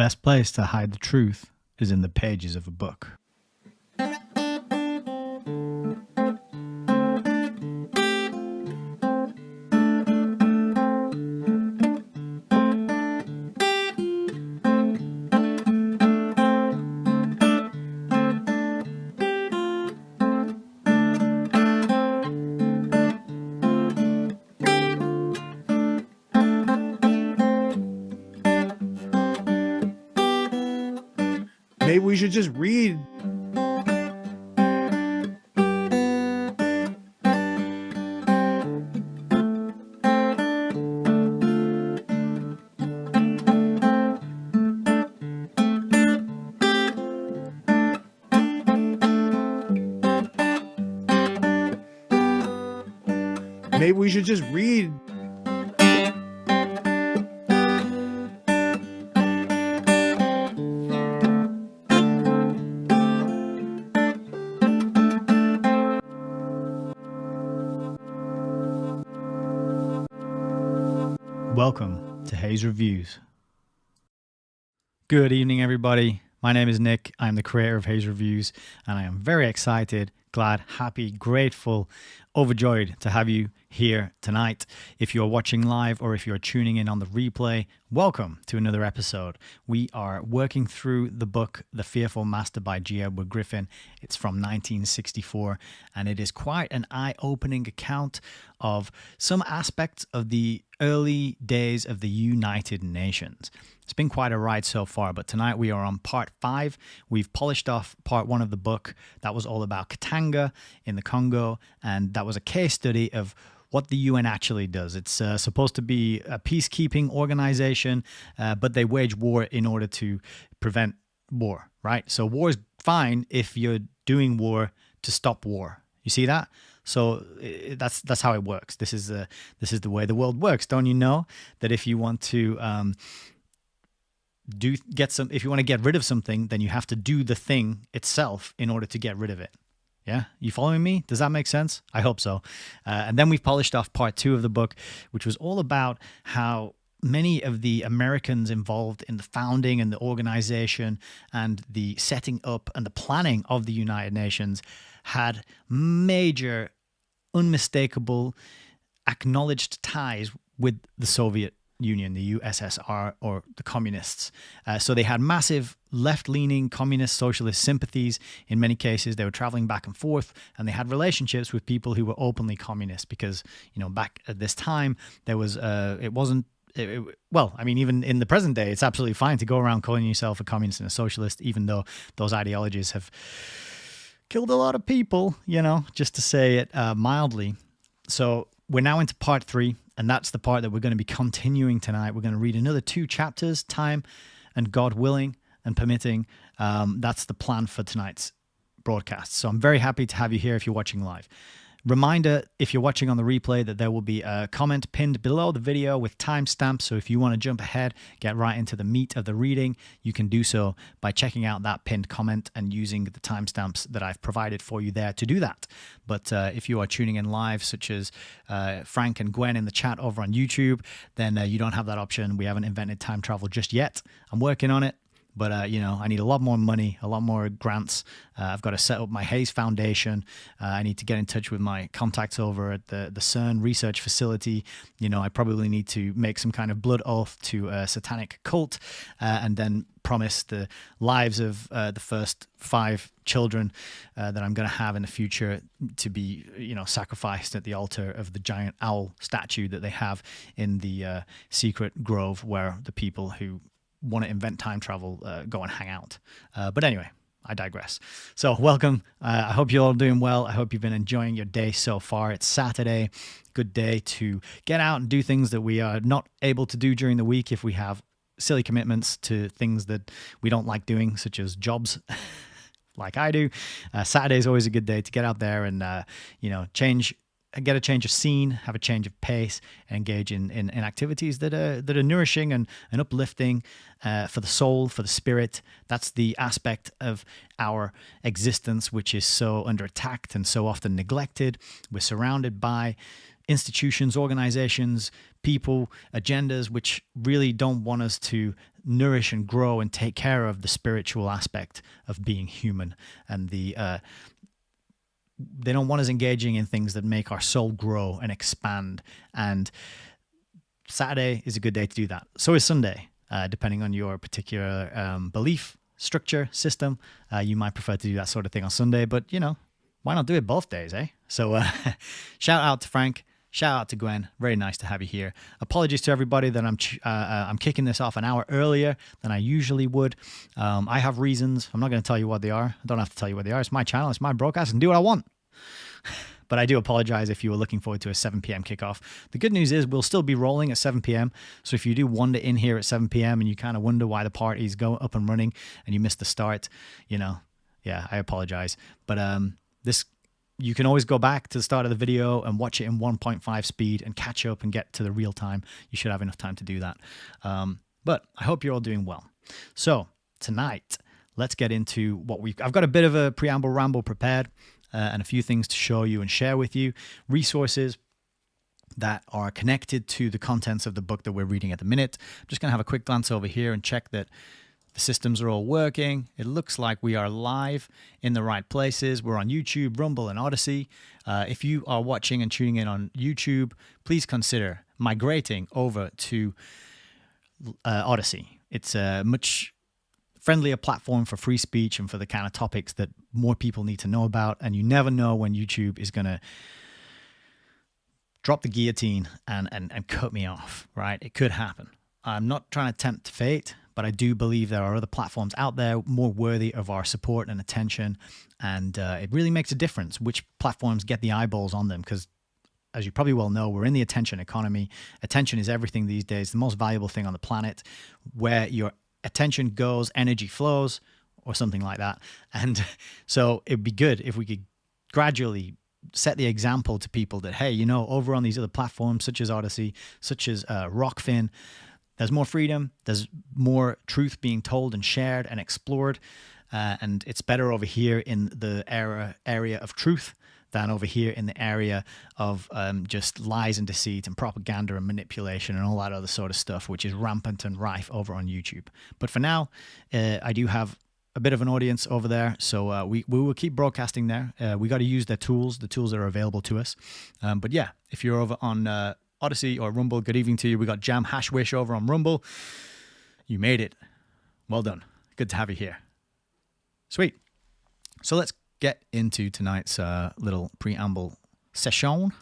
best place to hide the truth is in the pages of a book. Maybe we should just read. Maybe we should just read. Welcome to Hayes Reviews. Good evening, everybody. My name is Nick. I'm the creator of Hayes Reviews, and I am very excited, glad, happy, grateful, overjoyed to have you here tonight. If you're watching live or if you're tuning in on the replay, welcome to another episode. We are working through the book The Fearful Master by G. Edward Griffin. It's from 1964, and it is quite an eye-opening account of some aspects of the early days of the United Nations. It's been quite a ride so far, but tonight we are on part 5. We've polished off part 1 of the book. That was all about Katanga in the Congo, and that was a case study of what the UN actually does. It's supposed to be a peacekeeping organization, but they wage war in order to prevent war, right? So war is fine if you're doing war to stop war. You see that? So that's how it works. This is the way the world works. Don't you know that if you want to if you want to get rid of something, then you have to do the thing itself in order to get rid of it. Yeah, you following me? Does that make sense? I hope so. And then we've polished off part 2 of the book, which was all about how many of the Americans involved in the founding and the organization and the setting up and the planning of the United Nations had major, unmistakable, acknowledged ties with the Soviet Union, the USSR, or the communists. So they had massive left-leaning communist socialist sympathies. In many cases, they were traveling back and forth, and they had relationships with people who were openly communist because, back at this time, there was, even in the present day, it's absolutely fine to go around calling yourself a communist and a socialist, even though those ideologies have killed a lot of people, just to say it mildly. So we're now into part 3. And that's the part that we're going to be continuing tonight. We're going to read another 2 chapters, time and God willing and permitting. That's the plan for tonight's broadcast. So I'm very happy to have you here if you're watching live. Reminder, if you're watching on the replay, that there will be a comment pinned below the video with timestamps. So if you want to jump ahead, get right into the meat of the reading, you can do so by checking out that pinned comment and using the timestamps that I've provided for you there to do that. But if you are tuning in live, such as Frank and Gwen in the chat over on YouTube, then you don't have that option. We haven't invented time travel just yet. I'm working on it. But, I need a lot more money, a lot more grants. I've got to set up my Hayes Foundation. I need to get in touch with my contacts over at the CERN research facility. I probably need to make some kind of blood oath to a satanic cult and then promise the lives of the first 5 children that I'm going to have in the future to be, sacrificed at the altar of the giant owl statue that they have in the secret grove where the people who want to invent time travel go and hang out. But anyway, I digress. So welcome. I hope you're all doing well. I hope you've been enjoying your day so far. It's Saturday. Good day to get out and do things that we are not able to do during the week if we have silly commitments to things that we don't like doing, such as jobs. Like I do. Saturday is always a good day to get out there and get a change of scene, have a change of pace, and engage in activities that are nourishing and uplifting for the soul, for the spirit. That's the aspect of our existence which is so under attack and so often neglected. We're surrounded by institutions, organizations, people, agendas, which really don't want us to nourish and grow and take care of the spiritual aspect of being human. And they don't want us engaging in things that make our soul grow and expand. And Saturday is a good day to do that. So is Sunday, depending on your particular belief, structure, system. You might prefer to do that sort of thing on Sunday, but why not do it both days, eh? So shout out to Frank. Shout out to Gwen. Very nice to have you here. Apologies to everybody that I'm kicking this off an hour earlier than I usually would. I have reasons. I'm not going to tell you what they are. I don't have to tell you what they are. It's my channel. It's my broadcast, and do what I want. But I do apologize if you were looking forward to a 7 p.m. kickoff. The good news is we'll still be rolling at 7 p.m. So if you do wander in here at 7 p.m. and you kind of wonder why the party's going up and running and you missed the start, yeah, I apologize. But you can always go back to the start of the video and watch it in 1.5 speed and catch up and get to the real time. You should have enough time to do that. But I hope you're all doing well. So tonight, let's get into what I've got a bit of a preamble ramble prepared and a few things to show you and share with you. Resources that are connected to the contents of the book that we're reading at the minute. I'm just going to have a quick glance over here and check that the systems are all working. It looks like we are live in the right places. We're on YouTube, Rumble, and Odyssey. If you are watching and tuning in on YouTube, please consider migrating over to Odyssey. It's a much friendlier platform for free speech and for the kind of topics that more people need to know about. And you never know when YouTube is going to drop the guillotine and cut me off, right? It could happen. I'm not trying to tempt fate, but I do believe there are other platforms out there more worthy of our support and attention. And it really makes a difference which platforms get the eyeballs on them, because as you probably well know, we're in the attention economy. Attention is everything these days, the most valuable thing on the planet. Where your attention goes, energy flows, or something like that. And so it'd be good if we could gradually set the example to people that, hey, over on these other platforms, such as Odyssey, such as Rockfin, there's more freedom, there's more truth being told and shared and explored, and it's better over here in the area of truth than over here in the area of just lies and deceit and propaganda and manipulation and all that other sort of stuff, which is rampant and rife over on YouTube. But for now, I do have a bit of an audience over there, so we will keep broadcasting there. We got to use the tools that are available to us. But yeah, if you're over on Odyssey or Rumble, good evening to you. We got Jam Hashwish over on Rumble. You made it. Well done. Good to have you here. Sweet. So let's get into tonight's little preamble session.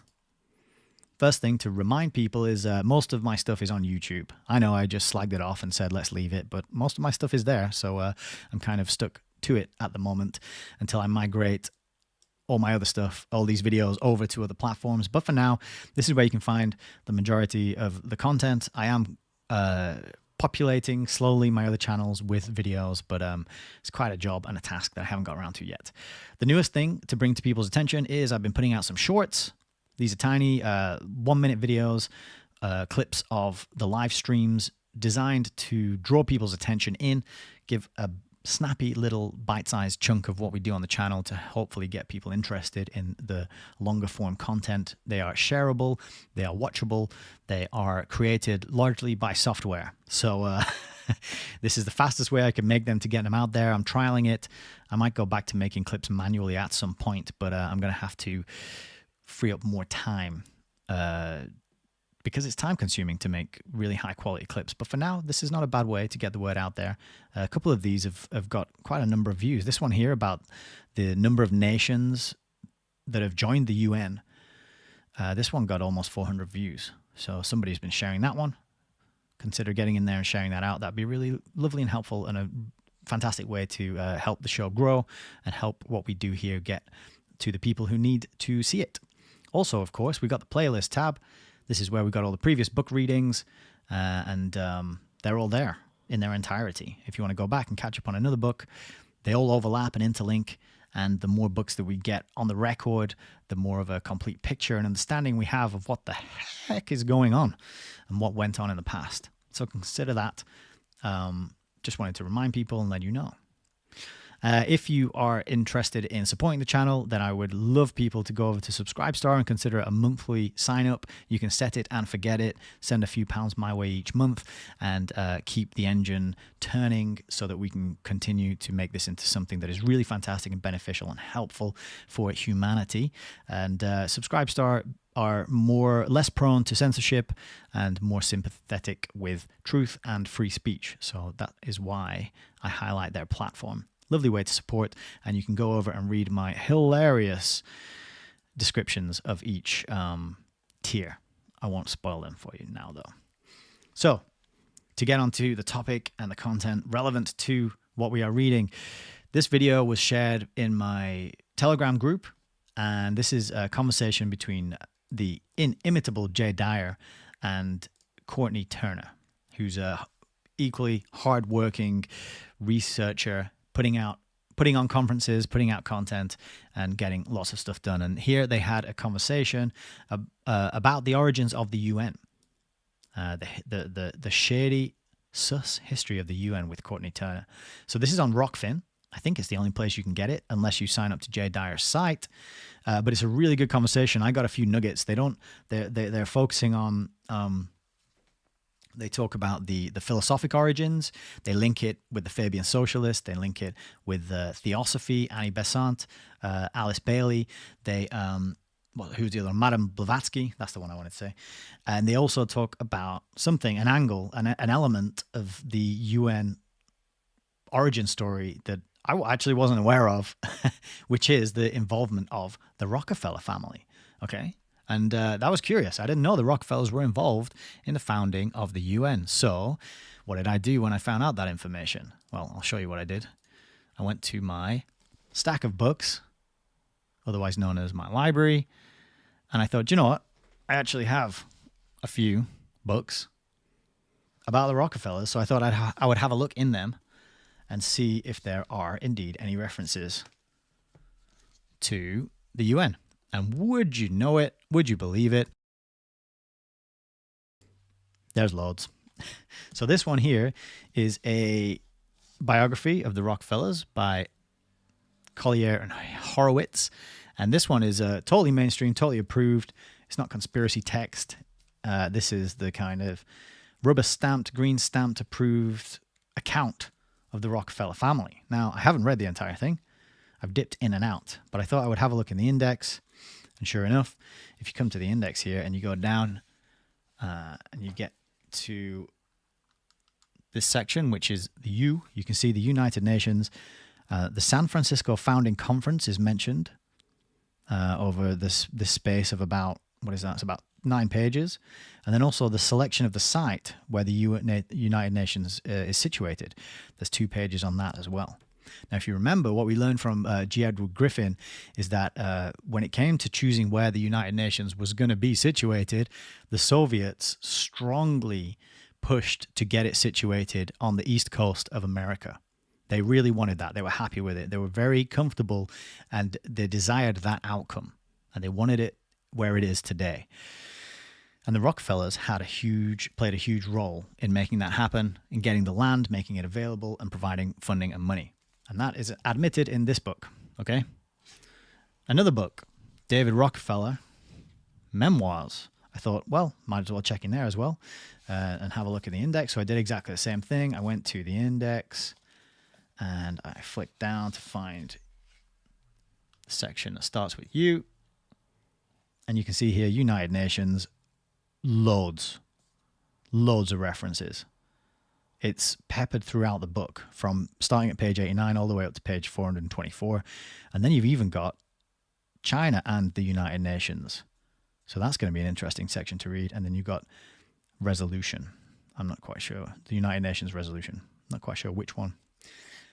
First thing to remind people is most of my stuff is on YouTube. I know I just slagged it off and said let's leave it, but most of my stuff is there, so I'm kind of stuck to it at the moment until I migrate all my other stuff, all these videos over to other platforms. But for now, this is where you can find the majority of the content. I am populating slowly my other channels with videos, but it's quite a job and a task that I haven't got around to yet. The newest thing to bring to people's attention is I've been putting out some shorts. These are tiny 1-minute videos, clips of the live streams designed to draw people's attention in, give a snappy little bite-sized chunk of what we do on the channel to hopefully get people interested in the longer form content. They are shareable, they are watchable, they are created largely by software. So this is the fastest way I can make them to get them out there. I'm trialing it. I might go back to making clips manually at some point, but I'm going to have to free up more time because it's time consuming to make really high quality clips. But for now, this is not a bad way to get the word out there. A couple of these have got quite a number of views. This one here about the number of nations that have joined the UN. This one got almost 400 views. So somebody's been sharing that one. Consider getting in there and sharing that out. That'd be really lovely and helpful and a fantastic way to help the show grow and help what we do here get to the people who need to see it. Also, of course, we got the playlist tab. This is where we got all the previous book readings, and they're all there in their entirety. If you want to go back and catch up on another book, they all overlap and interlink, and the more books that we get on the record, the more of a complete picture and understanding we have of what the heck is going on and what went on in the past. So consider that. Just wanted to remind people and let you know. If you are interested in supporting the channel, then I would love people to go over to Subscribestar and consider it a monthly sign up. You can set it and forget it, send a few pounds my way each month, and keep the engine turning so that we can continue to make this into something that is really fantastic and beneficial and helpful for humanity. And Subscribestar are less prone to censorship and more sympathetic with truth and free speech. So that is why I highlight their platform. Lovely way to support, and you can go over and read my hilarious descriptions of each tier. I won't spoil them for you now, though. So, to get onto the topic and the content relevant to what we are reading, this video was shared in my Telegram group, and this is a conversation between the inimitable Jay Dyer and Courtney Turner, who's a equally hardworking researcher, putting on conferences, putting out content, and getting lots of stuff done. And here they had a conversation about the origins of the UN, the shady, sus history of the UN with Courtney Turner. So this is on Rockfin. I think it's the only place you can get it unless you sign up to Jay Dyer's site. But it's a really good conversation. I got a few nuggets. They're focusing on, they talk about the philosophic origins. They link it with the Fabian Socialist. They link it with Theosophy, Annie Besant, Alice Bailey. Who's the other one? Madame Blavatsky. That's the one I wanted to say. And they also talk about an angle, an element of the UN origin story that I actually wasn't aware of, which is the involvement of the Rockefeller family. Okay. And that was curious. I didn't know the Rockefellers were involved in the founding of the UN. So what did I do when I found out that information? Well, I'll show you what I did. I went to my stack of books, otherwise known as my library. And I thought, you know what? I actually have a few books about the Rockefellers. So I thought I would have a look in them and see if there are indeed any references to the UN. And would you know it? Would you believe it? There's loads. So this one here is a biography of the Rockefellers by Collier and Horowitz. And this one is totally mainstream, totally approved. It's not conspiracy text. This is the kind of rubber stamped, green stamped approved account of the Rockefeller family. Now, I haven't read the entire thing. I've dipped in and out, but I thought I would have a look in the index. And sure enough, if you come to the index here and you go down and you get to this section, which is the U, you can see the United Nations. The San Francisco Founding Conference is mentioned over this space of about, what is that? It's about 9 pages. And then also the selection of the site where the United Nations is situated. There's 2 pages on that as well. Now, if you remember, what we learned from G. Edward Griffin is that when it came to choosing where the United Nations was going to be situated, the Soviets strongly pushed to get it situated on the east coast of America. They really wanted that. They were happy with it. They were very comfortable, and they desired that outcome, and they wanted it where it is today. And the Rockefellers played a huge role in making that happen, in getting the land, making it available, and providing funding and money. And that is admitted in this book, okay? Another book, David Rockefeller, Memoirs. I thought, well, might as well check in there as well and have a look at the index. So I did exactly the same thing. I went to the index and I flicked down to find the section that starts with U. And you can see here, United Nations, loads of references. It's peppered throughout the book, from starting at page 89 all the way up to page 424. And then you've even got China and the United Nations. So that's going to be an interesting section to read. And then you've got resolution. I'm not quite sure. The United Nations resolution. Not quite sure which one.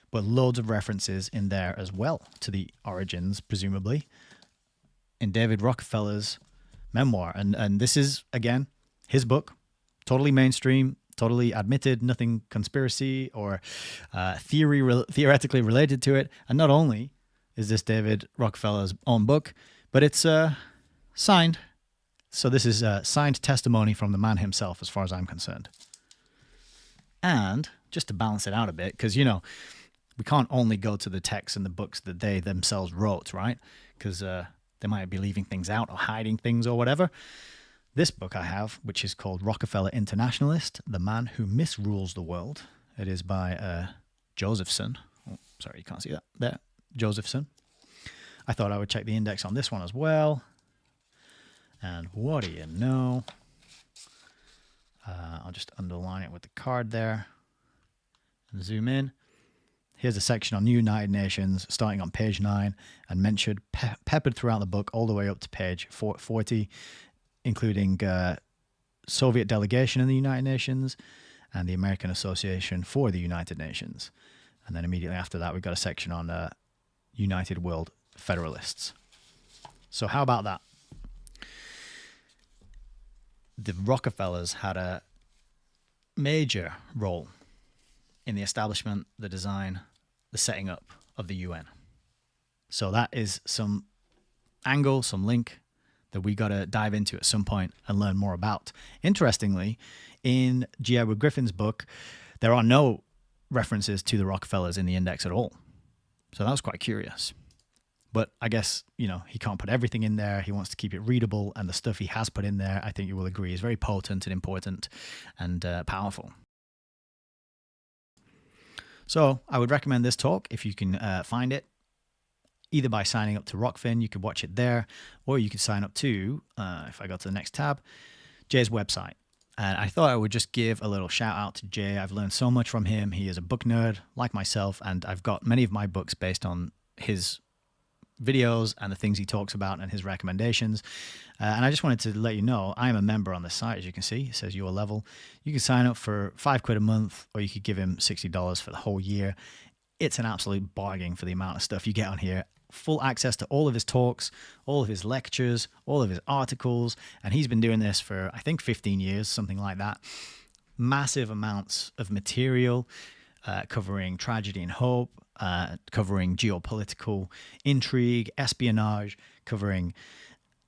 But loads of references in there as well to the origins, presumably, in David Rockefeller's memoir. And this is, again, his book. Totally mainstream. Totally admitted, nothing conspiracy or theoretically related to it. And not only is this David Rockefeller's own book, but it's signed. So this is signed testimony from the man himself, as far as I'm concerned. And just to balance it out a bit, because, you know, we can't only go to the texts and the books that they themselves wrote, right? Because they might be leaving things out or hiding things or whatever. This book I have, which is called Rockefeller Internationalist, The Man Who Misrules the World. It is by Josephson. Oh, sorry, you can't see that there. Josephson. I thought I would check the index on this one as well. And what do you know? I'll just underline it with the card there and zoom in. Here's a section on the United Nations starting on page 9 and mentioned, peppered throughout the book all the way up to page 40, including Soviet delegation in the United Nations and the American Association for the United Nations. And then immediately after that, we've got a section on United World Federalists. So how about that? The Rockefellers had a major role in the establishment, the design, the setting up of the UN. So that is some angle, some link that we got to dive into at some point and learn more about. Interestingly, in G. Edward Griffin's book, there are no references to the Rockefellers in the index at all. So that was quite curious. But I guess, you know, he can't put everything in there. He wants to keep it readable. And the stuff he has put in there, I think you will agree, is very potent and important and powerful. So I would recommend this talk if you can find it, either by signing up to Rockfin. You could watch it there, or you could sign up to, if I go to the next tab, Jay's website. And I thought I would just give a little shout out to Jay. I've learned so much from him. He is a book nerd like myself, and I've got many of my books based on his videos and the things he talks about and his recommendations. And I just wanted to let you know, I am a member on this site, as you can see. It says your level. You can sign up for £5 a month, or you could give him $60 for the whole year. It's an absolute bargain for the amount of stuff you get on here. Full access to all of his talks, all of his lectures, all of his articles. And he's been doing this for, I think, 15 years, something like that. Massive amounts of material covering tragedy and hope, covering geopolitical intrigue, espionage, covering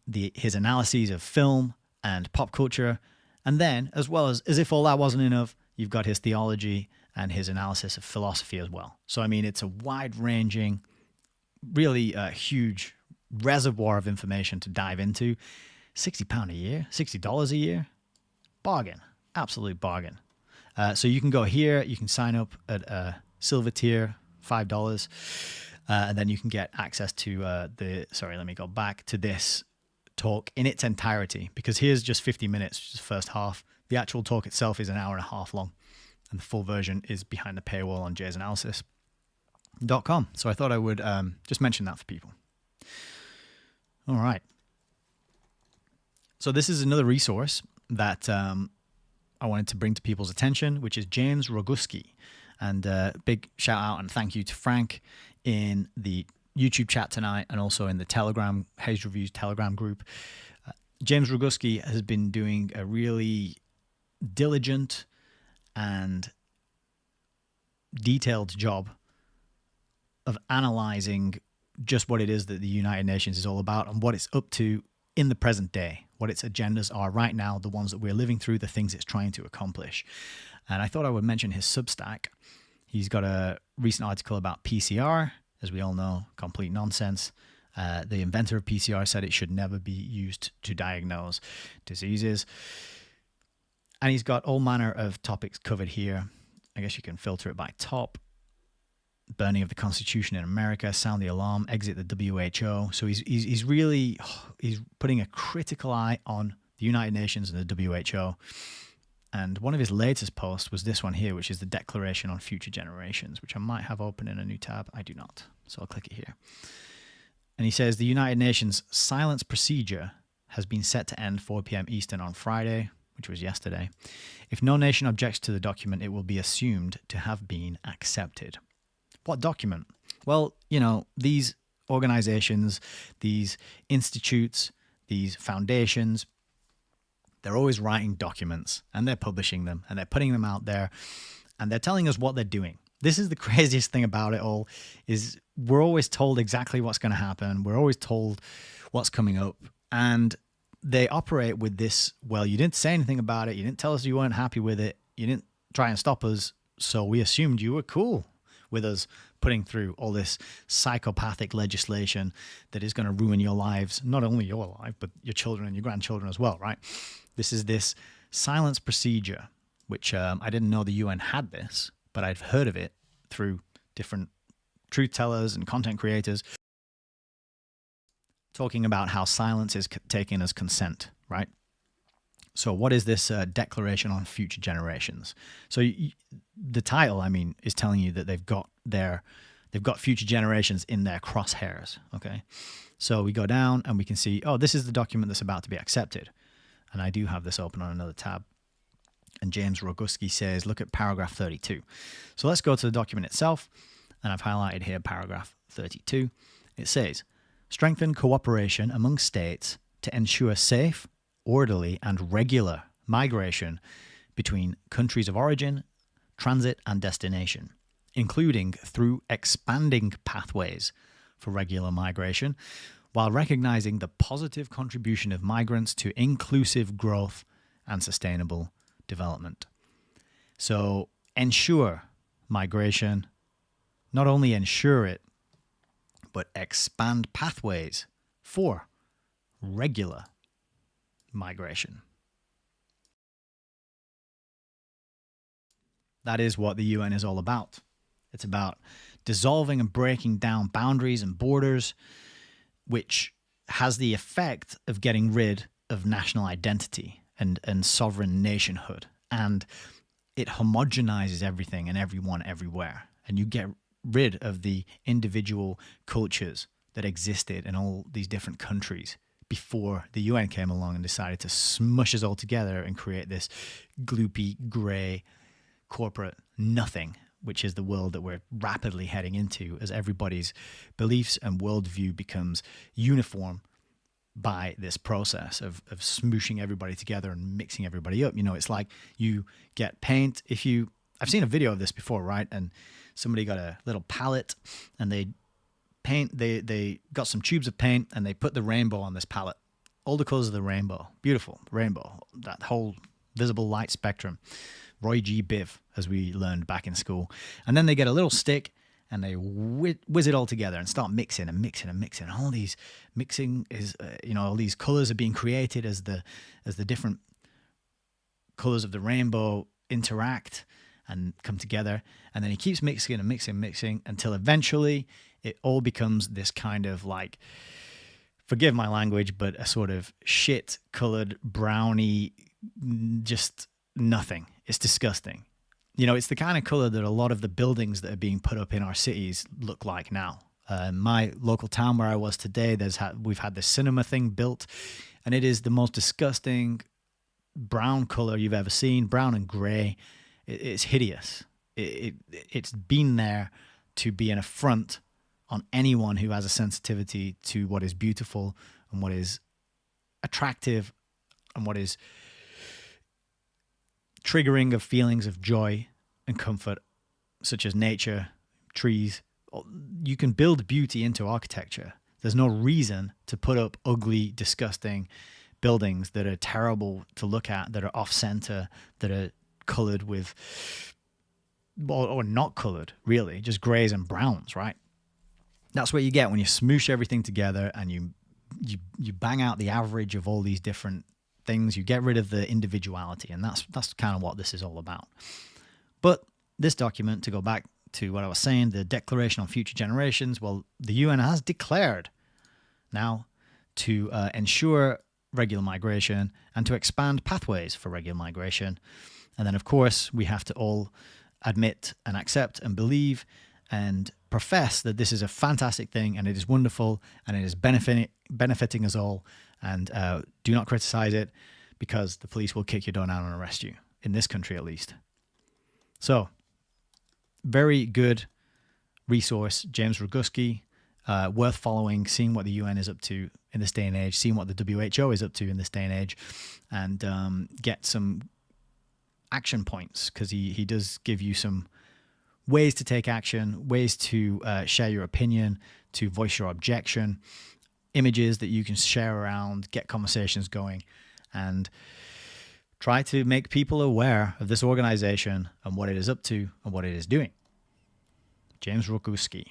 his analyses of film and pop culture. And then, as well as if all that wasn't enough, you've got his theology and his analysis of philosophy as well. So, I mean, it's a wide-ranging, really huge reservoir of information to dive into. £60 a year, $60 a year, bargain, absolute bargain. So you can go here, you can sign up at a silver tier, $5, and then you can get access to let me go back to this talk in its entirety, because here's just 50 minutes, just the first half. The actual talk itself is an hour and a half long, and the full version is behind the paywall on jaysanalysis.com. So I thought I would just mention that for people. All right. So this is another resource that I wanted to bring to people's attention, which is James Roguski. And big shout out and thank you to Frank in the YouTube chat tonight, and also in the Telegram, Hayes Reviews Telegram group. James Roguski has been doing a really diligent and detailed job of analyzing just what it is that the United Nations is all about and what it's up to in the present day, what its agendas are right now, the ones that we're living through, the things it's trying to accomplish. And I thought I would mention his Substack. He's got a recent article about PCR, as we all know, complete nonsense. The inventor of PCR said it should never be used to diagnose diseases. And he's got all manner of topics covered here. I guess you can filter it by top. Burning of the Constitution in America, sound the alarm, exit the WHO. So he's really putting a critical eye on the United Nations and the WHO. And one of his latest posts was this one here, which is the Declaration on Future Generations, which I might have open in a new tab. I do not. So I'll click it here. And he says, the United Nations silence procedure has been set to end 4 p.m. Eastern on Friday, which was yesterday. If no nation objects to the document, it will be assumed to have been accepted. What document? Well, you know, these organizations, these institutes, these foundations, they're always writing documents, and they're publishing them, and they're putting them out there, and they're telling us what they're doing. This is the craziest thing about it all, is we're always told exactly what's going to happen. We're always told what's coming up, and they operate with this, well, you didn't say anything about it. You didn't tell us you weren't happy with it. You didn't try and stop us, so we assumed you were cool with us putting through all this psychopathic legislation that is going to ruin your lives, not only your life, but your children and your grandchildren as well, right? This is this silence procedure, which I didn't know the UN had this, but I've heard of it through different truth tellers and content creators talking about how silence is taken as consent, right? So what is this declaration on future generations? So the title, I mean, is telling you that they've got future generations in their crosshairs, okay? So we go down and we can see, oh, this is the document that's about to be accepted. And I do have this open on another tab. And James Roguski says, look at paragraph 32. So let's go to the document itself. And I've highlighted here paragraph 32. It says, strengthen cooperation among states to ensure safe, orderly, and regular migration between countries of origin, transit, and destination, including through expanding pathways for regular migration, while recognizing the positive contribution of migrants to inclusive growth and sustainable development. So ensure migration, not only ensure it, but expand pathways for regular migration. That is what the UN is all about. It's about dissolving and breaking down boundaries and borders, which has the effect of getting rid of national identity and sovereign nationhood. And it homogenizes everything and everyone everywhere. And you get rid of the individual cultures that existed in all these different countries before the UN came along and decided to smush us all together and create this gloopy, grey, corporate nothing, which is the world that we're rapidly heading into as everybody's beliefs and worldview becomes uniform by this process of smooshing everybody together and mixing everybody up. You know, it's like you get paint. I've seen a video of this before, right? And somebody got a little palette and they got some tubes of paint and they put the rainbow on this palette. All the colors of the rainbow. Beautiful rainbow. That whole visible light spectrum. Roy G. Biv, as we learned back in school. And then they get a little stick and they whiz it all together and start mixing and mixing and mixing. All these mixing is, all these colors are being created as the different colors of the rainbow interact and come together. And then he keeps mixing and mixing and mixing until eventually it all becomes this kind of like, forgive my language, but a sort of shit-colored brownie, just nothing. It's disgusting. You know, it's the kind of color that a lot of the buildings that are being put up in our cities look like now. My local town where I was today, we've had this cinema thing built, and it is the most disgusting brown color you've ever seen, brown and gray. It's hideous. It's been there to be an affront on anyone who has a sensitivity to what is beautiful and what is attractive and what is triggering of feelings of joy and comfort, such as nature, trees. You can build beauty into architecture. There's no reason to put up ugly, disgusting buildings that are terrible to look at, that are off-center, that are colored with, or not colored, really, just grays and browns, right? That's what you get when you smoosh everything together and you bang out the average of all these different things. You get rid of the individuality, and that's kind of what this is all about. But this document, to go back to what I was saying, the Declaration on Future Generations, well, the UN has declared now to ensure regular migration and to expand pathways for regular migration. And then, of course, we have to all admit and accept and believe and profess that this is a fantastic thing and it is wonderful and it is benefiting us all. And do not criticize it, because the police will kick your door down and arrest you, in this country at least. So, very good resource, James Roguski, worth following, seeing what the UN is up to in this day and age, seeing what the WHO is up to in this day and age, and get some action points, because he does give you some ways to take action, ways to share your opinion, to voice your objection, images that you can share around, get conversations going, and try to make people aware of this organization and what it is up to and what it is doing. James Roguski.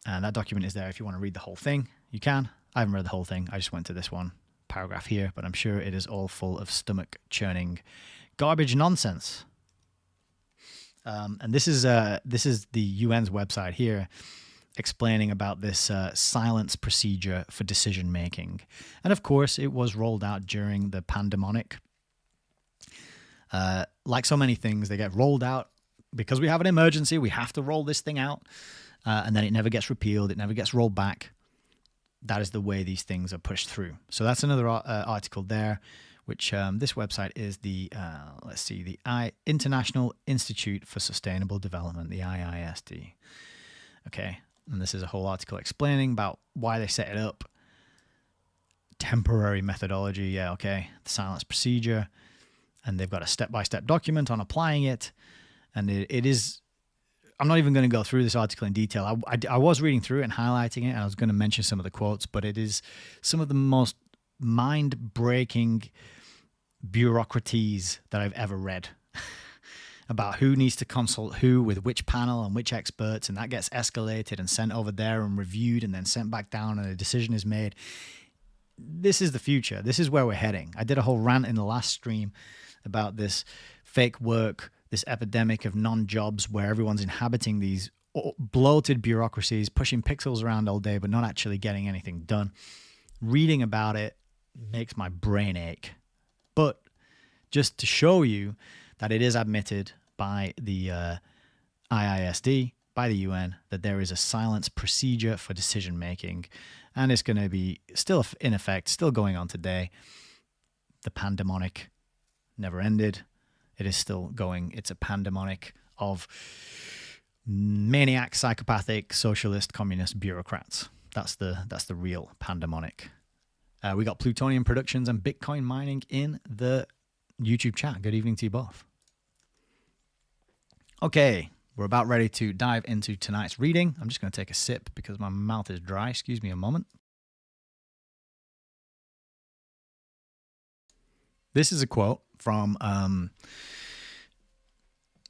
And that document is there if you want to read the whole thing. You can. I haven't read the whole thing. I just went to this one paragraph here, but I'm sure it is all full of stomach churning garbage nonsense. And this is the UN's website here explaining about this silence procedure for decision making. And of course, it was rolled out during the pandemic. Like so many things, they get rolled out because we have an emergency. We have to roll this thing out. And then it never gets repealed. It never gets rolled back. That is the way these things are pushed through. So that's another article there, which this website is the International Institute for Sustainable Development, the IISD. Okay, and this is a whole article explaining about why they set it up. Temporary methodology, yeah, okay. The silence procedure, and they've got a step-by-step document on applying it, and it is. I'm not even going to go through this article in detail. I was reading through it and highlighting it, and I was going to mention some of the quotes, but it is some of the most mind-breaking bureaucraties that I've ever read about who needs to consult who with which panel and which experts, and that gets escalated and sent over there and reviewed and then sent back down, and a decision is made. This is the future. This is where we're heading. I did a whole rant in the last stream about this fake work, this epidemic of non-jobs where everyone's inhabiting these bloated bureaucracies, pushing pixels around all day, but not actually getting anything done. Reading about it makes my brain ache. But just to show you that it is admitted by the IISD, by the UN, that there is a silence procedure for decision-making, and it's going to be still in effect, still going on today. The pandemic never ended. It is still going. It's a pandemonic of maniac, psychopathic, socialist, communist bureaucrats. That's the real pandemonic. We got Plutonium Productions and Bitcoin mining in the YouTube chat. Good evening to you both. Okay, we're about ready to dive into tonight's reading. I'm just going to take a sip because my mouth is dry. Excuse me a moment. This is a quote from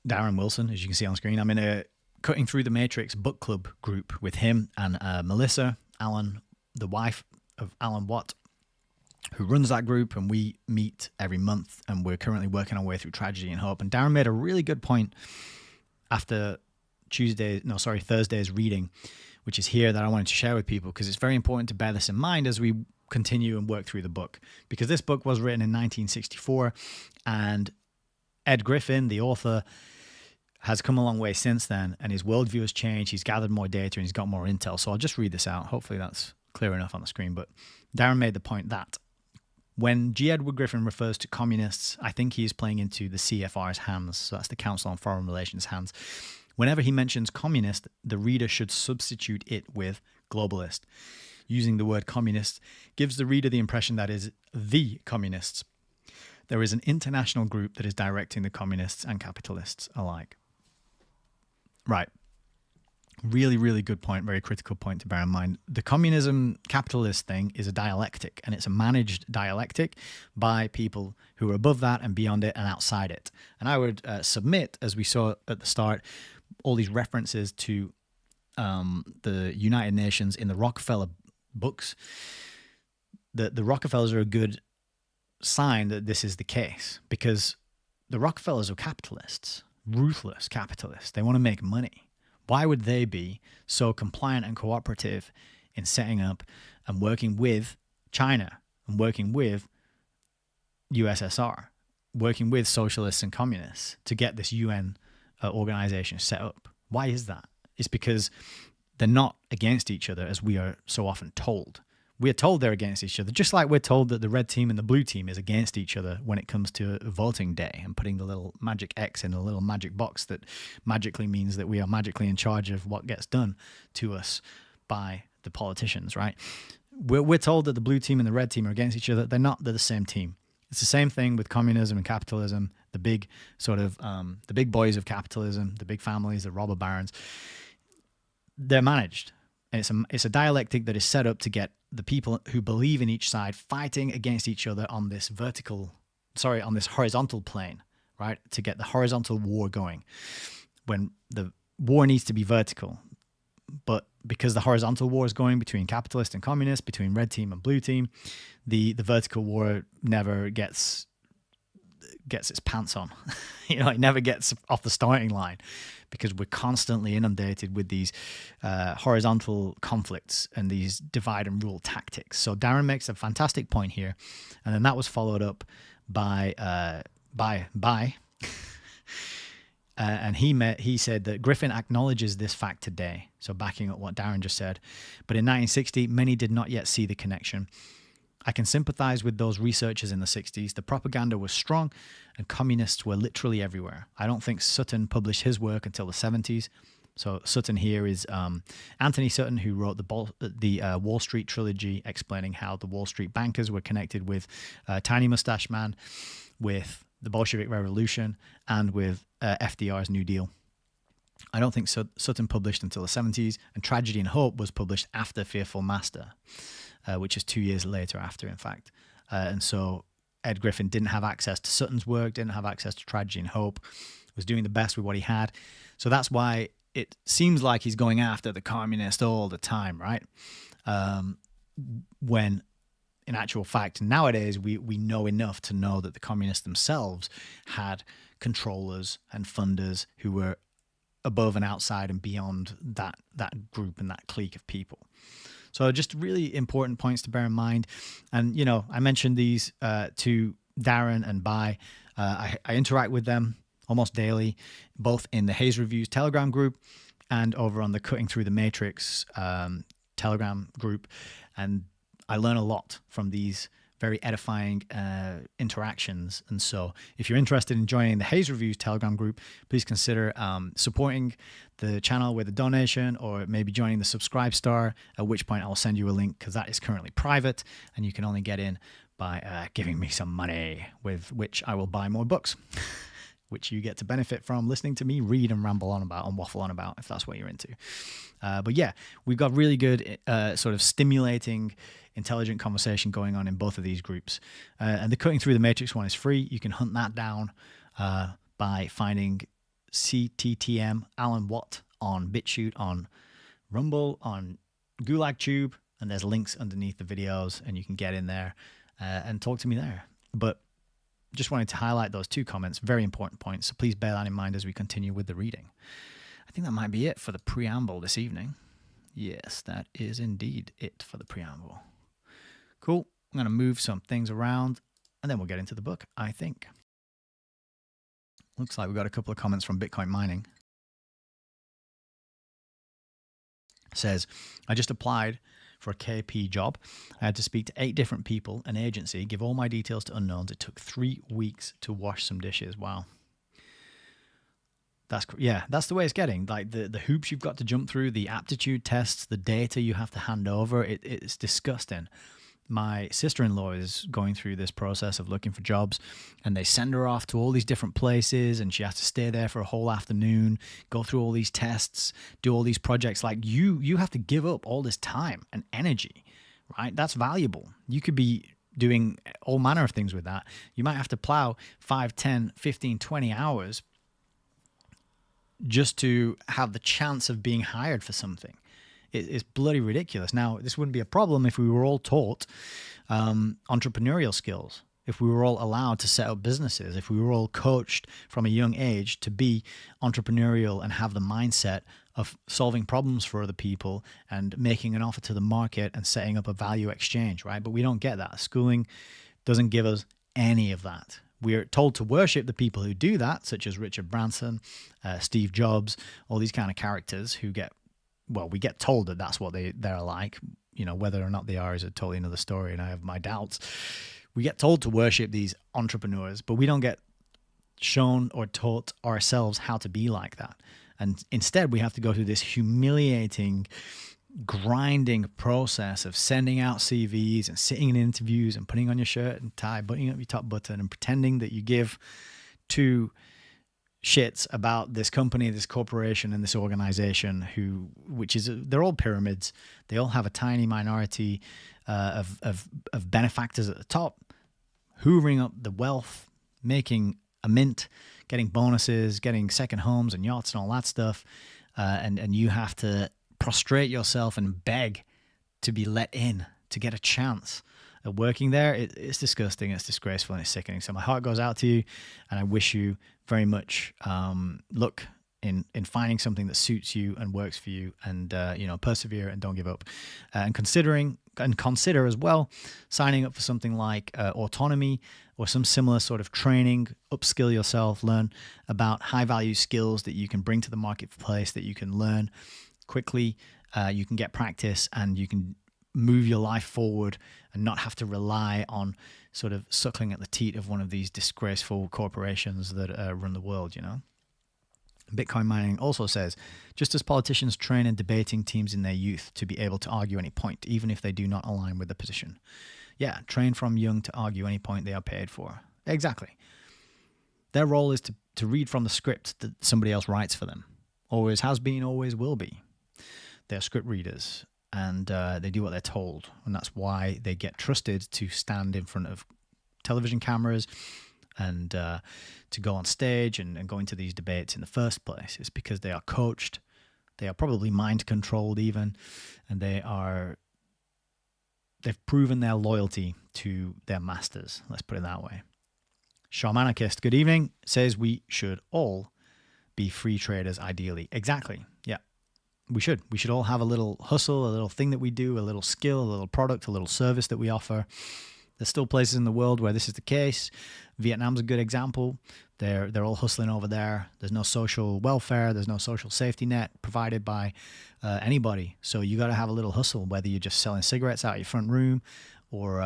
Darren Wilson, as you can see on screen. I'm in a Cutting Through the Matrix book club group with him and Melissa Allen, the wife of Alan Watt, who runs that group, and we meet every month, and we're currently working our way through Tragedy and Hope. And Darren made a really good point after Thursday's reading, which is here, that I wanted to share with people, because it's very important to bear this in mind as we continue and work through the book, because this book was written in 1964, and Ed Griffin, the author, has come a long way since then, and his worldview has changed. He's gathered more data and he's got more intel. So I'll just read this out. Hopefully that's clear enough on the screen. But Darren made the point that when G. Edward Griffin refers to communists, I think he is playing into the CFR's hands. So that's the Council on Foreign Relations hands. Whenever he mentions communist, the reader should substitute it with globalist. Using the word communist gives the reader the impression that is the communists. There is an international group that is directing the communists and capitalists alike. Right. Really, really good point. Very critical point to bear in mind. The communism capitalist thing is a dialectic, and it's a managed dialectic by people who are above that and beyond it and outside it. And I would submit, as we saw at the start, all these references to the United Nations in the Rockefeller books. The Rockefellers are a good sign that this is the case, because the Rockefellers are capitalists, ruthless capitalists. They want to make money. Why would they be so compliant and cooperative in setting up and working with China and working with USSR, working with socialists and communists to get this UN organization set up? Why is that? It's because they're not against each other, as we are so often told. We are told they're against each other, just like we're told that the red team and the blue team is against each other when it comes to voting day and putting the little magic X in a little magic box that magically means that we are magically in charge of what gets done to us by the politicians, right? We're told that the blue team and the red team are against each other. They're not. They're the same team. It's the same thing with communism and capitalism, the big sort of the big boys of capitalism, the big families, the robber barons. They're managed. And it's a dialectic that is set up to get the people who believe in each side fighting against each other on this horizontal plane, right? To get the horizontal war going. When the war needs to be vertical, But because the horizontal war is going between capitalist and communist, between red team and blue team, the vertical war never gets its pants on. It never gets off the starting line, because we're constantly inundated with these horizontal conflicts and these divide and rule tactics. So Darren makes a fantastic point here, and then that was followed up by and he said that Griffin acknowledges this fact today, so backing up what Darren just said. But in 1960, many did not yet see the connection. I can sympathize with those researchers in the 60s. The propaganda was strong and communists were literally everywhere. I don't think Sutton published his work until the 70s. So Sutton here is Anthony Sutton, who wrote the Wall Street trilogy, explaining how the Wall Street bankers were connected with Tiny Mustache Man, with the Bolshevik Revolution, and with FDR's New Deal. I don't think Sutton published until the 70s, and Tragedy and Hope was published after Fearful Master, which is 2 years later after, in fact. And so Ed Griffin didn't have access to Sutton's work, didn't have access to Tragedy and Hope, was doing the best with what he had. So that's why it seems like he's going after the communist all the time, right? When in actual fact, nowadays, we know enough to know that the communists themselves had controllers and funders who were above and outside and beyond that group and that clique of people. So just really important points to bear in mind. And, I mentioned these to Darren and Bai. I interact with them almost daily, both in the Hayes Reviews Telegram group and over on the Cutting Through the Matrix Telegram group. And I learn a lot from these very edifying interactions. And so if you're interested in joining the Hayes Reviews Telegram group, please consider supporting the channel with a donation, or maybe joining the Subscribe Star, at which point I'll send you a link, because that is currently private and you can only get in by giving me some money, with which I will buy more books, which you get to benefit from listening to me read and ramble on about and waffle on about, if that's what you're into. But yeah, we've got really good sort of stimulating, intelligent conversation going on in both of these groups. And the Cutting Through the Matrix one is free. You can hunt that down by finding CTTM Alan Watt on BitChute, on Rumble, on Gulag Tube, and there's links underneath the videos, and you can get in there and talk to me there. But just wanted to highlight those two comments, very important points, so please bear that in mind as we continue with the reading. I think that might be it for the preamble this evening. Yes, that is indeed it for the preamble. Cool. I'm going to move some things around, and then we'll get into the book, I think. Looks like we've got a couple of comments from Bitcoin Mining. It says, I just applied for a KP job. I had to speak to 8 different people, an agency, give all my details to unknowns. It took 3 weeks to wash some dishes. Wow. That's the way it's getting. Like the hoops you've got to jump through, the aptitude tests, the data you have to hand over. It's disgusting. My sister-in-law is going through this process of looking for jobs, and they send her off to all these different places, and she has to stay there for a whole afternoon, go through all these tests, do all these projects. Like you have to give up all this time and energy, right? That's valuable. You could be doing all manner of things with that. You might have to plow 5, 10, 15, 20 hours just to have the chance of being hired for something. It's bloody ridiculous. Now, this wouldn't be a problem if we were all taught entrepreneurial skills, if we were all allowed to set up businesses, if we were all coached from a young age to be entrepreneurial and have the mindset of solving problems for other people and making an offer to the market and setting up a value exchange, right? But we don't get that. Schooling doesn't give us any of that. We're told to worship the people who do that, such as Richard Branson, Steve Jobs, all these kind of characters who we get told that that's what they're like. Whether or not they are is a totally another story, and I have my doubts. We get told to worship these entrepreneurs, but we don't get shown or taught ourselves how to be like that. And instead, we have to go through this humiliating, grinding process of sending out CVs and sitting in interviews and putting on your shirt and tie, buttoning up your top button, and pretending that you give two shits about this company, this corporation, and this organization, they're all pyramids. They all have a tiny minority of benefactors at the top, hoovering up the wealth, making a mint, getting bonuses, getting second homes and yachts and all that stuff. And you have to prostrate yourself and beg to be let in, to get a chance at working there. It's disgusting, it's disgraceful, and it's sickening. So my heart goes out to you, and I wish you very much luck in finding something that suits you and works for you, and persevere and don't give up. And consider as well signing up for something like Autonomy or some similar sort of training. Upskill yourself, learn about high value skills that you can bring to the marketplace, that you can learn quickly. You can get practice, and you can move your life forward and not have to rely on sort of suckling at the teat of one of these disgraceful corporations that run the world, Bitcoin mining also says, just as politicians train in debating teams in their youth to be able to argue any point, even if they do not align with the position. Yeah, train from young to argue any point they are paid for. Exactly. Their role is to read from the script that somebody else writes for them. Always has been, always will be. They're script readers, and they do what they're told. And that's why they get trusted to stand in front of television cameras and to go on stage and go into these debates in the first place. It's because they are coached, they are probably mind controlled even, and they've proven their loyalty to their masters. Let's put it that way. Shamanarchist, good evening, says we should all be free traders ideally. Exactly. Yeah. We should all have a little hustle, a little thing that we do, a little skill, a little product, a little service that we offer. There's still places in the world where this is the case. Vietnam's a good example. They're all hustling over there. There's no social welfare. There's no social safety net provided by anybody. So you got to have a little hustle, whether you're just selling cigarettes out your front room, or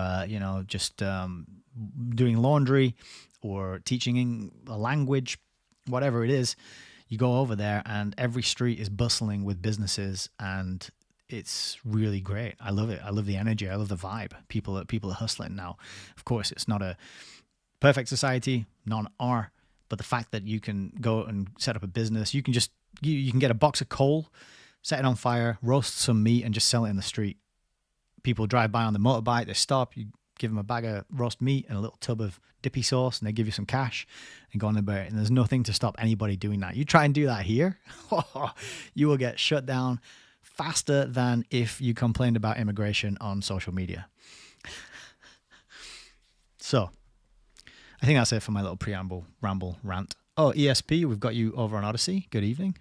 just doing laundry, or teaching a language, whatever it is. You go over there, and every street is bustling with businesses, and it's really great. I love it. I love the energy. I love the vibe. People are hustling now. Of course, it's not a perfect society. None are. But the fact that you can go and set up a business, you can get a box of coal, set it on fire, roast some meat, and just sell it in the street. People drive by on the motorbike. They stop. You give them a bag of roast meat and a little tub of dippy sauce, and they give you some cash and go on about it. And there's nothing to stop anybody doing that. You try and do that here, you will get shut down faster than if you complained about immigration on social media. So I think that's it for my little ramble rant. Oh, ESP, we've got you over on Odyssey. Good evening.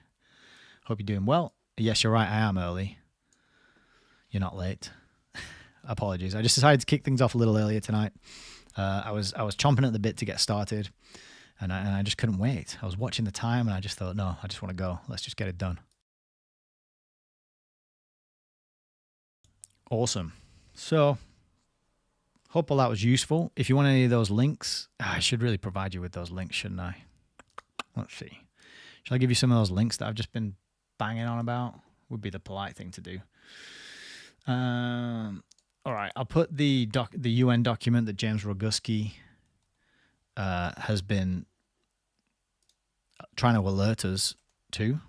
Hope you're doing well. Yes, you're right. I am early. You're not late. Apologies. I just decided to kick things off a little earlier tonight. I was chomping at the bit to get started, and I just couldn't wait. I was watching the time, and I just thought, no, I just want to go. Let's just get it done. Awesome. So, hope all that was useful. If you want any of those links, I should really provide you with those links, shouldn't I? Let's see. Shall I give you some of those links that I've just been banging on about? Would be the polite thing to do. All right, I'll put the UN document that James Roguski has been trying to alert us to.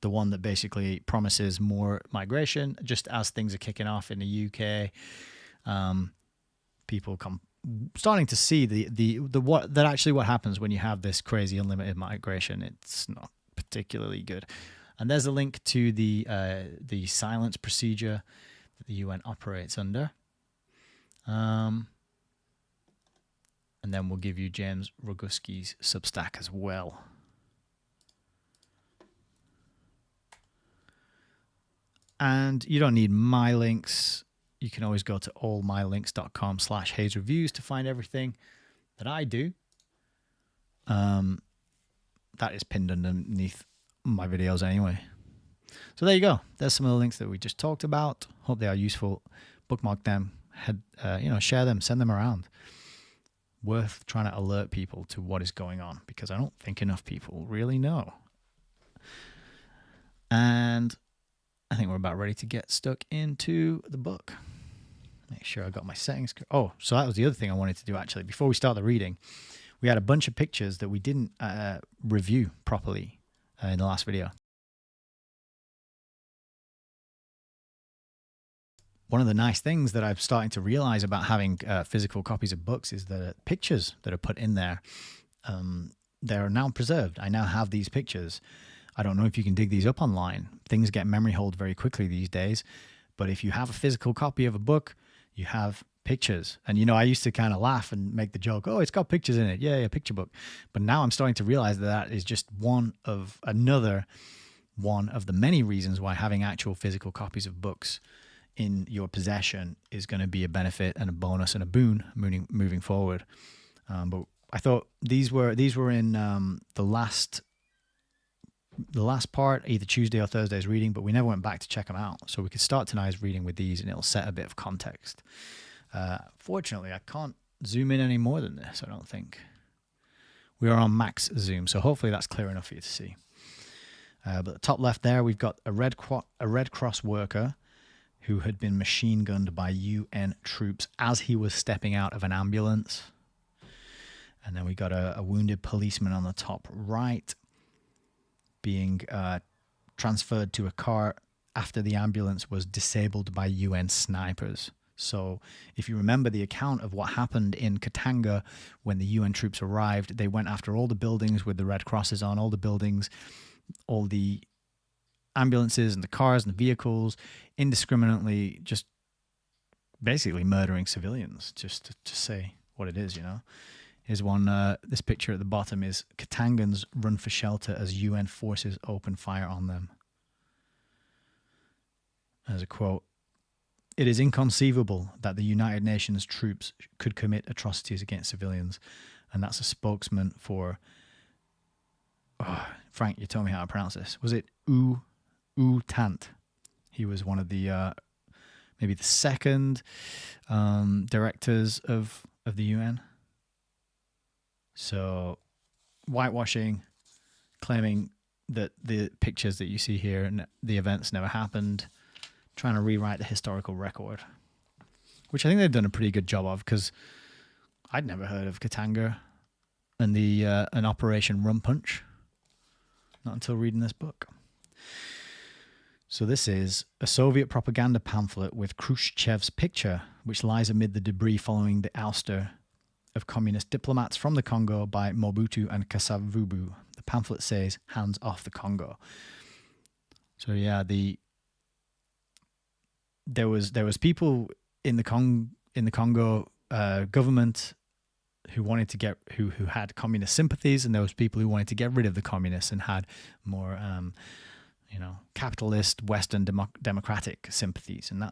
The one that basically promises more migration, just as things are kicking off in the UK. People starting to see what happens when you have this crazy unlimited migration. It's not particularly good. And there's a link to the silence procedure that the UN operates under. And then we'll give you James Roguski's Substack as well. And you don't need my links. You can always go to allmylinks.com/HazeReviews to find everything that I do. That is pinned underneath my videos anyway. So there you go. There's some of the links that we just talked about. Hope they are useful. Bookmark them. Share them. Send them around. Worth trying to alert people to what is going on, because I don't think enough people really know. And I think we're about ready to get stuck into the book. Make sure I got my settings. Oh, so that was the other thing I wanted to do actually. Before we start the reading, we had a bunch of pictures that we didn't review properly in the last video. One of the nice things that I'm starting to realize about having physical copies of books is the pictures that are put in there. They're now preserved. I now have these pictures I don't know if you can dig these up online. Things get memory hold very quickly these days. But if you have a physical copy of a book, you have pictures. And, you know, I used to kind of laugh and make the joke, oh, it's got pictures in it. Yeah, picture book. But now I'm starting to realize that is just one of the many reasons why having actual physical copies of books in your possession is going to be a benefit and a bonus and a boon moving forward. But I thought these were in the last part, either Tuesday or Thursday's reading, but we never went back to check them out. So we could start tonight's reading with these, and it'll set a bit of context. Fortunately, I can't zoom in any more than this, I don't think. We are on max zoom, so hopefully that's clear enough for you to see. But at the top left there, we've got a Red Cross worker who had been machine gunned by UN troops as he was stepping out of an ambulance. And then we got a wounded policeman on the top right being transferred to a car after the ambulance was disabled by UN snipers. So if you remember the account of what happened in Katanga when the UN troops arrived, they went after all the buildings with the Red Crosses on, all the buildings, all the ambulances and the cars and the vehicles, indiscriminately just basically murdering civilians, just to say what it is, you know. Here's one, this picture at the bottom is Katangans run for shelter as UN forces open fire on them. There's a quote. It is inconceivable that the United Nations troops could commit atrocities against civilians. And that's a spokesman for, Frank, you told me how to pronounce this. Was it U Tant? He was one of the, maybe the second directors of the UN. So whitewashing, claiming that the pictures that you see here and the events never happened, trying to rewrite the historical record, which I think they've done a pretty good job of, because I'd never heard of Katanga and the an Operation Rum Punch, not until reading this book. So this is a Soviet propaganda pamphlet with Khrushchev's picture, which lies amid the debris following the ouster of communist diplomats from the Congo by Mobutu and Kasavubu. The pamphlet says, "Hands off the Congo." So yeah, there was people in the Congo government who wanted to get who had communist sympathies, and there was people who wanted to get rid of the communists and had more capitalist Western democratic sympathies, and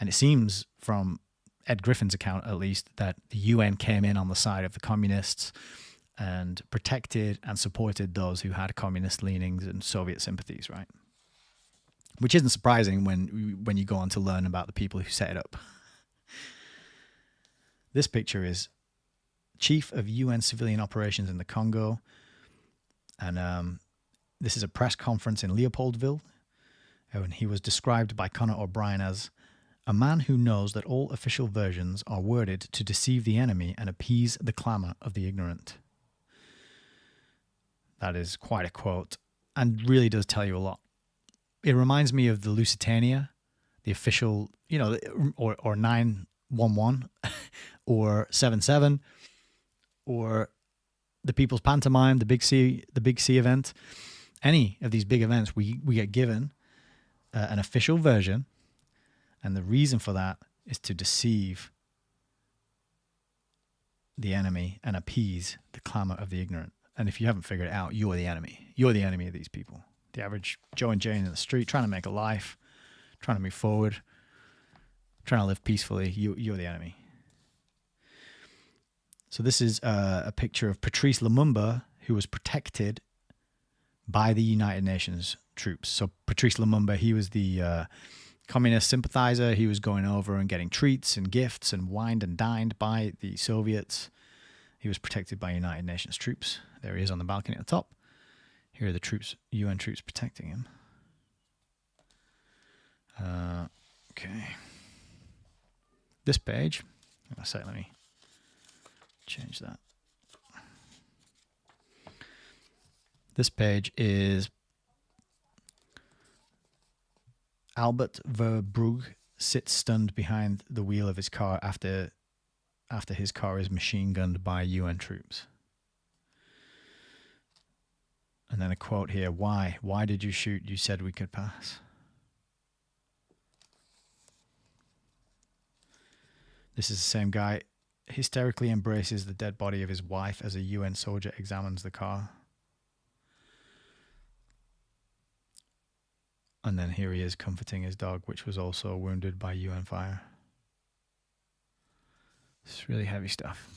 it seems from Ed Griffin's account at least that the UN came in on the side of the communists and protected and supported those who had communist leanings and Soviet sympathies, right? Which isn't surprising when you go on to learn about the people who set it up. This picture is Chief of UN Civilian Operations in the Congo. And this is a press conference in Leopoldville. And he was described by Conor O'Brien as a man who knows that all official versions are worded to deceive the enemy and appease the clamor of the ignorant. That is quite a quote and really does tell you a lot. It reminds me of the Lusitania, the official, or 911 or 7/7 or the People's Pantomime, the Big C event. Any of these big events, we get given an official version, and the reason for that is to deceive the enemy and appease the clamor of the ignorant. And if you haven't figured it out, you're the enemy. You're the enemy of these people. The average Joe and Jane in the street trying to make a life, trying to move forward, trying to live peacefully. You're the enemy. So this is a picture of Patrice Lumumba, who was protected by the United Nations troops. So Patrice Lumumba, he was the communist sympathizer. He was going over and getting treats and gifts and wined and dined by the Soviets. He was protected by United Nations troops. There he is on the balcony at the top. Here are the troops, UN troops protecting him. Okay. This page, let me change that. This page is Albert Verbrugge sits stunned behind the wheel of his car after his car is machine gunned by UN troops. And then a quote here. Why? Why did you shoot? You said we could pass. This is the same guy. Hysterically embraces the dead body of his wife as a UN soldier examines the car. And then here he is comforting his dog, which was also wounded by UN fire. It's really heavy stuff.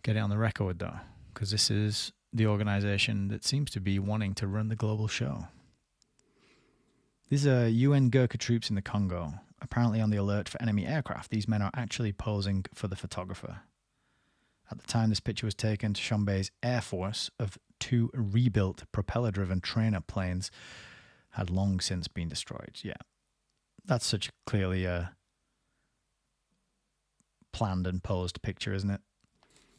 Get it on the record, though, because this is the organization that seems to be wanting to run the global show. These are UN Gurkha troops in the Congo, apparently on the alert for enemy aircraft. These men are actually posing for the photographer. At the time this picture was taken, Tshombe's Air Force of 2 rebuilt propeller-driven trainer planes had long since been destroyed. Yeah, that's such clearly a planned and posed picture, isn't it?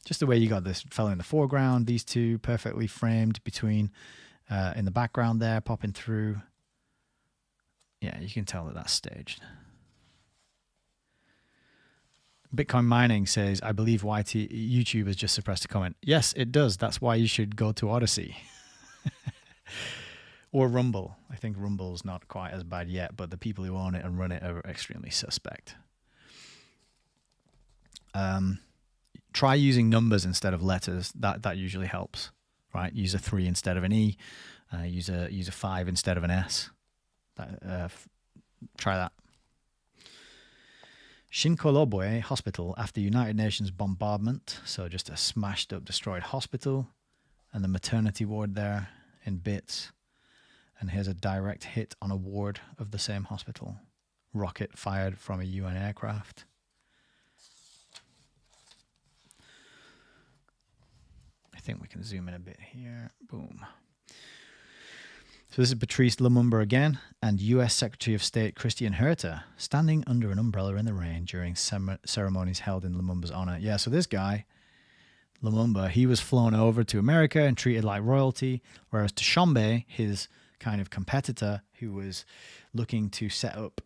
Just the way you got this fellow in the foreground, these two perfectly framed between in the background there, popping through. Yeah, you can tell that that's staged. Bitcoin Mining says, I believe YouTube has just suppressed a comment. Yes, it does. That's why you should go to Odyssey. Or Rumble. I think Rumble's not quite as bad yet, but the people who own it and run it are extremely suspect. Try using numbers instead of letters. That usually helps, right? Use a 3 instead of an E. Use a 5 instead of an S. Try that. Shinkolobwe Hospital after United Nations bombardment. So just a smashed up, destroyed hospital. And the maternity ward there in bits. And here's a direct hit on a ward of the same hospital. Rocket fired from a UN aircraft. I think we can zoom in a bit here. Boom. So this is Patrice Lumumba again, and U.S. Secretary of State Christian Herter standing under an umbrella in the rain during ceremonies held in Lumumba's honor. Yeah, so this guy, Lumumba, he was flown over to America and treated like royalty, whereas Tshombe, his kind of competitor, who was looking to set up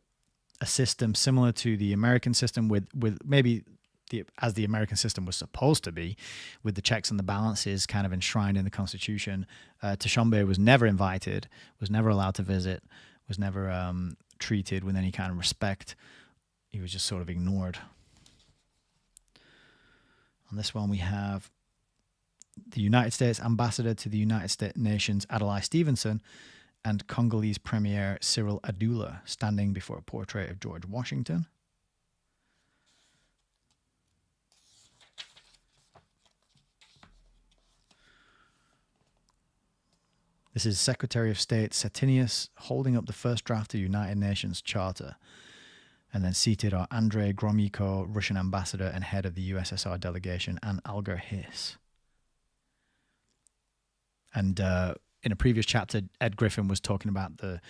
a system similar to the American system with maybe as the American system was supposed to be, with the checks and the balances kind of enshrined in the Constitution. Tshombe was never invited, was never allowed to visit, was never treated with any kind of respect. He was just sort of ignored. On this one, we have the United States Ambassador to the United Nations, Adlai Stevenson, and Congolese Premier Cyril Adula standing before a portrait of George Washington. This is Secretary of State Setinius holding up the first draft of the United Nations Charter. And then seated are Andrei Gromyko, Russian ambassador and head of the USSR delegation, and Alger Hiss. And in a previous chapter, Ed Griffin was talking about the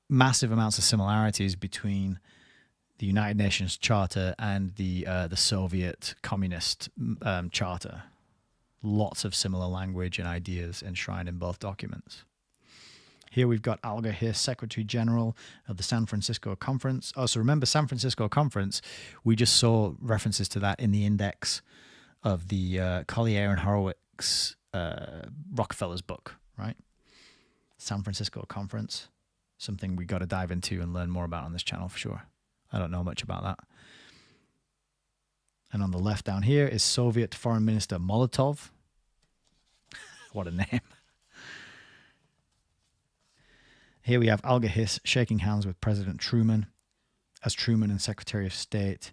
massive amounts of similarities between the United Nations Charter and the Soviet Communist Charter. Lots of similar language and ideas enshrined in both documents. Here we've got Alger Hiss, Secretary General of the San Francisco Conference. Oh, so remember San Francisco Conference, we just saw references to that in the index of the Collier and Horowitz Rockefeller's book, right? San Francisco Conference, something we got to dive into and learn more about on this channel for sure. I don't know much about that. And on the left down here is Soviet Foreign Minister Molotov. What a name. Here we have Alger Hiss shaking hands with President Truman as Truman and Secretary of State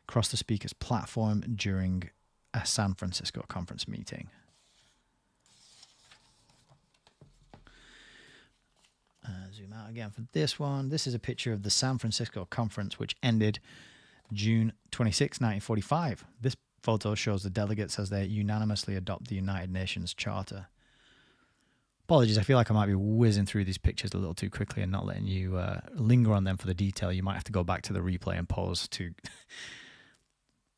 cross the speaker's platform during a San Francisco conference meeting. Zoom out again for this one. This is a picture of the San Francisco conference, which ended June 26, 1945. This photo shows the delegates as they unanimously adopt the United Nations Charter. Apologies, I feel like I might be whizzing through these pictures a little too quickly and not letting you linger on them for the detail. You might have to go back to the replay and pause to,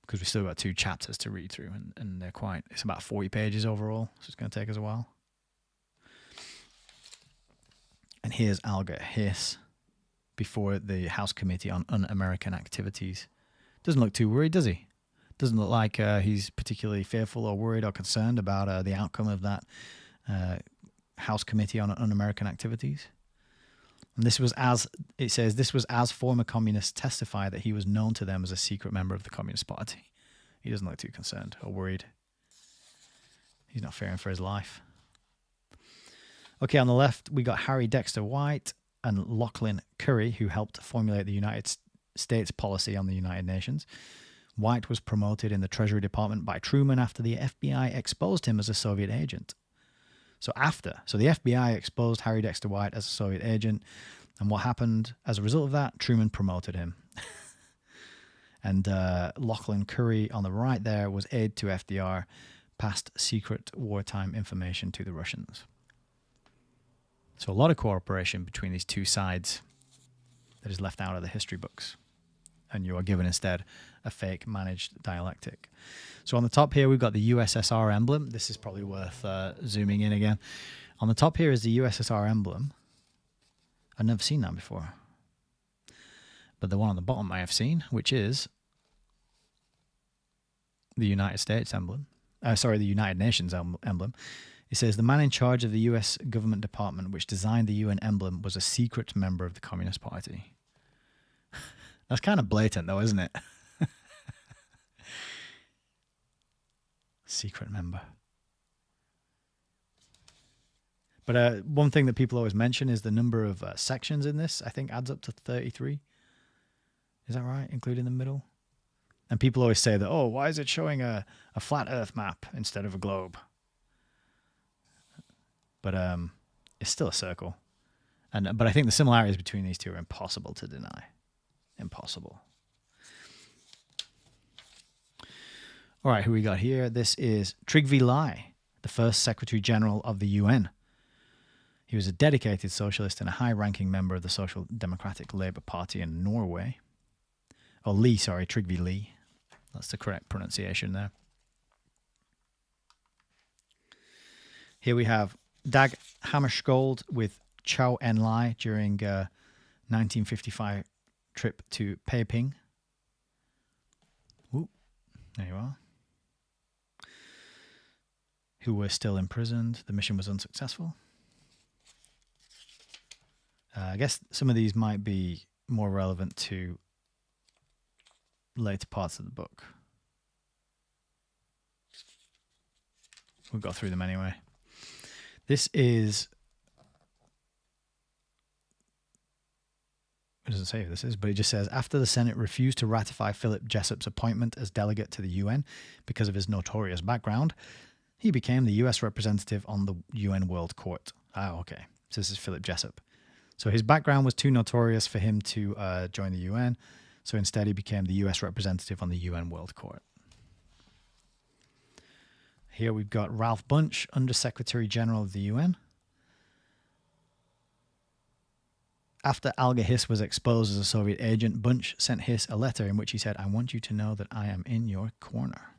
because we've still got 2 chapters to read through, and they're it's about 40 pages overall, so it's going to take us a while. And here's Alger Hiss before the House Committee on Un-American Activities. Doesn't look too worried, does he? Doesn't look like he's particularly fearful or worried or concerned about the outcome of that House Committee on Un-American Activities. And this was as, it says, this was as former communists testify that he was known to them as a secret member of the Communist Party. He doesn't look too concerned or worried. He's not fearing for his life. Okay, on the left, we got Harry Dexter White and Lachlan Curry, who helped formulate the United States policy on the United Nations. White was promoted in the Treasury Department by Truman after the FBI exposed him as a Soviet agent. So the FBI exposed Harry Dexter White as a Soviet agent, and what happened as a result of that? Truman promoted him. And Lachlan Curry on the right there was aide to FDR, passed secret wartime information to the Russians. So a lot of cooperation between these two sides that is left out of the history books. And you are given instead a fake managed dialectic. So on the top here, we've got the USSR emblem. This is probably worth zooming in again. On the top here is the USSR emblem. I've never seen that before. But the one on the bottom I have seen, which is the United States emblem. The United Nations emblem. It says, the man in charge of the U.S. government department which designed the UN emblem was a secret member of the Communist Party. That's kind of blatant, though, isn't it? Secret member. But one thing that people always mention is the number of sections in this, I think, adds up to 33. Is that right? Including the middle? And people always say that, oh, why is it showing a flat Earth map instead of a globe? But it's still a circle. But I think the similarities between these two are impossible to deny. Impossible. All right, who we got here? This is Trygve Lie, the first Secretary General of the UN. He was a dedicated socialist and a high-ranking member of the Social Democratic Labour Party in Norway. Oh, Trygve Lie. That's the correct pronunciation there. Here we have Dag Hammarskjöld with Chow En-lai during 1955 trip to Peiping. Ooh, there you are. Who were still imprisoned. The mission was unsuccessful. I guess some of these might be more relevant to later parts of the book. We'll go through them anyway. This is... It doesn't say who this is, but it just says, after the Senate refused to ratify Philip Jessup's appointment as delegate to the UN because of his notorious background, he became the US representative on the UN World Court. Ah, okay. So this is Philip Jessup. So his background was too notorious for him to join the UN, so instead he became the US representative on the UN World Court. Here we've got Ralph Bunche, Under-Secretary General of the UN. After Alga Hiss was exposed as a Soviet agent, Bunche sent Hiss a letter in which he said, I want you to know that I am in your corner.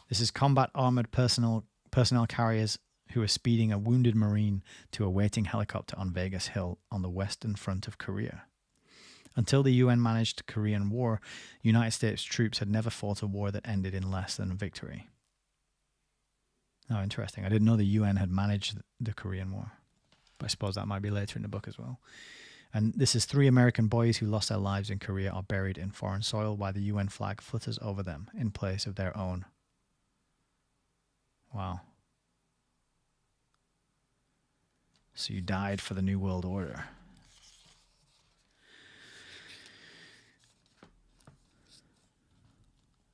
This is combat armored personnel carriers who are speeding a wounded Marine to a waiting helicopter on Vegas Hill on the western front of Korea. Until the UN managed the Korean War, United States troops had never fought a war that ended in less than victory. Oh, interesting. I didn't know the UN had managed the Korean War. But I suppose that might be later in the book as well. And this is 3 American boys who lost their lives in Korea are buried in foreign soil while the UN flag flutters over them in place of their own. Wow. So you died for the New World Order.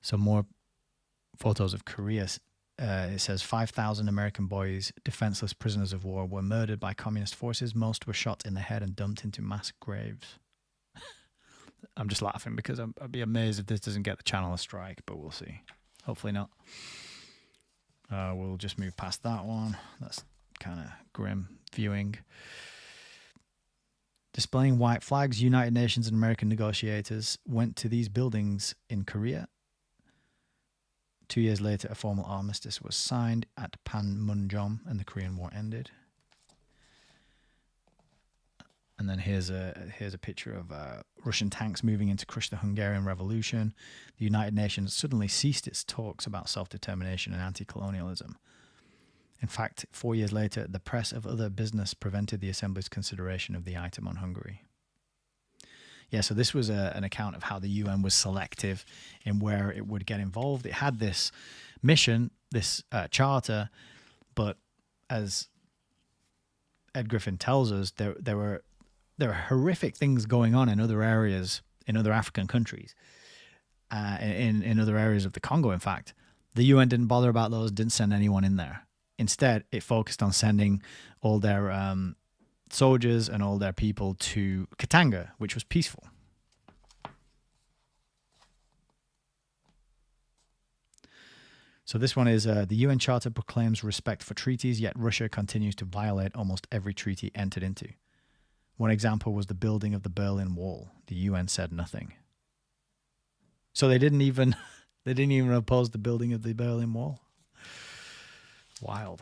So more photos of Korea. It says 5,000 American boys, defenseless prisoners of war, were murdered by communist forces. Most were shot in the head and dumped into mass graves. I'm just laughing because I'd be amazed if this doesn't get the channel a strike, but we'll see. Hopefully not. We'll just move past that one. That's kind of grim viewing. Displaying white flags, United Nations and American negotiators went to these buildings in Korea. 2 years later, a formal armistice was signed at Panmunjom and the Korean War ended. And then here's a picture of Russian tanks moving in to crush the Hungarian Revolution. The United Nations suddenly ceased its talks about self-determination and anti-colonialism. In fact, 4 years later, the press of other business prevented the Assembly's consideration of the item on Hungary. Yeah, so this was an account of how the UN was selective in where it would get involved. It had this mission, this charter, but as Ed Griffin tells us, there were horrific things going on in other areas, in other African countries, in other areas of the Congo, in fact. The UN didn't bother about those, didn't send anyone in there. Instead, it focused on sending all their soldiers and all their people to Katanga, which was peaceful. So this one is the UN Charter proclaims respect for treaties, yet Russia continues to violate almost every treaty entered into. One example was the building of the Berlin Wall. The UN said nothing. So they didn't even oppose the building of the Berlin Wall. Wild.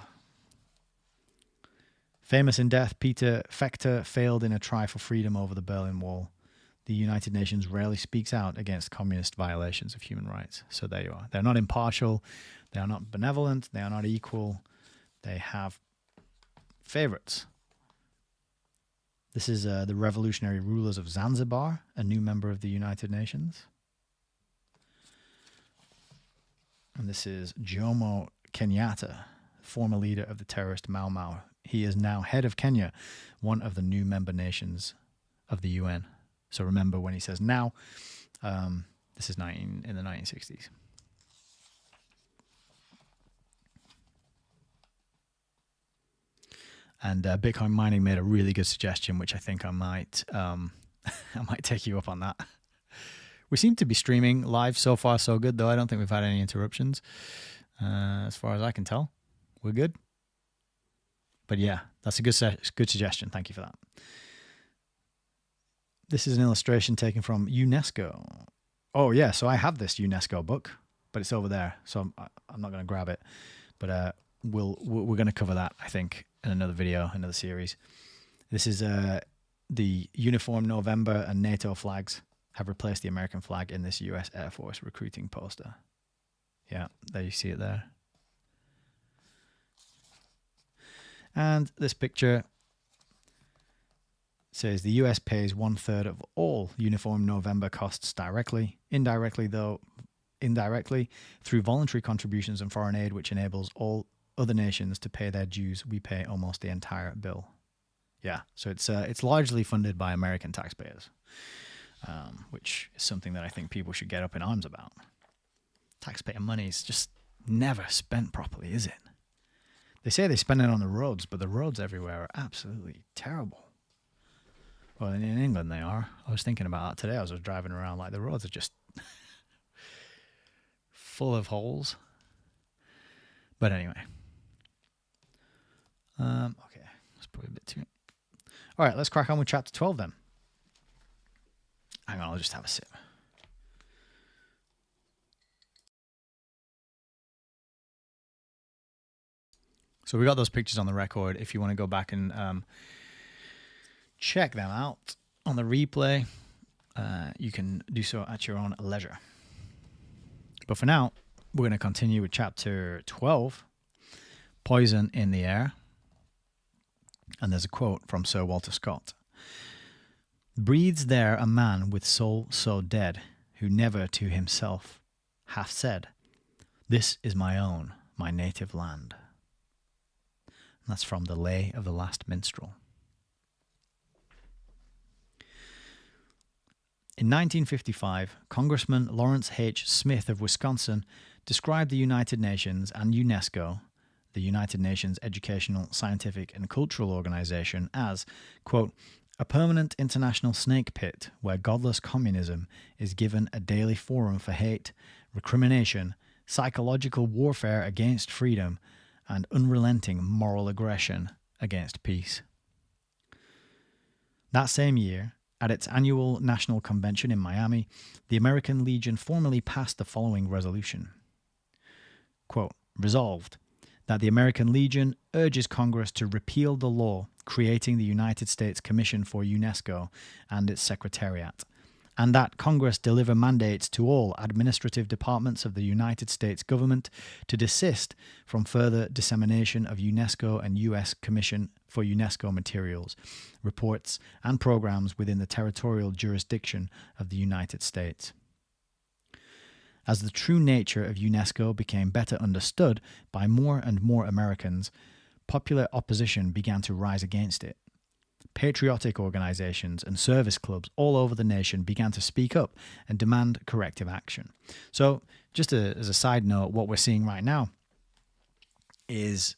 Famous in death, Peter Fechter failed in a try for freedom over the Berlin Wall. The United Nations rarely speaks out against communist violations of human rights. So there you are. They're not impartial. They are not benevolent. They are not equal. They have favorites. This is the revolutionary rulers of Zanzibar, a new member of the United Nations. And this is Jomo Kenyatta, former leader of the terrorist Mau Mau. He is now head of Kenya, one of the new member nations of the UN. So remember when he says now, this is in the 1960s. And Bitcoin Mining made a really good suggestion, which I think I might take you up on that. We seem to be streaming live so far, so good, though. I don't think we've had any interruptions. As far as I can tell, we're good. But yeah, that's a good suggestion. Thank you for that. This is an illustration taken from UNESCO. Oh yeah, so I have this UNESCO book, but it's over there, so I'm not going to grab it. But we're going to cover that, I think, in another video, another series. This is the uniform November and NATO flags have replaced the American flag in this US Air Force recruiting poster. Yeah, there you see it there. And this picture says the US pays 1/3 of all uniform November costs directly, indirectly through voluntary contributions and foreign aid, which enables all other nations to pay their dues. We pay almost the entire bill. Yeah, so it's largely funded by American taxpayers, which is something that I think people should get up in arms about. Taxpayer money is just never spent properly, is it? They say they spend it on the roads, but the roads everywhere are absolutely terrible. Well, in England they are. I was thinking about that today. I was driving around, like, the roads are just full of holes. But anyway. Okay, that's probably a bit too... All right, let's crack on with chapter 12 then. Hang on, I'll just have a sip. So we got those pictures on the record. If you want to go back and check them out on the replay, you can do so at your own leisure. But for now, we're going to continue with chapter 12, Poison in the Air. And there's a quote from Sir Walter Scott. Breathes there a man with soul so dead, who never to himself hath said, this is my own, my native land. And that's from The Lay of the Last Minstrel. In 1955, Congressman Lawrence H. Smith of Wisconsin described the United Nations and UNESCO, the United Nations Educational, Scientific and Cultural Organization, as, quote, a permanent international snake pit where godless communism is given a daily forum for hate, recrimination, psychological warfare against freedom, and unrelenting moral aggression against peace. That same year, at its annual National Convention in Miami, the American Legion formally passed the following resolution. Quote, resolved that the American Legion urges Congress to repeal the law creating the United States Commission for UNESCO and its Secretariat, and that Congress deliver mandates to all administrative departments of the United States government to desist from further dissemination of UNESCO and U.S. Commission for UNESCO materials, reports, and programs within the territorial jurisdiction of the United States. As the true nature of UNESCO became better understood by more and more Americans, popular opposition began to rise against it. Patriotic organizations and service clubs all over the nation began to speak up and demand corrective action. So, just as a side note, what we're seeing right now is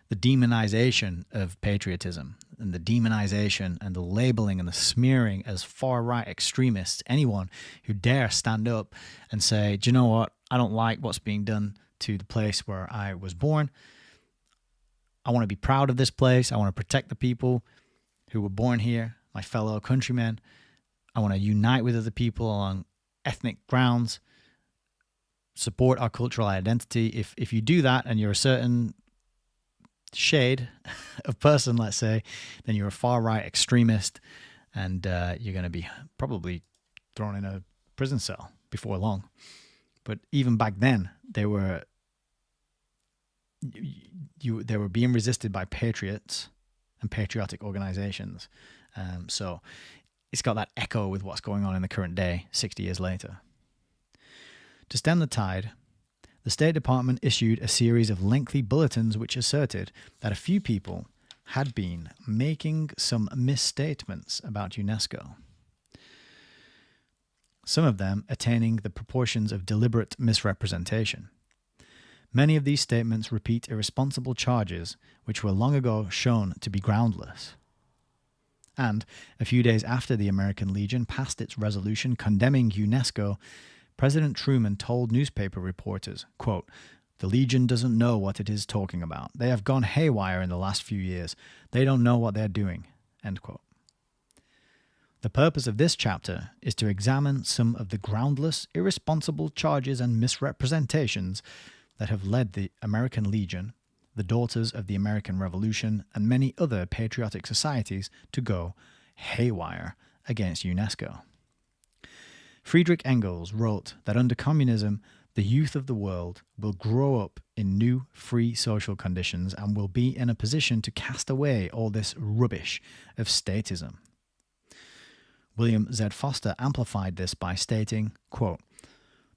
the demonization of patriotism and the demonization and the labeling and the smearing as far-right extremists. Anyone who dare stand up and say, do you know what, I don't like what's being done to the place where I was born. I want to be proud of this place. I want to protect the people who were born here, my fellow countrymen. I want to unite with other people on ethnic grounds, support our cultural identity. If you do that and you're a certain shade of person, let's say, then you're a far-right extremist, and you're going to be probably thrown in a prison cell before long. But even back then, they were being resisted by patriots and patriotic organizations. So it's got that echo with what's going on in the current day, 60 years later. To stem the tide, the State Department issued a series of lengthy bulletins which asserted that a few people had been making some misstatements about UNESCO, some of them attaining the proportions of deliberate misrepresentation. Many of these statements repeat irresponsible charges which were long ago shown to be groundless. And a few days after the American Legion passed its resolution condemning UNESCO, President Truman told newspaper reporters, quote, "The Legion doesn't know what it is talking about. They have gone haywire in the last few years. They don't know what they're doing." End quote. The purpose of this chapter is to examine some of the groundless, irresponsible charges and misrepresentations that have led the American Legion, the Daughters of the American Revolution, and many other patriotic societies to go haywire against UNESCO. Friedrich Engels wrote that under communism, the youth of the world will grow up in new, free social conditions and will be in a position to cast away all this rubbish of statism. William Z. Foster amplified this by stating, quote,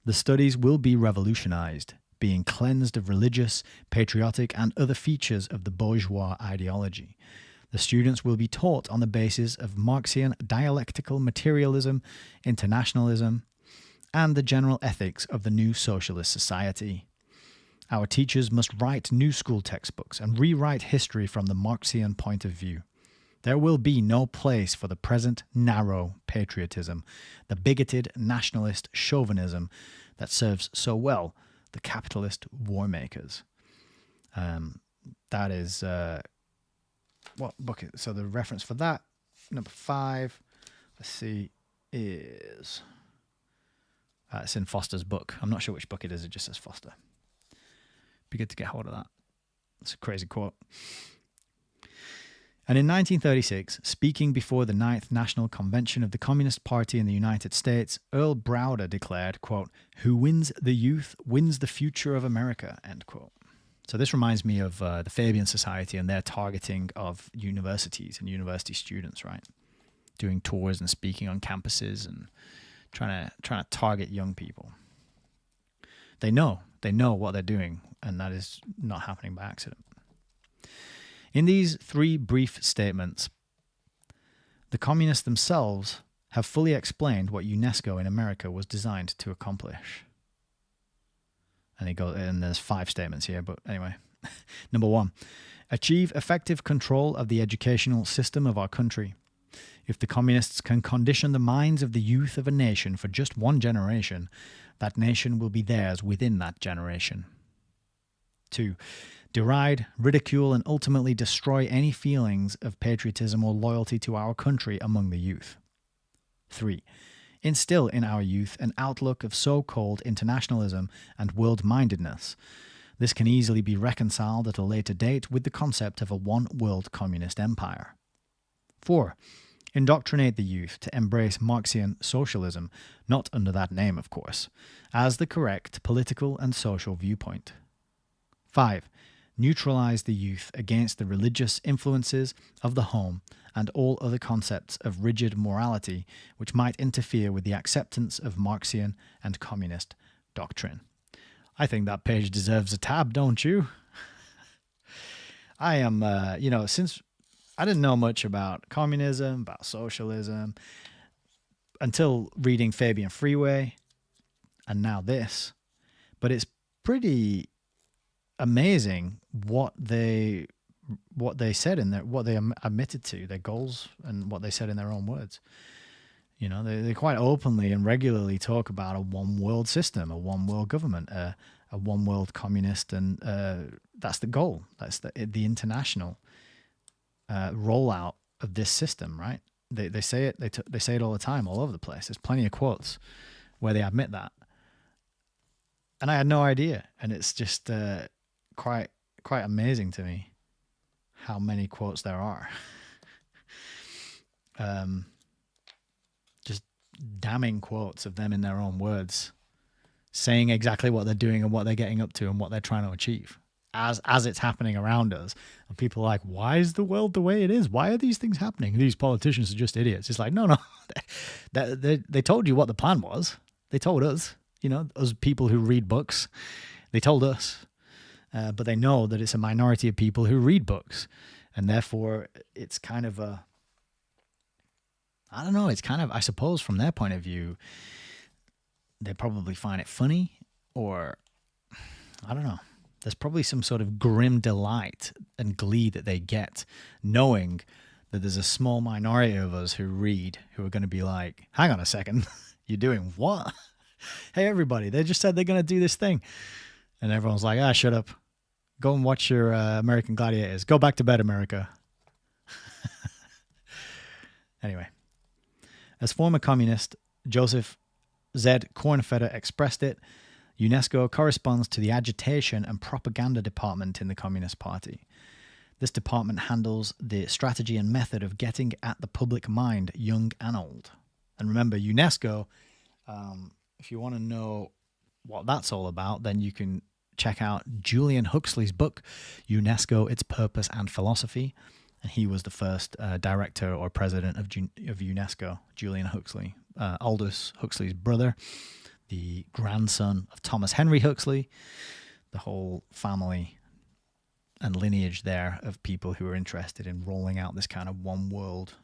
"The studies will be revolutionized, being cleansed of religious, patriotic, and other features of the bourgeois ideology. The students will be taught on the basis of Marxian dialectical materialism, internationalism, and the general ethics of the new socialist society. Our teachers must write new school textbooks and rewrite history from the Marxian point of view. There will be no place for the present narrow patriotism, the bigoted nationalist chauvinism that serves so well the capitalist war makers." That is... what book? So the reference for that, number 5, let's see, is... it's in Foster's book. I'm not sure which book it is. It just says Foster. Be good to get hold of that. It's a crazy quote. And in 1936, speaking before the 9th National Convention of the Communist Party in the United States, Earl Browder declared, quote, "Who wins the youth wins the future of America," end quote. So this reminds me of the Fabian Society and their targeting of universities and university students, right? Doing tours and speaking on campuses and trying to target young people. They know what they're doing, and that is not happening by accident. In these 3 brief statements, the communists themselves have fully explained what UNESCO in America was designed to accomplish. And there's 5 statements here, but anyway. Number 1, achieve effective control of the educational system of our country. If the communists can condition the minds of the youth of a nation for just one generation, that nation will be theirs within that generation. 2, deride, ridicule, and ultimately destroy any feelings of patriotism or loyalty to our country among the youth. 3, instill in our youth an outlook of so-called internationalism and world-mindedness This can easily be reconciled at a later date with the concept of a one-world communist empire. 4. Indoctrinate the youth to embrace Marxian socialism, not under that name, of course, as the correct political and social viewpoint. 5. Neutralize the youth against the religious influences of the home and all other concepts of rigid morality which might interfere with the acceptance of Marxian and communist doctrine. I think that page deserves a tab, don't you? I am, since I didn't know much about communism, about socialism, until reading Fabian Freeway, and now this. But it's pretty amazing what they said in there, what they admitted to, their goals, and what they said in their own words. You know, they quite openly and regularly talk about a one world system, a one world government, a one world communist, and that's the goal. That's the international rollout of this system, right? They say it. They say it all the time, all over the place. There's plenty of quotes where they admit that, and I had no idea. And it's just quite amazing to me how many quotes there are. Just damning quotes of them in their own words, saying exactly what they're doing and what they're getting up to and what they're trying to achieve as it's happening around us. And people are like, why is the world the way it is? Why are these things happening? These politicians are just idiots. It's like, no. They told you what the plan was. They told us, us people who read books. They told us. But they know that it's a minority of people who read books. And therefore, it's kind of I suppose from their point of view, they probably find it funny, or I don't know. There's probably some sort of grim delight and glee that they get knowing that there's a small minority of us who read who are going to be like, hang on a second, you're doing what? Hey, everybody, they just said they're going to do this thing. And everyone's like, shut up. Go and watch your American Gladiators. Go back to bed, America. Anyway, as former communist Joseph Z. Kornfeder expressed it, UNESCO corresponds to the agitation and propaganda department in the Communist Party. This department handles the strategy and method of getting at the public mind, young and old. And remember, UNESCO, if you want to know what that's all about, then you can check out Julian Huxley's book, UNESCO, Its Purpose and Philosophy. And he was the first director or president of UNESCO, Julian Huxley, Aldous Huxley's brother, the grandson of Thomas Henry Huxley, the whole family and lineage there of people who are interested in rolling out this kind of one world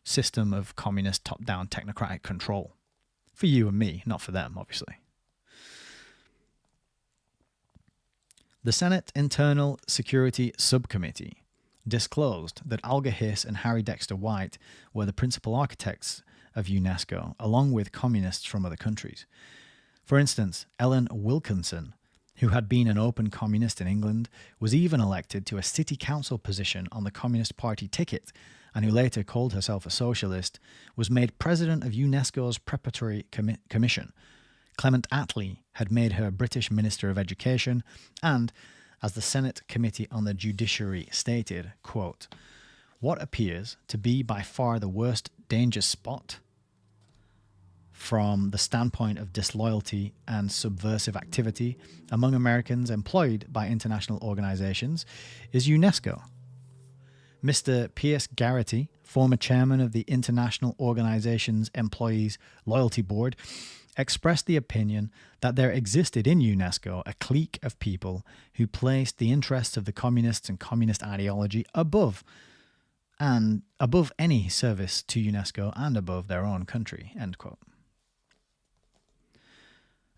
system of communist top-down technocratic control. For you and me, not for them, obviously. The Senate Internal Security Subcommittee disclosed that Alga Hiss and Harry Dexter White were the principal architects of UNESCO, along with communists from other countries. For instance, Ellen Wilkinson, who had been an open communist in England, was even elected to a city council position on the Communist Party ticket, and who later called herself a socialist, was made president of UNESCO's Preparatory Commission. Clement Attlee had made her British Minister of Education, and, as the Senate Committee on the Judiciary stated, quote, "What appears to be by far the worst danger spot from the standpoint of disloyalty and subversive activity among Americans employed by international organizations is UNESCO. Mr. Pierce Garrity, former chairman of the International Organizations Employees Loyalty Board, expressed the opinion that there existed in UNESCO a clique of people who placed the interests of the communists and communist ideology above any service to UNESCO and above their own country," end quote.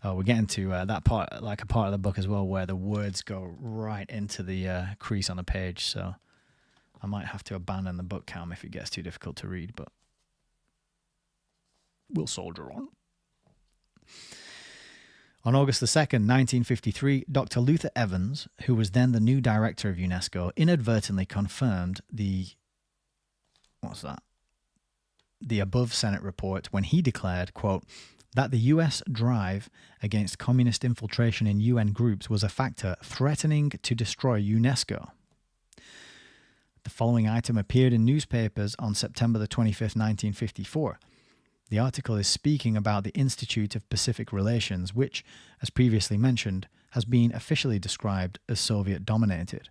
Oh, we're getting to that part, like a part of the book as well, where the words go right into the crease on the page. So I might have to abandon the book cam if it gets too difficult to read, but we'll soldier on. On August the 2nd, 1953, Dr. Luther Evans, who was then the new director of UNESCO, inadvertently confirmed the above Senate report when he declared, quote, that the US drive against communist infiltration in UN groups was a factor threatening to destroy UNESCO. The following item appeared in newspapers on September the 25th, 1954. The article is speaking about the Institute of Pacific Relations, which, as previously mentioned, has been officially described as Soviet-dominated.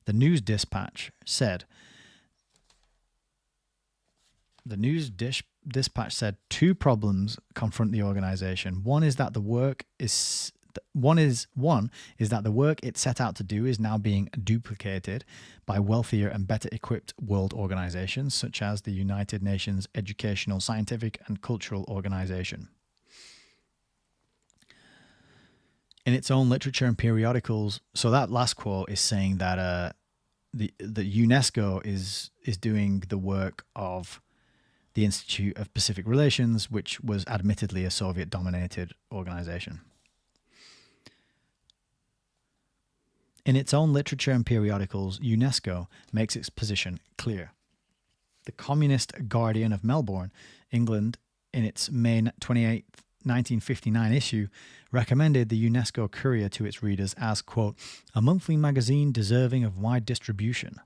The News Dispatch said, two problems confront the organization. One is that the work it set out to do is now being duplicated by wealthier and better equipped world organizations such as the United Nations Educational, Scientific and Cultural Organization. In its own literature and periodicals, so that last quote is saying that the UNESCO is doing the work of the Institute of Pacific Relations, which was admittedly a Soviet-dominated organization. In its own literature and periodicals, UNESCO makes its position clear. The Communist Guardian of Melbourne, England, in its May 28, 1959 issue, recommended the UNESCO Courier to its readers as, quote, a monthly magazine deserving of wide distribution.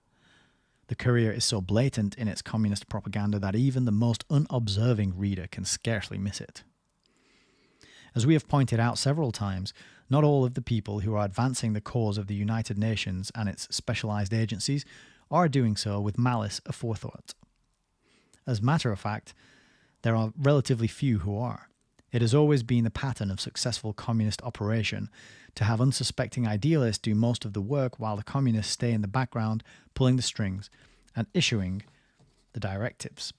The Courier is so blatant in its communist propaganda that even the most unobserving reader can scarcely miss it. As we have pointed out several times, not all of the people who are advancing the cause of the United Nations and its specialized agencies are doing so with malice aforethought. As a matter of fact, there are relatively few who are. It has always been the pattern of successful communist operation to have unsuspecting idealists do most of the work while the communists stay in the background, pulling the strings and issuing the directives.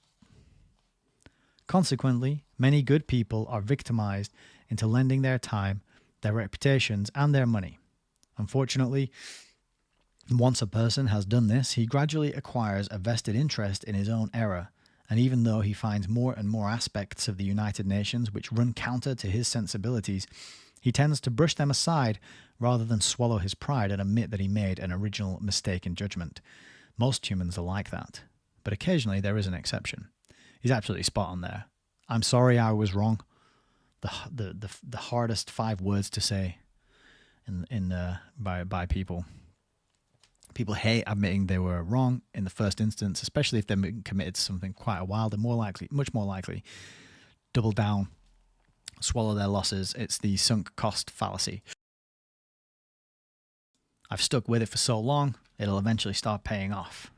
Consequently, many good people are victimized into lending their time, their reputations, and their money. Unfortunately, once a person has done this, he gradually acquires a vested interest in his own error, and even though he finds more and more aspects of the United Nations which run counter to his sensibilities, he tends to brush them aside rather than swallow his pride and admit that he made an original mistake in judgment. Most humans are like that, but occasionally there is an exception. He's absolutely spot on there. I'm sorry I was wrong. The hardest 5 words to say by people. People hate admitting they were wrong in the first instance, especially if they've been committed to something quite a while. They're much more likely, double down, swallow their losses. It's the sunk cost fallacy. I've stuck with it for so long, it'll eventually start paying off.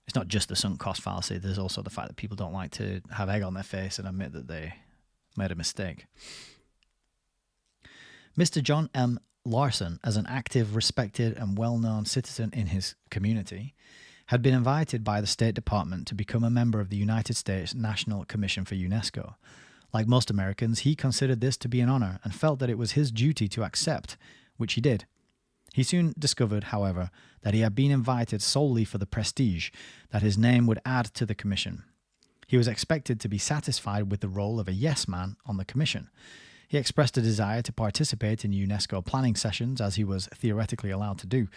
It's not just the sunk cost fallacy. There's also the fact that people don't like to have egg on their face and admit that they made a mistake. Mr. John M. Larson, as an active, respected, and well-known citizen in his community, had been invited by the State Department to become a member of the United States National Commission for UNESCO. Like most Americans, he considered this to be an honor and felt that it was his duty to accept, which he did. He soon discovered, however, that he had been invited solely for the prestige that his name would add to the commission. He was expected to be satisfied with the role of a yes man on the commission. He expressed a desire to participate in UNESCO planning sessions, as he was theoretically allowed to do,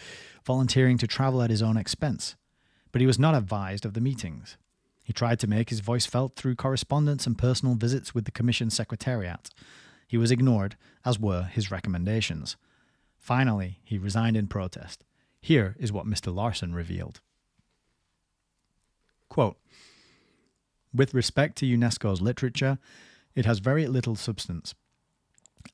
volunteering to travel at his own expense. But he was not advised of the meetings. He tried to make his voice felt through correspondence and personal visits with the commission secretariat. He was ignored, as were his recommendations. Finally, he resigned in protest. Here is what Mr. Larson revealed. Quote, with respect to UNESCO's literature, it has very little substance,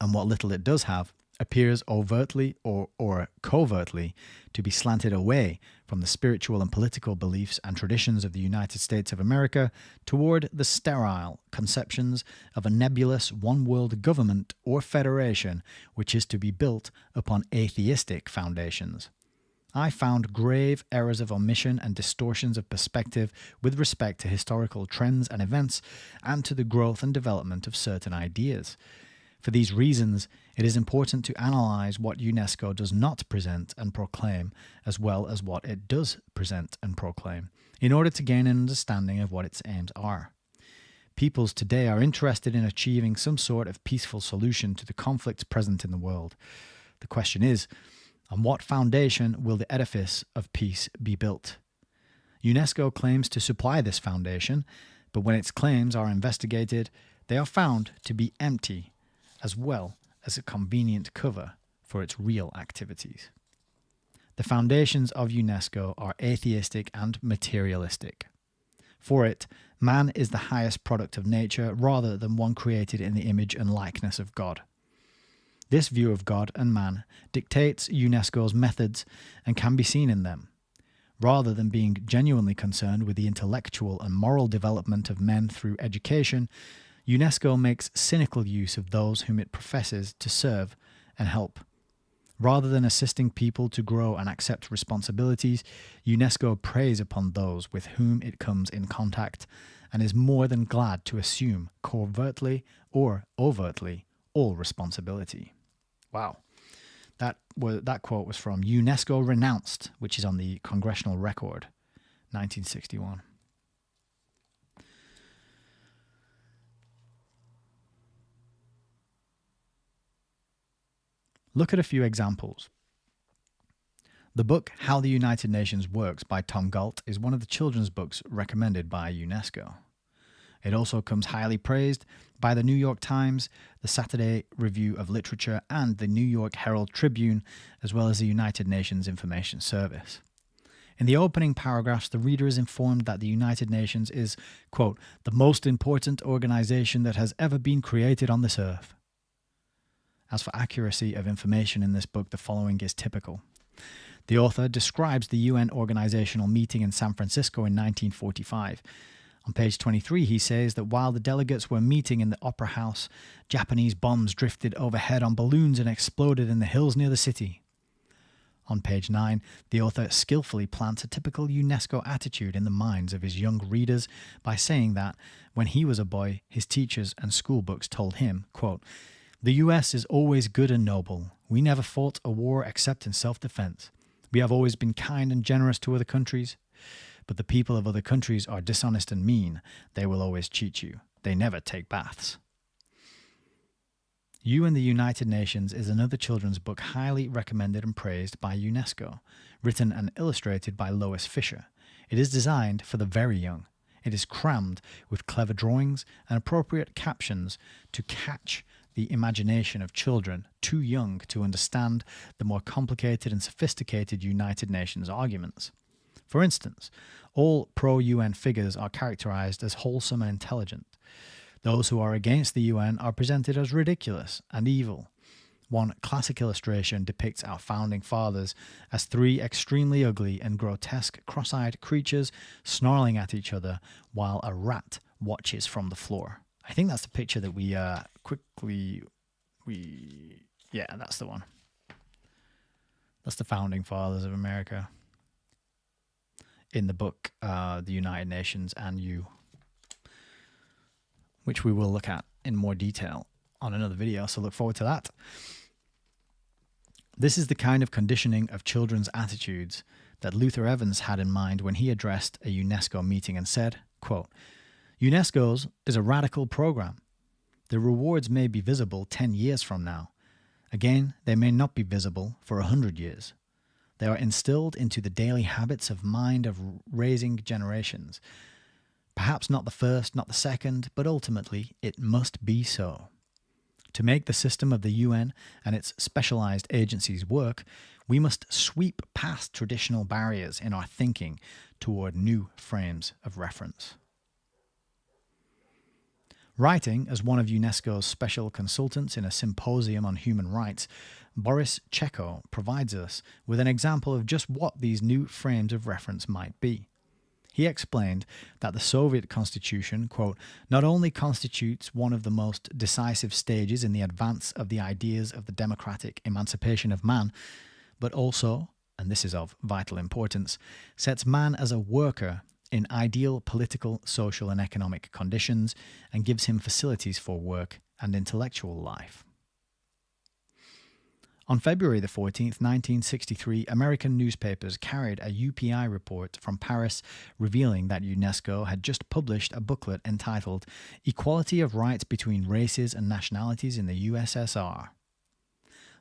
and what little it does have appears overtly or covertly to be slanted away from the spiritual and political beliefs and traditions of the United States of America toward the sterile conceptions of a nebulous one-world government or federation which is to be built upon atheistic foundations. I found grave errors of omission and distortions of perspective with respect to historical trends and events and to the growth and development of certain ideas. For these reasons, it is important to analyze what UNESCO does not present and proclaim, as well as what it does present and proclaim, in order to gain an understanding of what its aims are. Peoples today are interested in achieving some sort of peaceful solution to the conflicts present in the world. The question is, on what foundation will the edifice of peace be built? UNESCO claims to supply this foundation, But when its claims are investigated, they are found to be empty, as well as a convenient cover for its real activities. The foundations of UNESCO are atheistic and materialistic. For it, man is the highest product of nature rather than one created in the image and likeness of God. This view of God and man dictates UNESCO's methods and can be seen in them. Rather than being genuinely concerned with the intellectual and moral development of men through education, UNESCO makes cynical use of those whom it professes to serve and help. Rather than assisting people to grow and accept responsibilities, UNESCO preys upon those with whom it comes in contact and is more than glad to assume covertly or overtly all responsibility. Wow. That quote was from UNESCO Renounced, which is on the Congressional Record, 1961. Look at a few examples. The book How the United Nations Works by Tom Galt is one of the children's books recommended by UNESCO. It also comes highly praised by the New York Times, the Saturday Review of Literature, and the New York Herald Tribune, as well as the United Nations Information Service. In the opening paragraphs, the reader is informed that the United Nations is, quote, the most important organization that has ever been created on this earth. As for accuracy of information in this book, the following is typical. The author describes the UN organizational meeting in San Francisco in 1945. On page 23, he says that while the delegates were meeting in the Opera House, Japanese bombs drifted overhead on balloons and exploded in the hills near the city. On page 9, the author skillfully plants a typical UNESCO attitude in the minds of his young readers by saying that, when he was a boy, his teachers and school books told him, quote, the US is always good and noble. We never fought a war except in self-defense. We have always been kind and generous to other countries. But the people of other countries are dishonest and mean. They will always cheat you. They never take baths. You and the United Nations is another children's book highly recommended and praised by UNESCO, written and illustrated by Lois Fisher. It is designed for the very young. It is crammed with clever drawings and appropriate captions to catch the imagination of children too young to understand the more complicated and sophisticated United Nations arguments. For instance, all pro-UN figures are characterized as wholesome and intelligent. Those who are against the UN are presented as ridiculous and evil. One classic illustration depicts our founding fathers as three extremely ugly and grotesque cross-eyed creatures snarling at each other while a rat watches from the floor. I think that's the picture that that's the one. That's the founding fathers of America in the book, The United Nations and You, which we will look at in more detail on another video, so look forward to that. This is the kind of conditioning of children's attitudes that Luther Evans had in mind when he addressed a UNESCO meeting and said, quote, UNESCO's is a radical program. The rewards may be visible 10 years from now. Again, they may not be visible for 100 years. They are instilled into the daily habits of mind of raising generations. Perhaps not the first, not the second, but ultimately it must be so. To make the system of the UN and its specialized agencies work, we must sweep past traditional barriers in our thinking toward new frames of reference. Writing as one of UNESCO's special consultants in a symposium on human rights, Boris Cheko provides us with an example of just what these new frames of reference might be. He explained that the Soviet constitution, quote, not only constitutes one of the most decisive stages in the advance of the ideas of the democratic emancipation of man, but also, and this is of vital importance, sets man as a worker in ideal political, social, and economic conditions and gives him facilities for work and intellectual life. On February the 14th, 1963, American newspapers carried a UPI report from Paris revealing that UNESCO had just published a booklet entitled Equality of Rights Between Races and Nationalities in the USSR.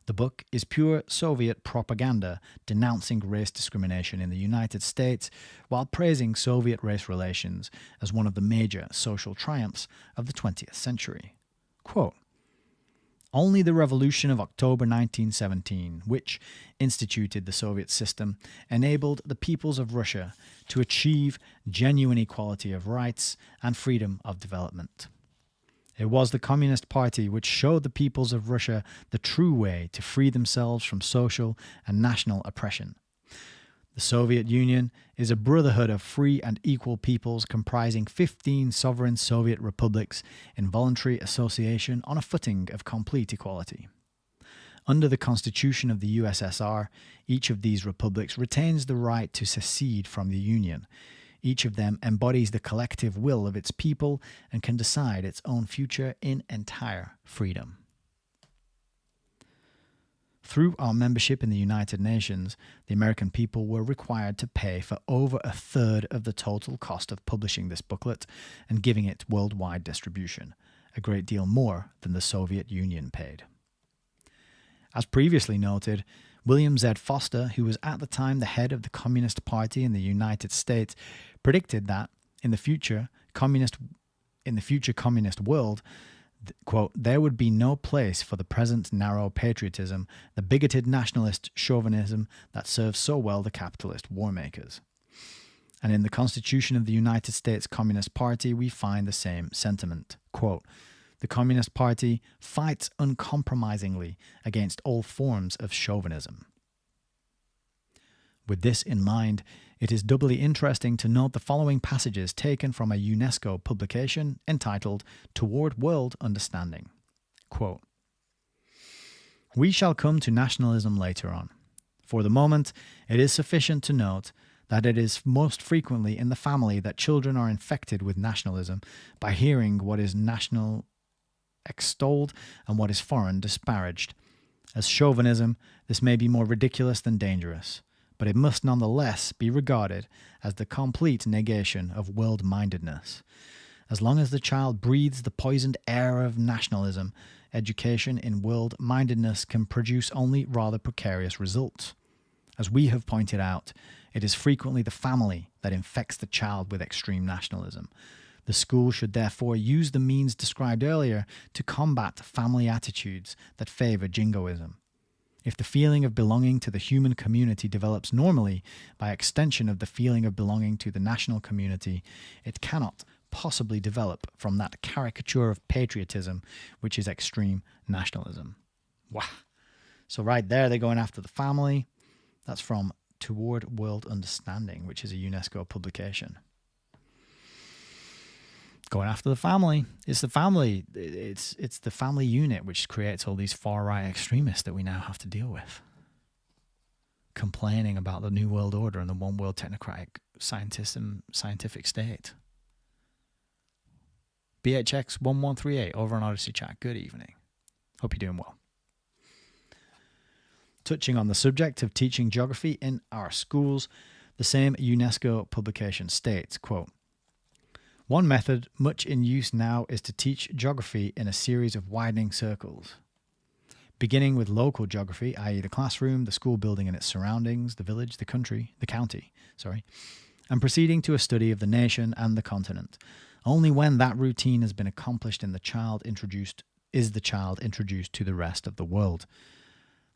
The book is pure Soviet propaganda denouncing race discrimination in the United States while praising Soviet race relations as one of the major social triumphs of the 20th century. Quote, only the revolution of October 1917, which instituted the Soviet system, enabled the peoples of Russia to achieve genuine equality of rights and freedom of development. It was the Communist Party which showed the peoples of Russia the true way to free themselves from social and national oppression. The Soviet Union is a brotherhood of free and equal peoples comprising 15 sovereign Soviet republics in voluntary association on a footing of complete equality. Under the Constitution of the USSR, each of these republics retains the right to secede from the Union. Each of them embodies the collective will of its people and can decide its own future in entire freedom. Through our membership in the United Nations, the American people were required to pay for over a third of the total cost of publishing this booklet and giving it worldwide distribution, a great deal more than the Soviet Union paid. As previously noted, William Z. Foster, who was at the time the head of the Communist Party in the United States, predicted that in the future communist world, quote, there would be no place for the present narrow patriotism, the bigoted nationalist chauvinism that serves so well the capitalist war makers. And in the Constitution of the United States Communist Party, we find the same sentiment. Quote, the Communist Party fights uncompromisingly against all forms of chauvinism. With this in mind, it is doubly interesting to note the following passages taken from a UNESCO publication entitled Toward World Understanding. Quote, we shall come to nationalism later on. For the moment, it is sufficient to note that it is most frequently in the family that children are infected with nationalism by hearing what is national extolled and what is foreign disparaged. As chauvinism, this may be more ridiculous than dangerous, but it must nonetheless be regarded as the complete negation of world-mindedness. As long as the child breathes the poisoned air of nationalism, education in world-mindedness can produce only rather precarious results. As we have pointed out, it is frequently the family that infects the child with extreme nationalism. The school should therefore use the means described earlier to combat family attitudes that favor jingoism. If the feeling of belonging to the human community develops normally by extension of the feeling of belonging to the national community, it cannot possibly develop from that caricature of patriotism which is extreme nationalism. Wow. So right there, they're going after the family. That's from Toward World Understanding, which is a UNESCO publication. Going after the family. It's the family. It's the family unit which creates all these far-right extremists that we now have to deal with. Complaining about the New World Order and the one world technocratic scientific state. BHX1138 over on Odyssey Chat. Good evening. Hope you're doing well. Touching on the subject of teaching geography in our schools, the same UNESCO publication states, quote, one method much in use now is to teach geography in a series of widening circles. Beginning with local geography, i.e. the classroom, the school building and its surroundings, the village, the county, and proceeding to a study of the nation and the continent. Only when that routine has been accomplished is the child introduced to the rest of the world.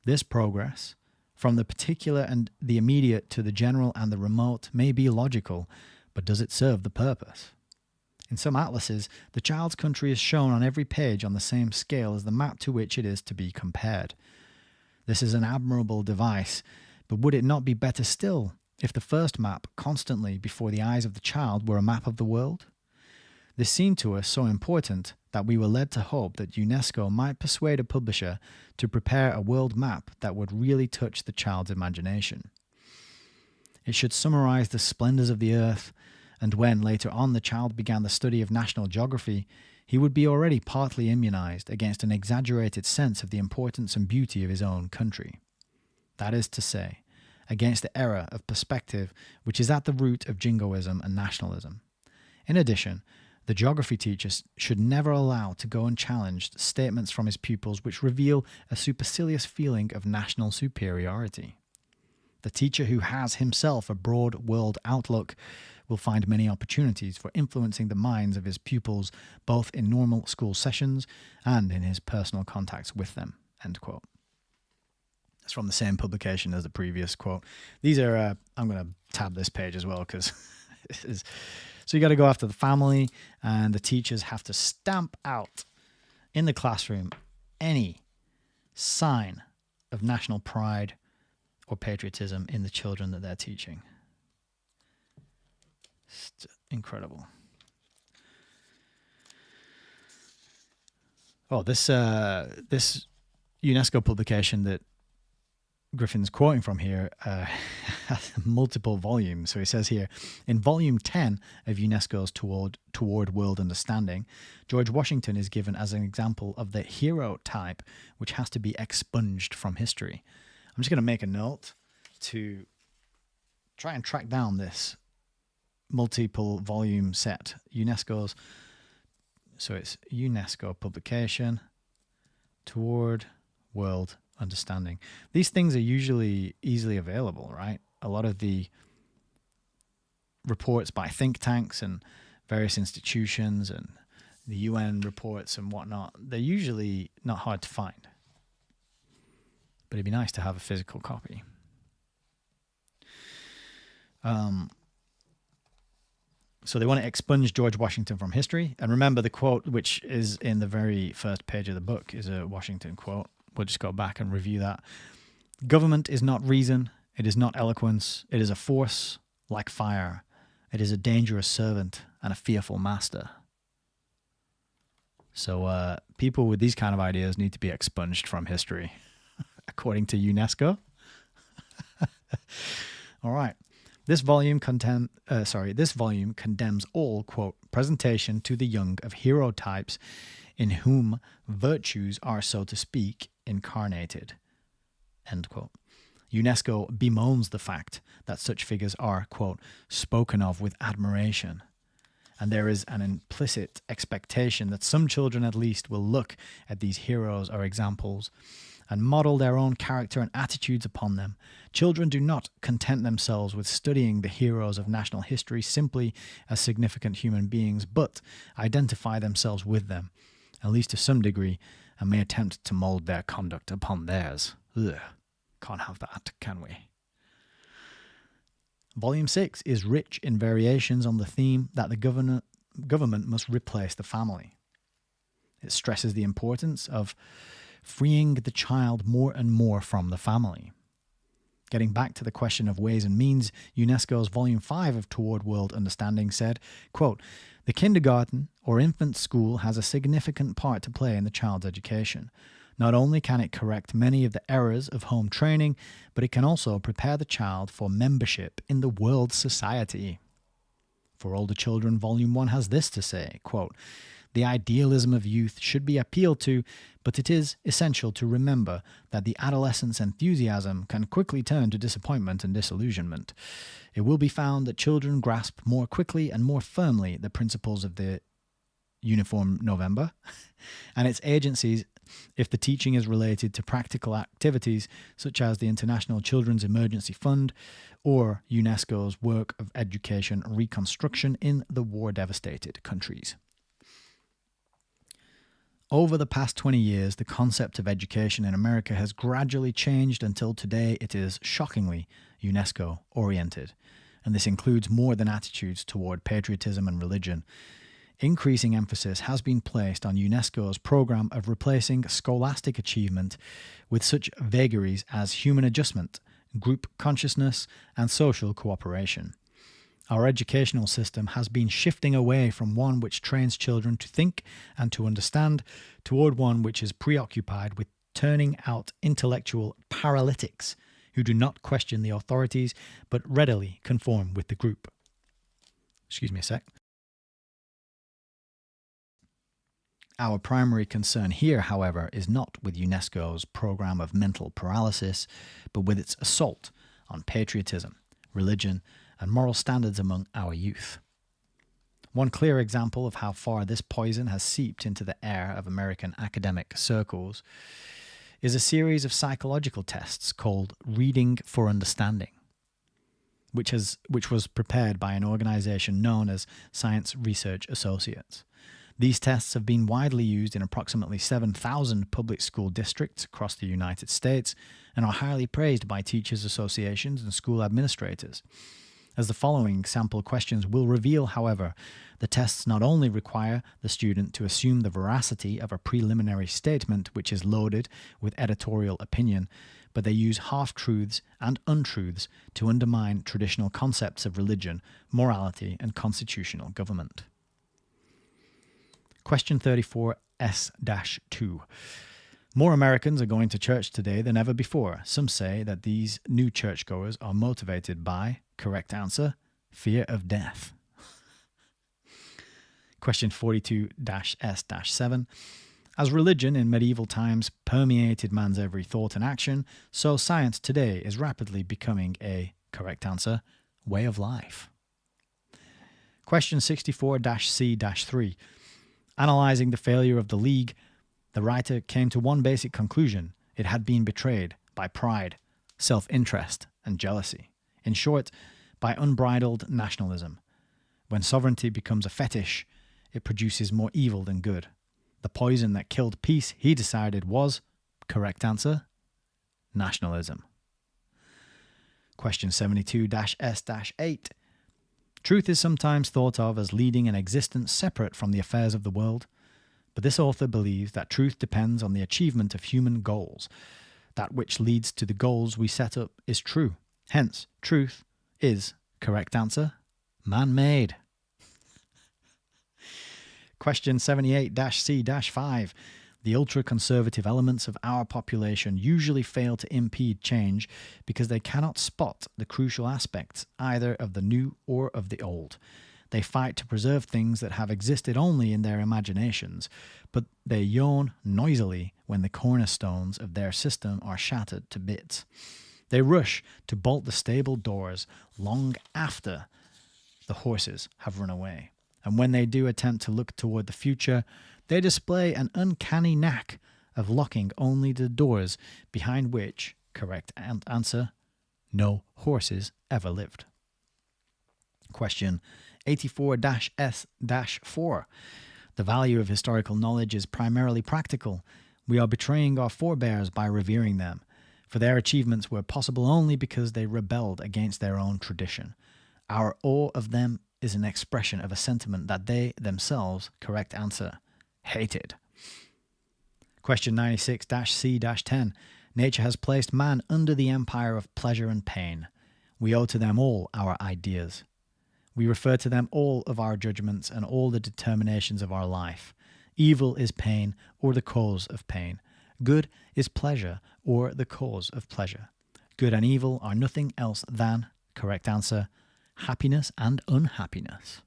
This progress, from the particular and the immediate to the general and the remote, may be logical, but does it serve the purpose? In some atlases, the child's country is shown on every page on the same scale as the map to which it is to be compared. This is an admirable device, but would it not be better still if the first map constantly before the eyes of the child were a map of the world? This seemed to us so important that we were led to hope that UNESCO might persuade a publisher to prepare a world map that would really touch the child's imagination. It should summarize the splendors of the earth, and when, later on, the child began the study of national geography, he would be already partly immunized against an exaggerated sense of the importance and beauty of his own country. That is to say, against the error of perspective which is at the root of jingoism and nationalism. In addition, The geography teacher should never allow to go unchallenged statements from his pupils which reveal a supercilious feeling of national superiority. The teacher who has himself a broad world outlook will find many opportunities for influencing the minds of his pupils, both in normal school sessions and in his personal contacts with them." End quote. It's from the same publication as the previous quote. These are, I'm going to tab this page as well because so you got to go after the family, and the teachers have to stamp out in the classroom any sign of national pride or patriotism in the children that they're teaching. It's incredible. Oh, this UNESCO publication that Griffin's quoting from here has multiple volumes. So he says here, in volume 10 of UNESCO's Toward World Understanding, George Washington is given as an example of the hero type which has to be expunged from history. I'm just going to make a note to try and track down this multiple volume set. UNESCO's, so it's UNESCO publication, Toward World Understanding. These things are usually easily available, right? A lot of the reports by think tanks and various institutions and the UN reports and whatnot, they're usually not hard to find. But it'd be nice to have a physical copy. So they want to expunge George Washington from history. And remember, the quote, which is in the very first page of the book, is a Washington quote. We'll just go back and review that. Government is not reason. It is not eloquence. It is a force like fire. It is a dangerous servant and a fearful master. So people with these kind of ideas need to be expunged from history, according to UNESCO. All right. This volume condemns all, quote, presentation to the young of hero types in whom virtues are, so to speak, incarnated, end quote. UNESCO bemoans the fact that such figures are, quote, spoken of with admiration, and there is an implicit expectation that some children at least will look at these heroes or examples and model their own character and attitudes upon them. Children do not content themselves with studying the heroes of national history simply as significant human beings, but identify themselves with them, at least to some degree, and may attempt to mold their conduct upon theirs. Ugh, can't have that, can we? Volume 6 is rich in variations on the theme that the government must replace the family. It stresses the importance of freeing the child more and more from the family. Getting back to the question of ways and means, UNESCO's Volume 5 of Toward World Understanding said, quote, the kindergarten or infant school has a significant part to play in the child's education. Not only can it correct many of the errors of home training, but it can also prepare the child for membership in the world society. For older children, Volume 1 has this to say, quote, the idealism of youth should be appealed to, but it is essential to remember that the adolescent's enthusiasm can quickly turn to disappointment and disillusionment. It will be found that children grasp more quickly and more firmly the principles of the Uniform November and its agencies if the teaching is related to practical activities such as the International Children's Emergency Fund or UNESCO's work of education reconstruction in the war-devastated countries. Over the past 20 years, the concept of education in America has gradually changed until today it is shockingly UNESCO-oriented, and this includes more than attitudes toward patriotism and religion. Increasing emphasis has been placed on UNESCO's program of replacing scholastic achievement with such vagaries as human adjustment, group consciousness, and social cooperation. Our educational system has been shifting away from one which trains children to think and to understand toward one which is preoccupied with turning out intellectual paralytics who do not question the authorities but readily conform with the group. Excuse me a sec. Our primary concern here, however, is not with UNESCO's program of mental paralysis, but with its assault on patriotism, religion, and moral standards among our youth. One clear example of how far this poison has seeped into the air of American academic circles is a series of psychological tests called Reading for Understanding, which was prepared by an organization known as Science Research Associates. These tests have been widely used in approximately 7,000 public school districts across the United States and are highly praised by teachers' associations and school administrators. As the following sample questions will reveal, however, the tests not only require the student to assume the veracity of a preliminary statement which is loaded with editorial opinion, but they use half-truths and untruths to undermine traditional concepts of religion, morality, and constitutional government. Question 34S-2. More Americans are going to church today than ever before. Some say that these new churchgoers are motivated by, correct answer, fear of death. Question 42-S-7. As religion in medieval times permeated man's every thought and action, so science today is rapidly becoming a, correct answer, way of life. Question 64-C-3. Analyzing the failure of the League, the writer came to one basic conclusion. It had been betrayed by pride, self-interest, and jealousy. In short, by unbridled nationalism. When sovereignty becomes a fetish, it produces more evil than good. The poison that killed peace, he decided, was, correct answer, nationalism. Question 72-S-8. Truth is sometimes thought of as leading an existence separate from the affairs of the world, but this author believes that truth depends on the achievement of human goals. That which leads to the goals we set up is true. Hence, truth is, correct answer, man-made. Question 78-C-5. The ultra-conservative elements of our population usually fail to impede change because they cannot spot the crucial aspects either of the new or of the old. They fight to preserve things that have existed only in their imaginations, but they yawn noisily when the cornerstones of their system are shattered to bits. They rush to bolt the stable doors long after the horses have run away. And when they do attempt to look toward the future, they display an uncanny knack of locking only the doors behind which, correct answer, no horses ever lived. Question 84-S-4. The value of historical knowledge is primarily practical. We are betraying our forebears by revering them, for their achievements were possible only because they rebelled against their own tradition. Our awe of them is an expression of a sentiment that they themselves, correct answer, hated. Question 96-C-10. Nature has placed man under the empire of pleasure and pain. We owe to them all our ideas. We refer to them all of our judgments and all the determinations of our life. Evil is pain or the cause of pain. Good is pleasure or the cause of pleasure. Good and evil are nothing else than, correct answer, happiness and unhappiness.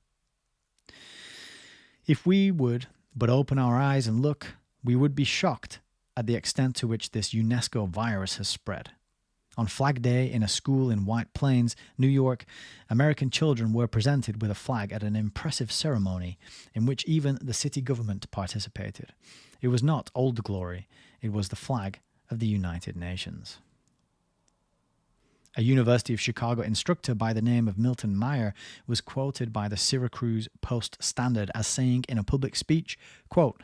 If we would but open our eyes and look, we would be shocked at the extent to which this UNESCO virus has spread. On Flag Day in a school in White Plains, New York, American children were presented with a flag at an impressive ceremony in which even the city government participated. It was not Old Glory, it was the flag of the United Nations. A University of Chicago instructor by the name of Milton Meyer was quoted by the Syracuse Post-Standard as saying in a public speech, quote,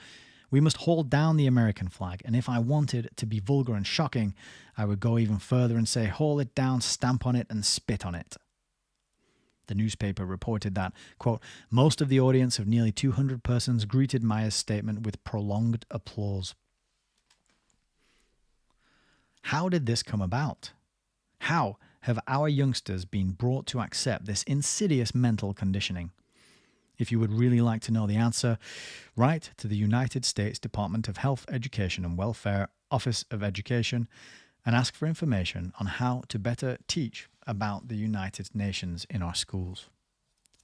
"We must hold down the American flag, and if I wanted to be vulgar and shocking, I would go even further and say, haul it down, stamp on it, and spit on it." The newspaper reported that, quote, "Most of the audience of nearly 200 persons greeted Meyer's statement with prolonged applause." How did this come about? How have our youngsters been brought to accept this insidious mental conditioning? If you would really like to know the answer, write to the United States Department of Health, Education and Welfare, Office of Education, and ask for information on how to better teach about the United Nations in our schools.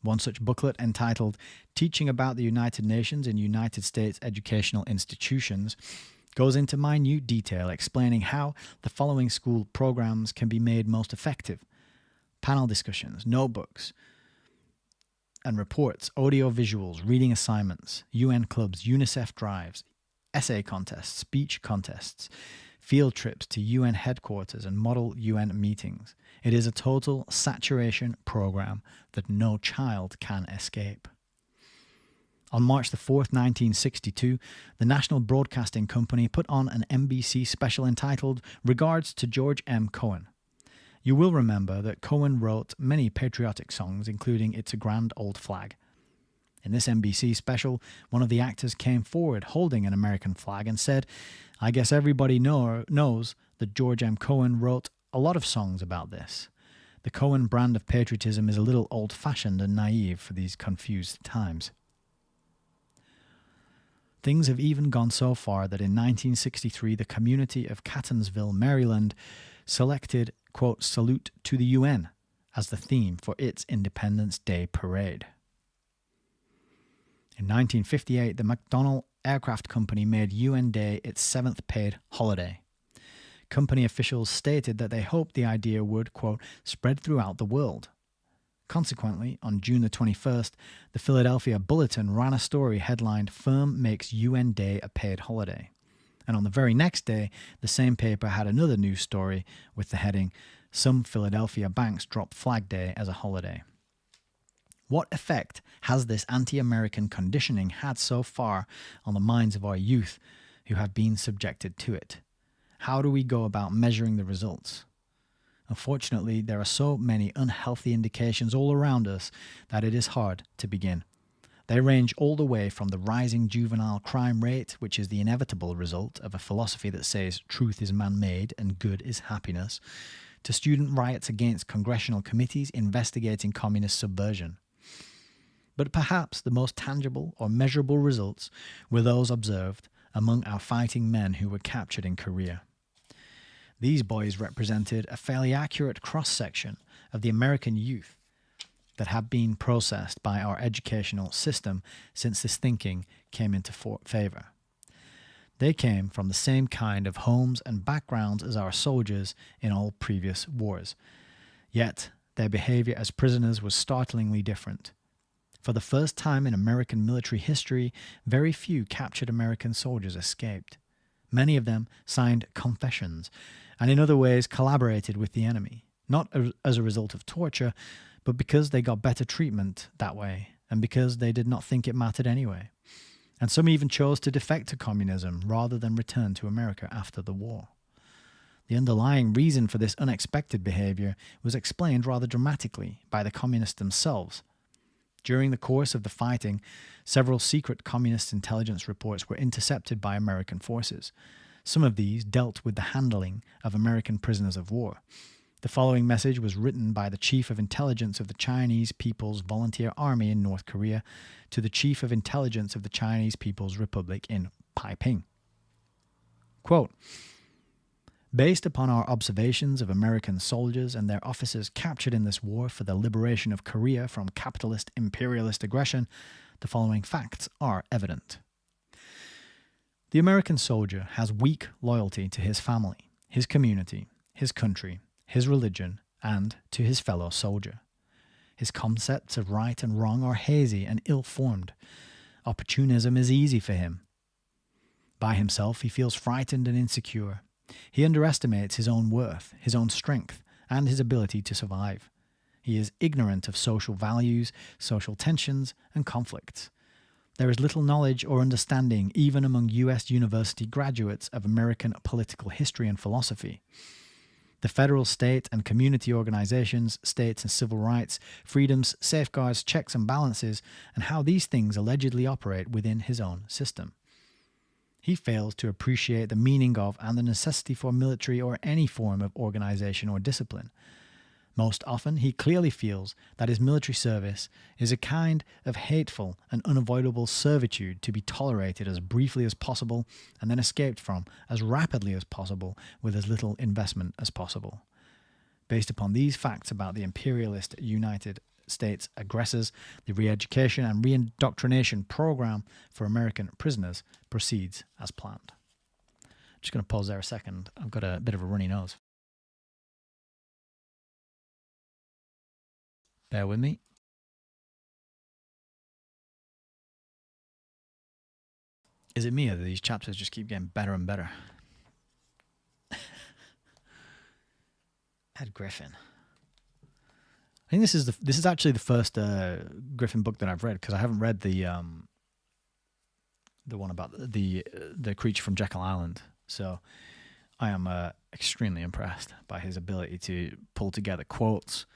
One such booklet entitled Teaching About the United Nations in United States Educational Institutions goes into minute detail explaining how the following school programs can be made most effective: panel discussions, notebooks, and reports, audio visuals, reading assignments, UN clubs, UNICEF drives, essay contests, speech contests, field trips to UN headquarters and model UN meetings. It is a total saturation program that no child can escape. On March the 4th, 1962, the National Broadcasting Company put on an NBC special entitled Regards to George M. Cohen. You will remember that Cohen wrote many patriotic songs, including It's a Grand Old Flag. In this NBC special, one of the actors came forward holding an American flag and said, I guess everybody knows that George M. Cohen wrote a lot of songs about this. The Cohen brand of patriotism is a little old-fashioned and naive for these confused times. Things have even gone so far that in 1963 the community of Catonsville, Maryland, selected, quote, Salute to the UN as the theme for its Independence Day parade. In 1958, the McDonnell Aircraft Company made UN Day its 7th paid holiday. Company officials stated that they hoped the idea would, quote, spread throughout the world. Consequently, on June the 21st, the Philadelphia Bulletin ran a story headlined Firm Makes UN Day a Paid Holiday. And on the very next day, the same paper had another news story with the heading, Some Philadelphia Banks Drop Flag Day as a Holiday. What effect has this anti-American conditioning had so far on the minds of our youth who have been subjected to it? How do we go about measuring the results? Unfortunately, there are so many unhealthy indications all around us that it is hard to begin. They range all the way from the rising juvenile crime rate, which is the inevitable result of a philosophy that says truth is man-made and good is happiness, to student riots against congressional committees investigating communist subversion. But perhaps the most tangible or measurable results were those observed among our fighting men who were captured in Korea. These boys represented a fairly accurate cross-section of the American youth that have been processed by our educational system since this thinking came into favor. They came from the same kind of homes and backgrounds as our soldiers in all previous wars. Yet, their behavior as prisoners was startlingly different. For the first time in American military history, very few captured American soldiers escaped. Many of them signed confessions and in other ways collaborated with the enemy, not as a result of torture, but because they got better treatment that way and because they did not think it mattered anyway. And some even chose to defect to communism rather than return to America after the war. The underlying reason for this unexpected behavior was explained rather dramatically by the communists themselves. During the course of the fighting, several secret communist intelligence reports were intercepted by American forces. Some of these dealt with the handling of American prisoners of war. The following message was written by the Chief of Intelligence of the Chinese People's Volunteer Army in North Korea to the Chief of Intelligence of the Chinese People's Republic in Taiping. Quote, based upon our observations of American soldiers and their officers captured in this war for the liberation of Korea from capitalist imperialist aggression, the following facts are evident. The American soldier has weak loyalty to his family, his community, his country, his religion, and to his fellow soldier. His concepts of right and wrong are hazy and ill-formed. Opportunism is easy for him. By himself, he feels frightened and insecure. He underestimates his own worth, his own strength, and his ability to survive. He is ignorant of social values, social tensions, and conflicts. There is little knowledge or understanding, even among U.S. university graduates, of American political history and philosophy. The federal, state, and community organizations, states and civil rights, freedoms, safeguards, checks and balances, and how these things allegedly operate within his own system. He fails to appreciate the meaning of and the necessity for military or any form of organization or discipline. Most often, he clearly feels that his military service is a kind of hateful and unavoidable servitude to be tolerated as briefly as possible and then escaped from as rapidly as possible with as little investment as possible. Based upon these facts about the imperialist United States aggressors, the re-education and re-indoctrination program for American prisoners proceeds as planned. Just going to pause there a second. I've got a bit of a runny nose. Bear with me. Is it me or do these chapters just keep getting better and better? Ed Griffin. I think this is actually the first Griffin book that I've read, because I haven't read the one about the creature from Jekyll Island. So I am extremely impressed by his ability to pull together quotes,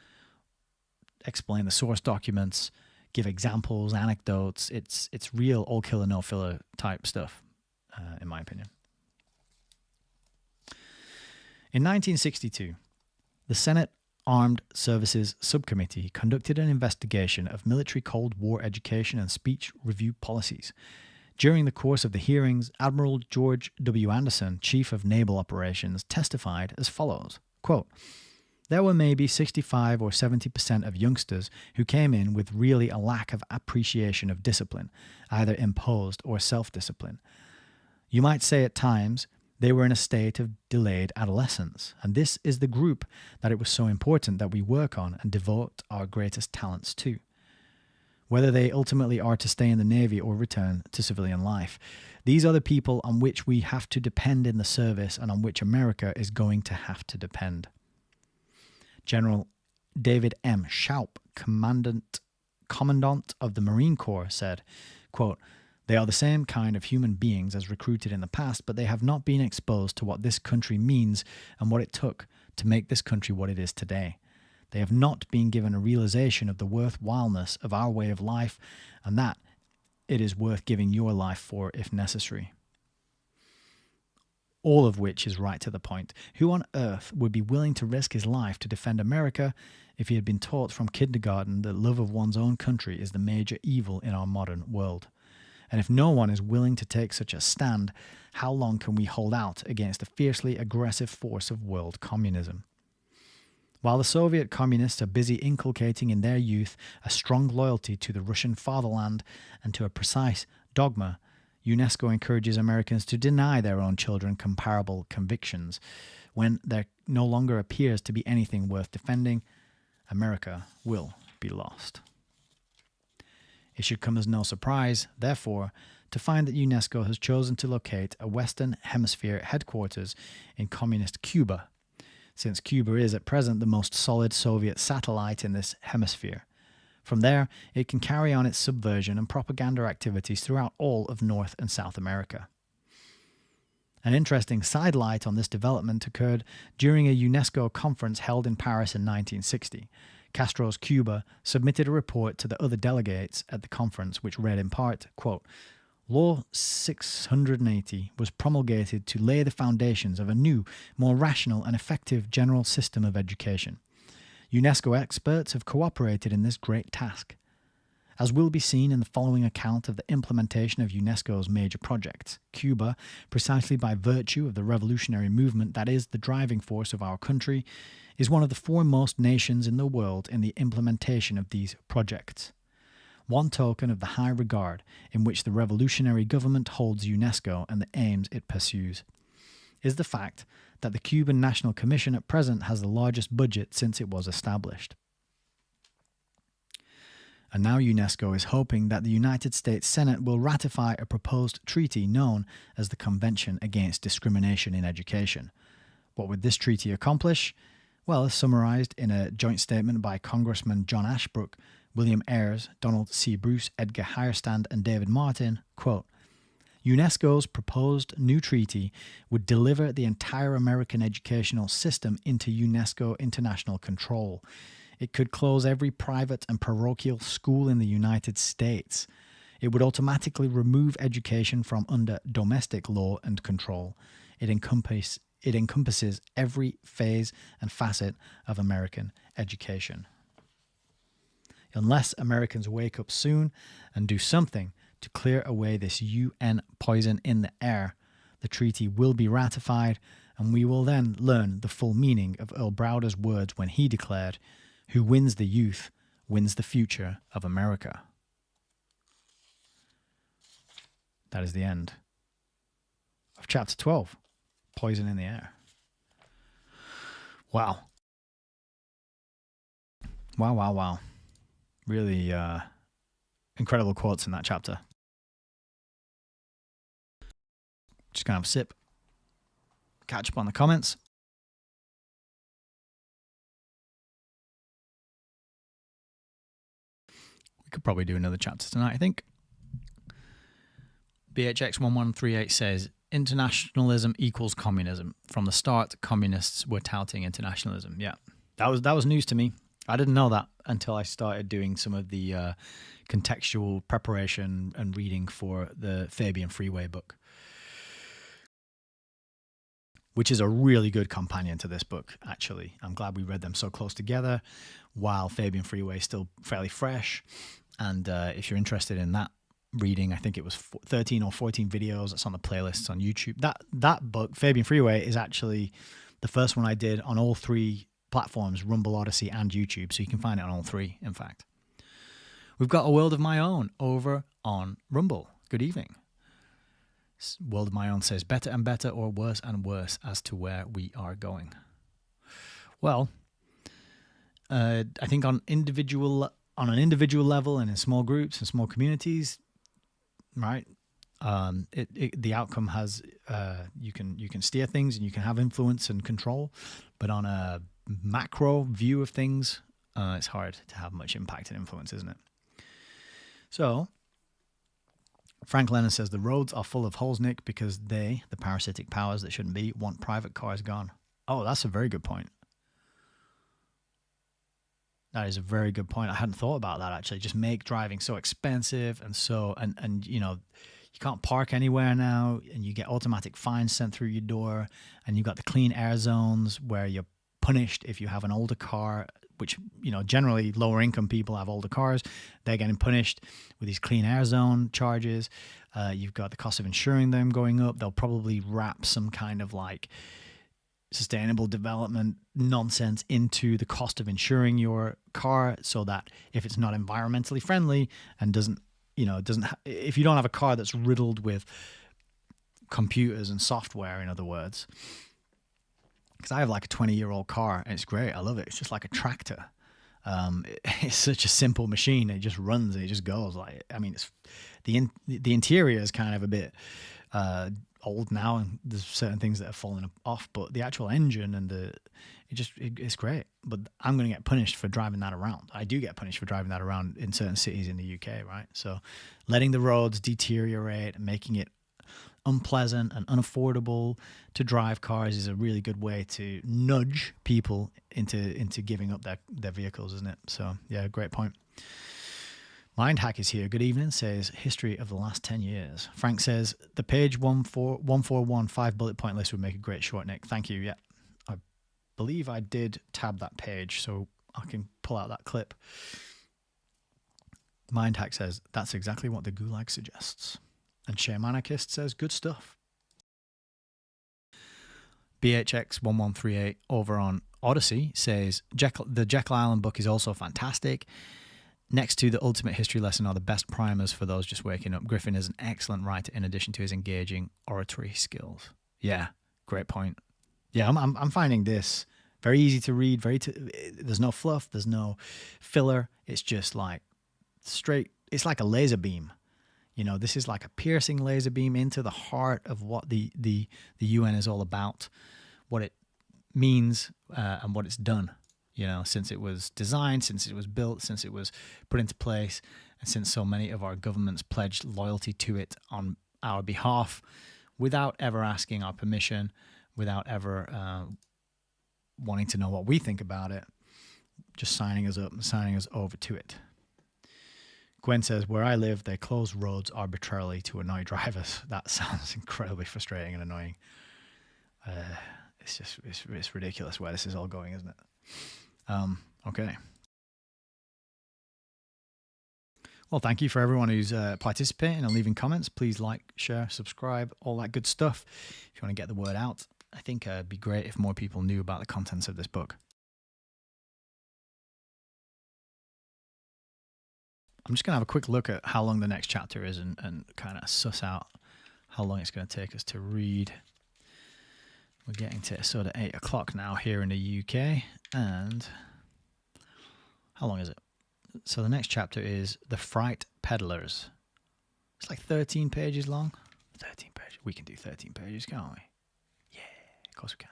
explain the source documents, give examples, anecdotes. It's real all killer no filler type stuff, in my opinion. In 1962, the Senate Armed Services Subcommittee conducted an investigation of military Cold War education and speech review policies. During the course of the hearings, Admiral George W. Anderson, Chief of Naval Operations, testified as follows, quote, "There were maybe 65 or 70% of youngsters who came in with really a lack of appreciation of discipline, either imposed or self-discipline. You might say at times they were in a state of delayed adolescence, and this is the group that it was so important that we work on and devote our greatest talents to. Whether they ultimately are to stay in the Navy or return to civilian life, these are the people on which we have to depend in the service and on which America is going to have to depend." General David M. Shoup, Commandant of the Marine Corps, said, quote, "They are the same kind of human beings as recruited in the past, but they have not been exposed to what this country means and what it took to make this country what it is today. They have not been given a realization of the worthwhileness of our way of life and that it is worth giving your life for if necessary." All of which is right to the point. Who on earth would be willing to risk his life to defend America if he had been taught from kindergarten that love of one's own country is the major evil in our modern world? And if no one is willing to take such a stand, how long can we hold out against the fiercely aggressive force of world communism? While the Soviet communists are busy inculcating in their youth a strong loyalty to the Russian fatherland and to a precise dogma, UNESCO encourages Americans to deny their own children comparable convictions. When there no longer appears to be anything worth defending, America will be lost. It should come as no surprise, therefore, to find that UNESCO has chosen to locate a Western Hemisphere headquarters in communist Cuba, since Cuba is at present the most solid Soviet satellite in this hemisphere. From there, it can carry on its subversion and propaganda activities throughout all of North and South America. An interesting sidelight on this development occurred during a UNESCO conference held in Paris in 1960. Castro's Cuba submitted a report to the other delegates at the conference which read in part, quote, "Law 680 was promulgated to lay the foundations of a new, more rational and effective general system of education. UNESCO experts have cooperated in this great task. As will be seen in the following account of the implementation of UNESCO's major projects, Cuba, precisely by virtue of the revolutionary movement that is the driving force of our country, is one of the foremost nations in the world in the implementation of these projects. One token of the high regard in which the revolutionary government holds UNESCO and the aims it pursues is the fact that the Cuban National Commission at present has the largest budget since it was established. And now UNESCO is hoping that the United States Senate will ratify a proposed treaty known as the Convention Against Discrimination in Education. What would this treaty accomplish? Well, as summarized in a joint statement by Congressman John Ashbrook, William Ayres, Donald C. Bruce, Edgar Hierstand, and David Martin, quote, "UNESCO's proposed new treaty would deliver the entire American educational system into UNESCO international control. It could close every private and parochial school in the United States. It would automatically remove education from under domestic law and control. It encompasses every phase and facet of American education. Unless Americans wake up soon and do something to clear away this UN poison in the air, the treaty will be ratified, and we will then learn the full meaning of Earl Browder's words when he declared, 'Who wins the youth wins the future of America.'" That is the end of chapter 12, Poison in the Air. Wow. Wow. Really incredible quotes in that chapter. Just going to have a sip. Catch up on the comments. We could probably do another chapter tonight, I think. BHX1138 says, internationalism equals communism. From the start, communists were touting internationalism. Yeah, that was news to me. I didn't know that until I started doing some of the contextual preparation and reading for the Fabian Freeway book, which is a really good companion to this book, actually. I'm glad we read them so close together while Fabian Freeway is still fairly fresh. And if you're interested in that reading, I think it was 13 or 14 videos. That's on the playlists on YouTube. That book, Fabian Freeway, is actually the first one I did on all three platforms, Rumble, Odyssey, and YouTube. So you can find it on all three, in fact. We've got a world of my own over on Rumble. Good evening. World of my own says, better and better or worse and worse as to where we are going. Well, I think on an individual level and in small groups and small communities, right? The outcome has you can steer things and you can have influence and control, but on a macro view of things, it's hard to have much impact and influence, isn't it? So Frank Lennon says the roads are full of holes, Nick, because they, the parasitic powers that shouldn't be, want private cars gone. Oh, that's a very good point. That is a very good point. I hadn't thought about that, actually. Just make driving so expensive and you know, you can't park anywhere now, and you get automatic fines sent through your door, and you've got the clean air zones where you're punished if you have an older car, which, you know, generally lower income people have older cars. They're getting punished with these clean air zone charges. You've got the cost of insuring them going up. They'll probably wrap some kind of like sustainable development nonsense into the cost of insuring your car, so that if it's not environmentally friendly and if you don't have a car that's riddled with computers and software, in other words, because I have like a 20-year-old car and it's great. I love it. It's just like a tractor. It's such a simple machine. It just runs and it just goes. Like, I mean, it's the interior is kind of a bit old now, and there's certain things that have fallen off. But the actual engine and it's great. But I'm going to get punished for driving that around. I do get punished for driving that around in certain cities in the UK, right? So, letting the roads deteriorate and making it unpleasant and unaffordable to drive cars is a really good way to nudge people into giving up their vehicles, isn't it? So yeah, great point. Mindhack is here. Good evening. Says history of the last 10 years. Frank says the page 141 5 bullet point list would make a great short, Nick. Thank you. Yeah, I believe I did tab that page, so I can pull out that clip. Mindhack says that's exactly what the Gulag suggests. And Shamanarchist says, good stuff. BHX1138 over on Odyssey says, the Jekyll Island book is also fantastic. Next to the ultimate history lesson are the best primers for those just waking up. Griffin is an excellent writer in addition to his engaging oratory skills. Yeah, great point. Yeah, I'm finding this very easy to read. There's no fluff. There's no filler. It's just like straight. It's like a laser beam. You know, this is like a piercing laser beam into the heart of what the UN is all about, what it means and what it's done, you know, since it was designed, since it was built, since it was put into place, and since so many of our governments pledged loyalty to it on our behalf without ever asking our permission, without ever wanting to know what we think about it, just signing us up and signing us over to it. Gwen says, where I live, they close roads arbitrarily to annoy drivers. That sounds incredibly frustrating and annoying. It's ridiculous where this is all going, isn't it? Okay. Well, thank you for everyone who's participating and leaving comments. Please like, share, subscribe, all that good stuff. If you want to get the word out, I think it'd be great if more people knew about the contents of this book. I'm just going to have a quick look at how long the next chapter is and kind of suss out how long it's going to take us to read. We're getting to sort of 8 o'clock now here in the UK. And how long is it? So the next chapter is The Fright Peddlers. It's like 13 pages long. 13 pages. We can do 13 pages, can't we? Yeah, of course we can.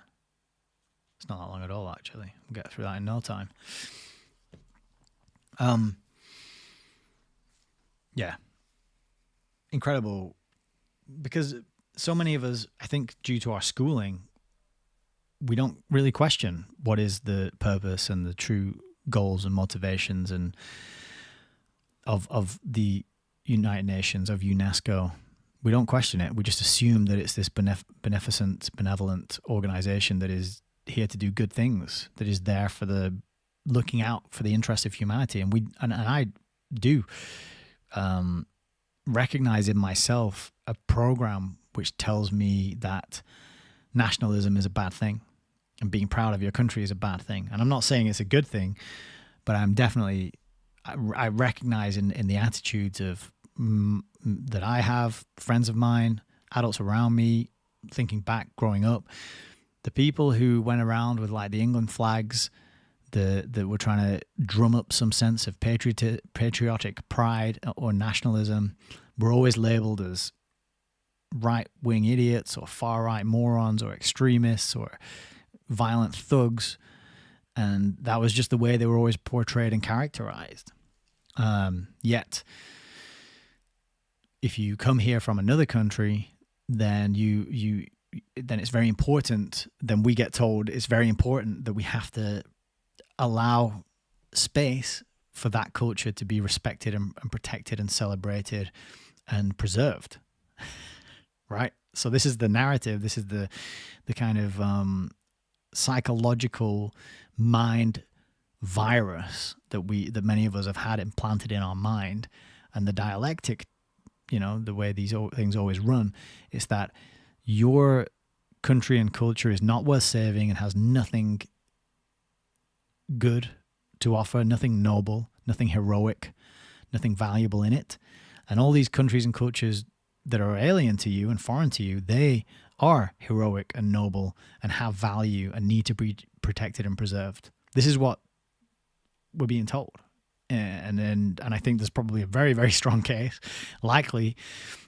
It's not that long at all, actually. We'll get through that in no time. Yeah. Incredible. Because so many of us, I think due to our schooling, we don't really question what is the purpose and the true goals and motivations and of the United Nations, of UNESCO. We don't question it. We just assume that it's this benevolent organization that is here to do good things, that is there for the looking out for the interest of humanity. And I do recognize in myself a program which tells me that nationalism is a bad thing and being proud of your country is a bad thing. And I'm not saying it's a good thing, but I'm definitely, I recognize in the attitudes of that I have, friends of mine, adults around me, thinking back growing up, the people who went around with like the England flags, that were trying to drum up some sense of patriotic pride or nationalism, were always labeled as right-wing idiots or far-right morons or extremists or violent thugs. And that was just the way they were always portrayed and characterized. Yet, if you come here from another country, then then it's very important. Then we get told it's very important that we have to allow space for that culture to be respected and protected and celebrated and preserved. Right? So this is the narrative. This is the kind of psychological mind virus that many of us have had implanted in our mind. And the dialectic, the way these things always run, is that your country and culture is not worth saving and has nothing good to offer, nothing noble, nothing heroic, nothing valuable in it. And all these countries and cultures that are alien to you and foreign to you, they are heroic and noble and have value and need to be protected and preserved. This is what we're being told. And I think there's probably a very, very strong likely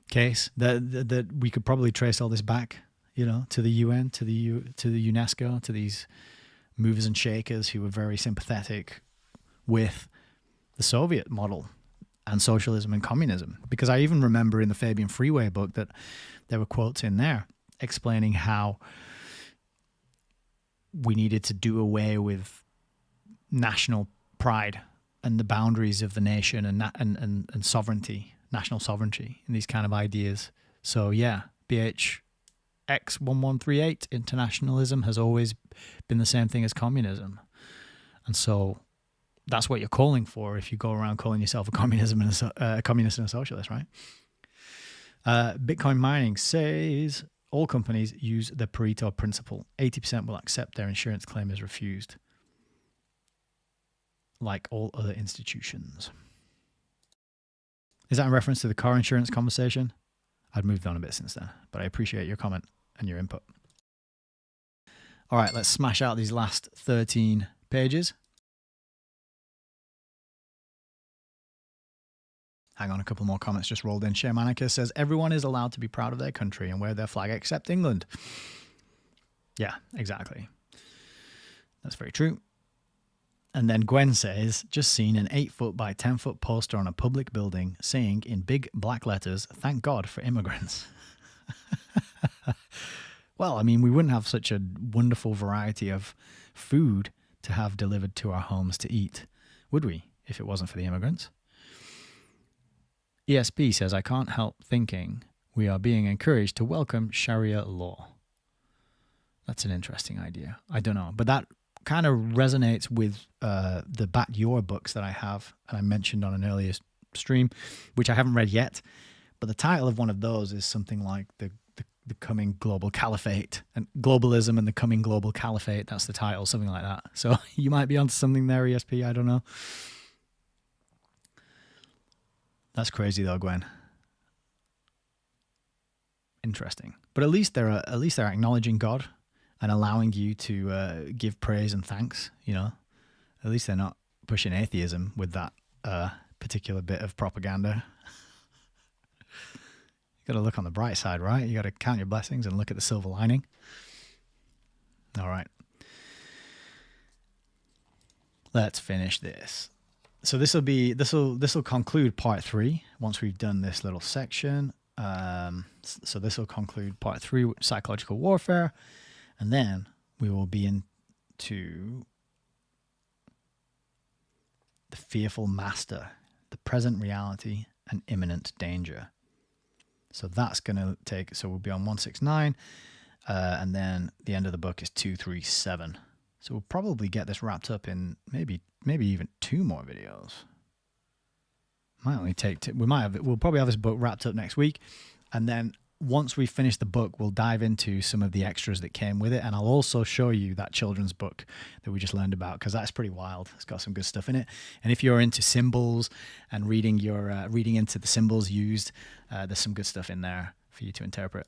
case that we could probably trace all this back, to the UN, to the UNESCO, to these movers and shakers who were very sympathetic with the Soviet model and socialism and communism. Because I even remember in the Fabian Freeway book that there were quotes in there explaining how we needed to do away with national pride and the boundaries of the nation and sovereignty, national sovereignty, and these kind of ideas. So yeah, BHX1138, internationalism has always been the same thing as communism. And so that's what you're calling for if you go around calling yourself a communist and a socialist, right? Bitcoin mining says all companies use the Pareto principle. 80% will accept their insurance claim is refused, like all other institutions. Is that in reference to the car insurance conversation? I've moved on a bit since then, but I appreciate your comment and your input. All right, let's smash out these last 13 pages. Hang on, a couple more comments just rolled in. Shermanica says, everyone is allowed to be proud of their country and wear their flag except England. Yeah, exactly. That's very true. And then Gwen says, just seen an 8-foot by 10-foot poster on a public building saying in big black letters, thank God for immigrants. Well, I mean, we wouldn't have such a wonderful variety of food to have delivered to our homes to eat, would we, if it wasn't for the immigrants? ESP says, I can't help thinking we are being encouraged to welcome Sharia law. That's an interesting idea. I don't know. But that kind of resonates with the Back Your books that I have, and I mentioned on an earlier stream, which I haven't read yet. But the title of one of those is something like the coming global caliphate, and globalism and the coming global caliphate. That's the title, something like that. So you might be onto something there, ESP. I don't know. That's crazy though, Gwen. Interesting. But at least they're acknowledging God and allowing you to give praise and thanks, At least they're not pushing atheism with that particular bit of propaganda. got to look on the bright side, right? You got to count your blessings and look at the silver lining. All right. Let's finish this. So this will conclude part 3 once we've done this little section. So this will conclude part 3, psychological warfare, and then we will be into the fearful master, the present reality, and imminent danger. So that's going to take, so we'll be on 169, and then the end of the book is 237. So we'll probably get this wrapped up in maybe even 2 more videos. Might only take we'll probably have this book wrapped up next week, and then once we finish the book, we'll dive into some of the extras that came with it, and I'll also show you that children's book that we just learned about, because that's pretty wild. It's got some good stuff in it. And if you're into symbols and reading into the symbols used, there's some good stuff in there for you to interpret.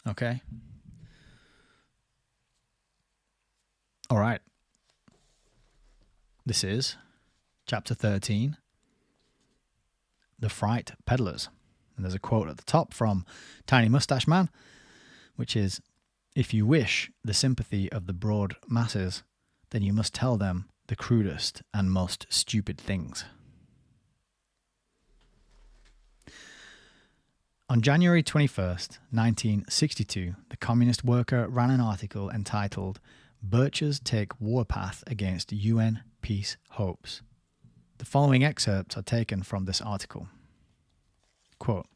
Okay. All right. This is chapter 13. The Fright Peddlers. And there's a quote at the top from Tiny Mustache Man, which is, "If you wish the sympathy of the broad masses, then you must tell them the crudest and most stupid things." On January 21st, 1962, the Communist Worker ran an article entitled "Birches Take Warpath Against UN Peace Hopes." The following excerpts are taken from this article. Quote,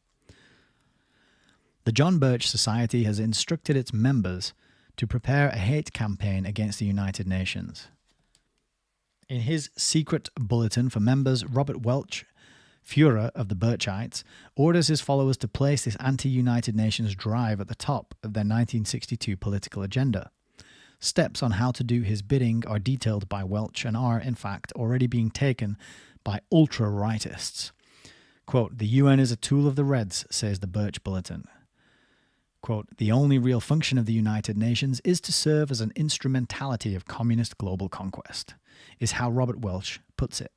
"The John Birch Society has instructed its members to prepare a hate campaign against the United Nations. In his secret bulletin for members, Robert Welch, Führer of the Birchites, orders his followers to place this anti-United Nations drive at the top of their 1962 political agenda. Steps on how to do his bidding are detailed by Welch and are, in fact, already being taken by ultra-rightists. Quote, the UN is a tool of the Reds, says the Birch Bulletin. Quote, the only real function of the United Nations is to serve as an instrumentality of communist global conquest, is how Robert Welch puts it.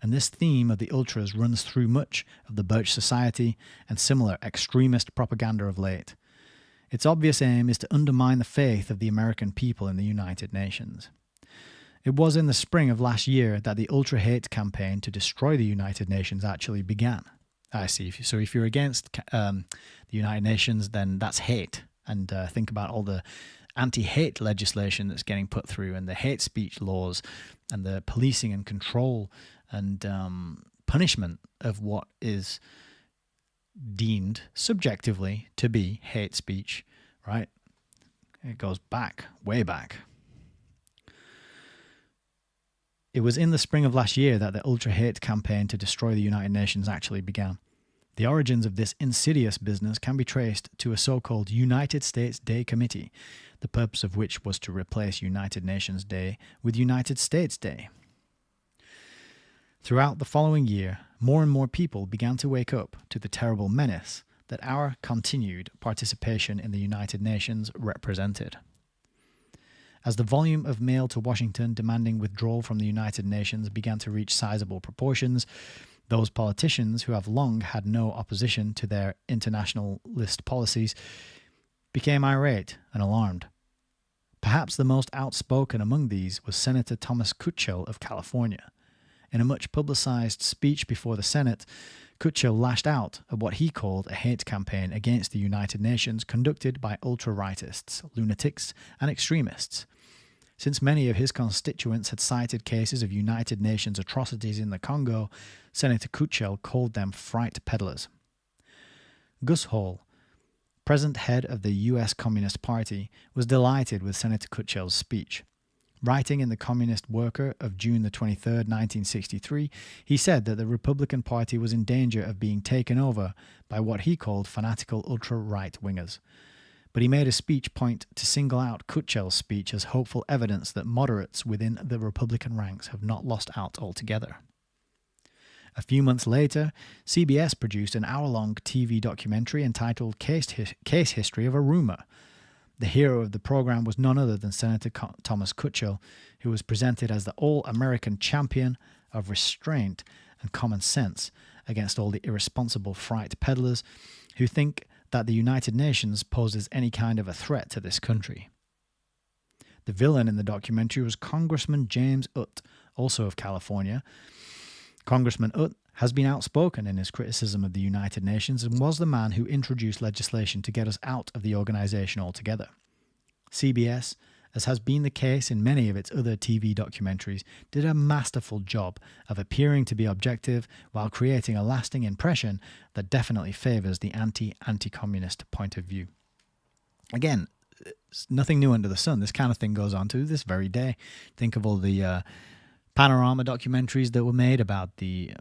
And this theme of the ultras runs through much of the Birch Society and similar extremist propaganda of late. Its obvious aim is to undermine the faith of the American people in the United Nations. It was in the spring of last year that the ultra-hate campaign to destroy the United Nations actually began. I see. So if you're against the United Nations, then that's hate. And think about all the anti-hate legislation that's getting put through, and the hate speech laws, and the policing and control and punishment of what is deemed subjectively to be hate speech, right? It goes back, way back. It was in the spring of last year that the ultra-hate campaign to destroy the United Nations actually began. The origins of this insidious business can be traced to a so-called United States Day Committee, the purpose of which was to replace United Nations Day with United States Day. Throughout the following year, more and more people began to wake up to the terrible menace that our continued participation in the United Nations represented. As the volume of mail to Washington demanding withdrawal from the United Nations began to reach sizable proportions, those politicians who have long had no opposition to their internationalist policies became irate and alarmed. Perhaps the most outspoken among these was Senator Thomas Kuchel of California. In a much publicized speech before the Senate, Kuchel lashed out at what he called a hate campaign against the United Nations conducted by ultra-rightists, lunatics, and extremists. Since many of his constituents had cited cases of United Nations atrocities in the Congo, Senator Kuchel called them fright peddlers. Gus Hall, present head of the U.S. Communist Party, was delighted with Senator Kuchel's speech. Writing in the Communist Worker of June the 23rd, 1963, he said that the Republican Party was in danger of being taken over by what he called fanatical ultra-right-wingers. But he made a speech point to single out Kuchel's speech as hopeful evidence that moderates within the Republican ranks have not lost out altogether. A few months later, CBS produced an hour-long TV documentary entitled Case History of a Rumor. The hero of the program was none other than Senator Thomas Kuchel, who was presented as the all-American champion of restraint and common sense against all the irresponsible fright peddlers who think that the United Nations poses any kind of a threat to this country. The villain in the documentary was Congressman James Utt, also of California. Congressman Utt has been outspoken in his criticism of the United Nations and was the man who introduced legislation to get us out of the organization altogether. CBS, as has been the case in many of its other TV documentaries, did a masterful job of appearing to be objective while creating a lasting impression that definitely favors the anti-communist point of view. Again, it's nothing new under the sun. This kind of thing goes on to this very day. Think of all the panorama documentaries that were made about the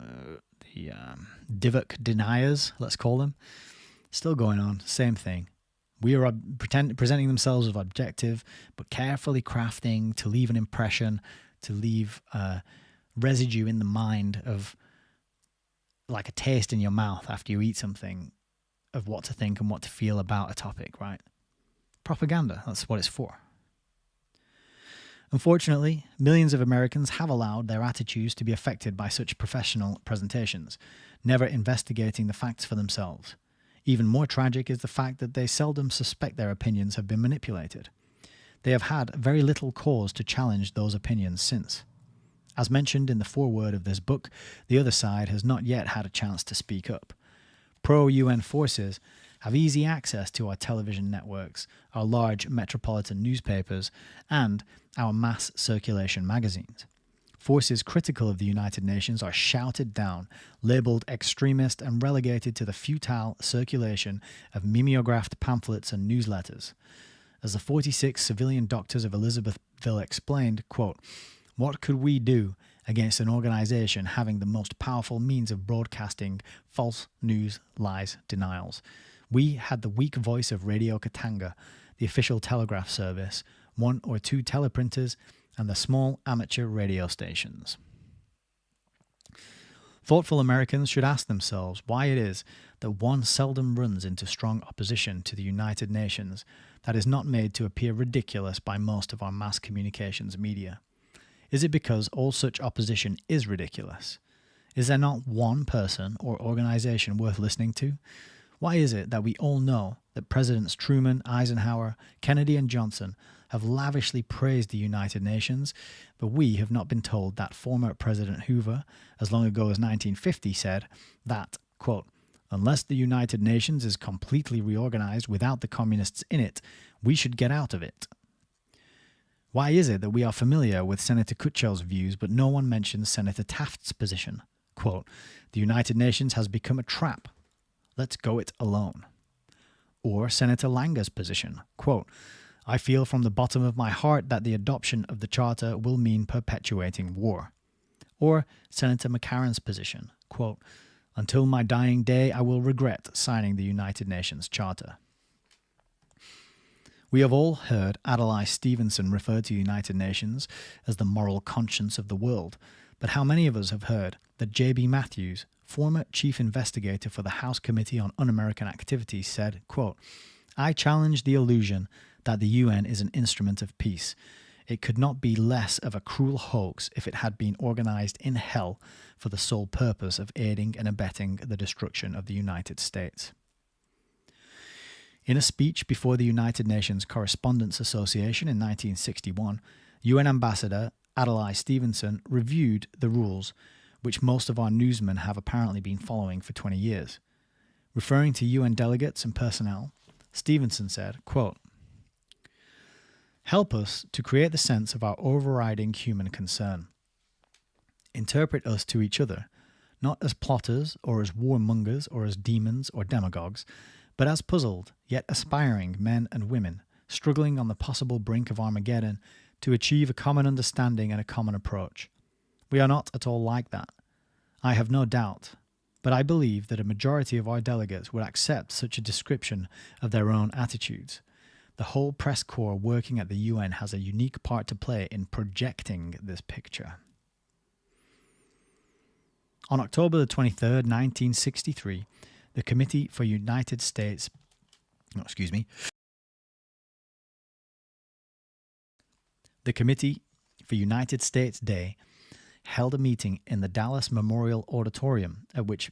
Divok deniers, let's call them. Still going on, same thing. We are presenting themselves as objective, but carefully crafting to leave an impression, to leave a residue in the mind of like a taste in your mouth after you eat something of what to think and what to feel about a topic, right? Propaganda, that's what it's for. Unfortunately, millions of Americans have allowed their attitudes to be affected by such professional presentations, never investigating the facts for themselves. Even more tragic is the fact that they seldom suspect their opinions have been manipulated. They have had very little cause to challenge those opinions since. As mentioned in the foreword of this book, the other side has not yet had a chance to speak up. Pro-UN forces have easy access to our television networks, our large metropolitan newspapers, and our mass circulation magazines. Forces critical of the United Nations are shouted down, labelled extremist, and relegated to the futile circulation of mimeographed pamphlets and newsletters. As the 46 civilian doctors of Elizabethville explained, quote, "What could we do against an organization having the most powerful means of broadcasting false news, lies, denials? We had the weak voice of Radio Katanga, the official telegraph service, 1 or 2 teleprinters, and the small amateur radio stations." Thoughtful Americans should ask themselves why it is that one seldom runs into strong opposition to the United Nations that is not made to appear ridiculous by most of our mass communications media. Is it because all such opposition is ridiculous? Is there not one person or organization worth listening to? Why is it that we all know that Presidents Truman, Eisenhower, Kennedy, and Johnson have lavishly praised the United Nations, but we have not been told that former President Hoover, as long ago as 1950, said that, quote, "Unless the United Nations is completely reorganized without the communists in it, we should get out of it"? Why is it that we are familiar with Senator Kutchel's views, but no one mentions Senator Taft's position? Quote, "The United Nations has become a trap. Let's go it alone." Or Senator Langer's position, quote, "I feel from the bottom of my heart that the adoption of the Charter will mean perpetuating war." Or Senator McCarran's position, quote, "Until my dying day, I will regret signing the United Nations Charter." We have all heard Adlai Stevenson refer to the United Nations as the moral conscience of the world, but how many of us have heard that J.B. Matthews, former chief investigator for the House Committee on Un-American Activities, said, quote, "I challenge the illusion that the UN is an instrument of peace. It could not be less of a cruel hoax if it had been organized in hell for the sole purpose of aiding and abetting the destruction of the United States." In a speech before the United Nations Correspondents Association in 1961, UN Ambassador Adlai Stevenson reviewed the rules which most of our newsmen have apparently been following for 20 years. Referring to UN delegates and personnel, Stevenson said, quote, "Help us to create the sense of our overriding human concern. Interpret us to each other, not as plotters or as warmongers or as demons or demagogues, but as puzzled yet aspiring men and women struggling on the possible brink of Armageddon to achieve a common understanding and a common approach. We are not at all like that. I have no doubt, but I believe that a majority of our delegates would accept such a description of their own attitudes. The whole press corps working at the UN has a unique part to play in projecting this picture." On October the 23rd, 1963, the Committee for United States Day held a meeting in the Dallas Memorial Auditorium at which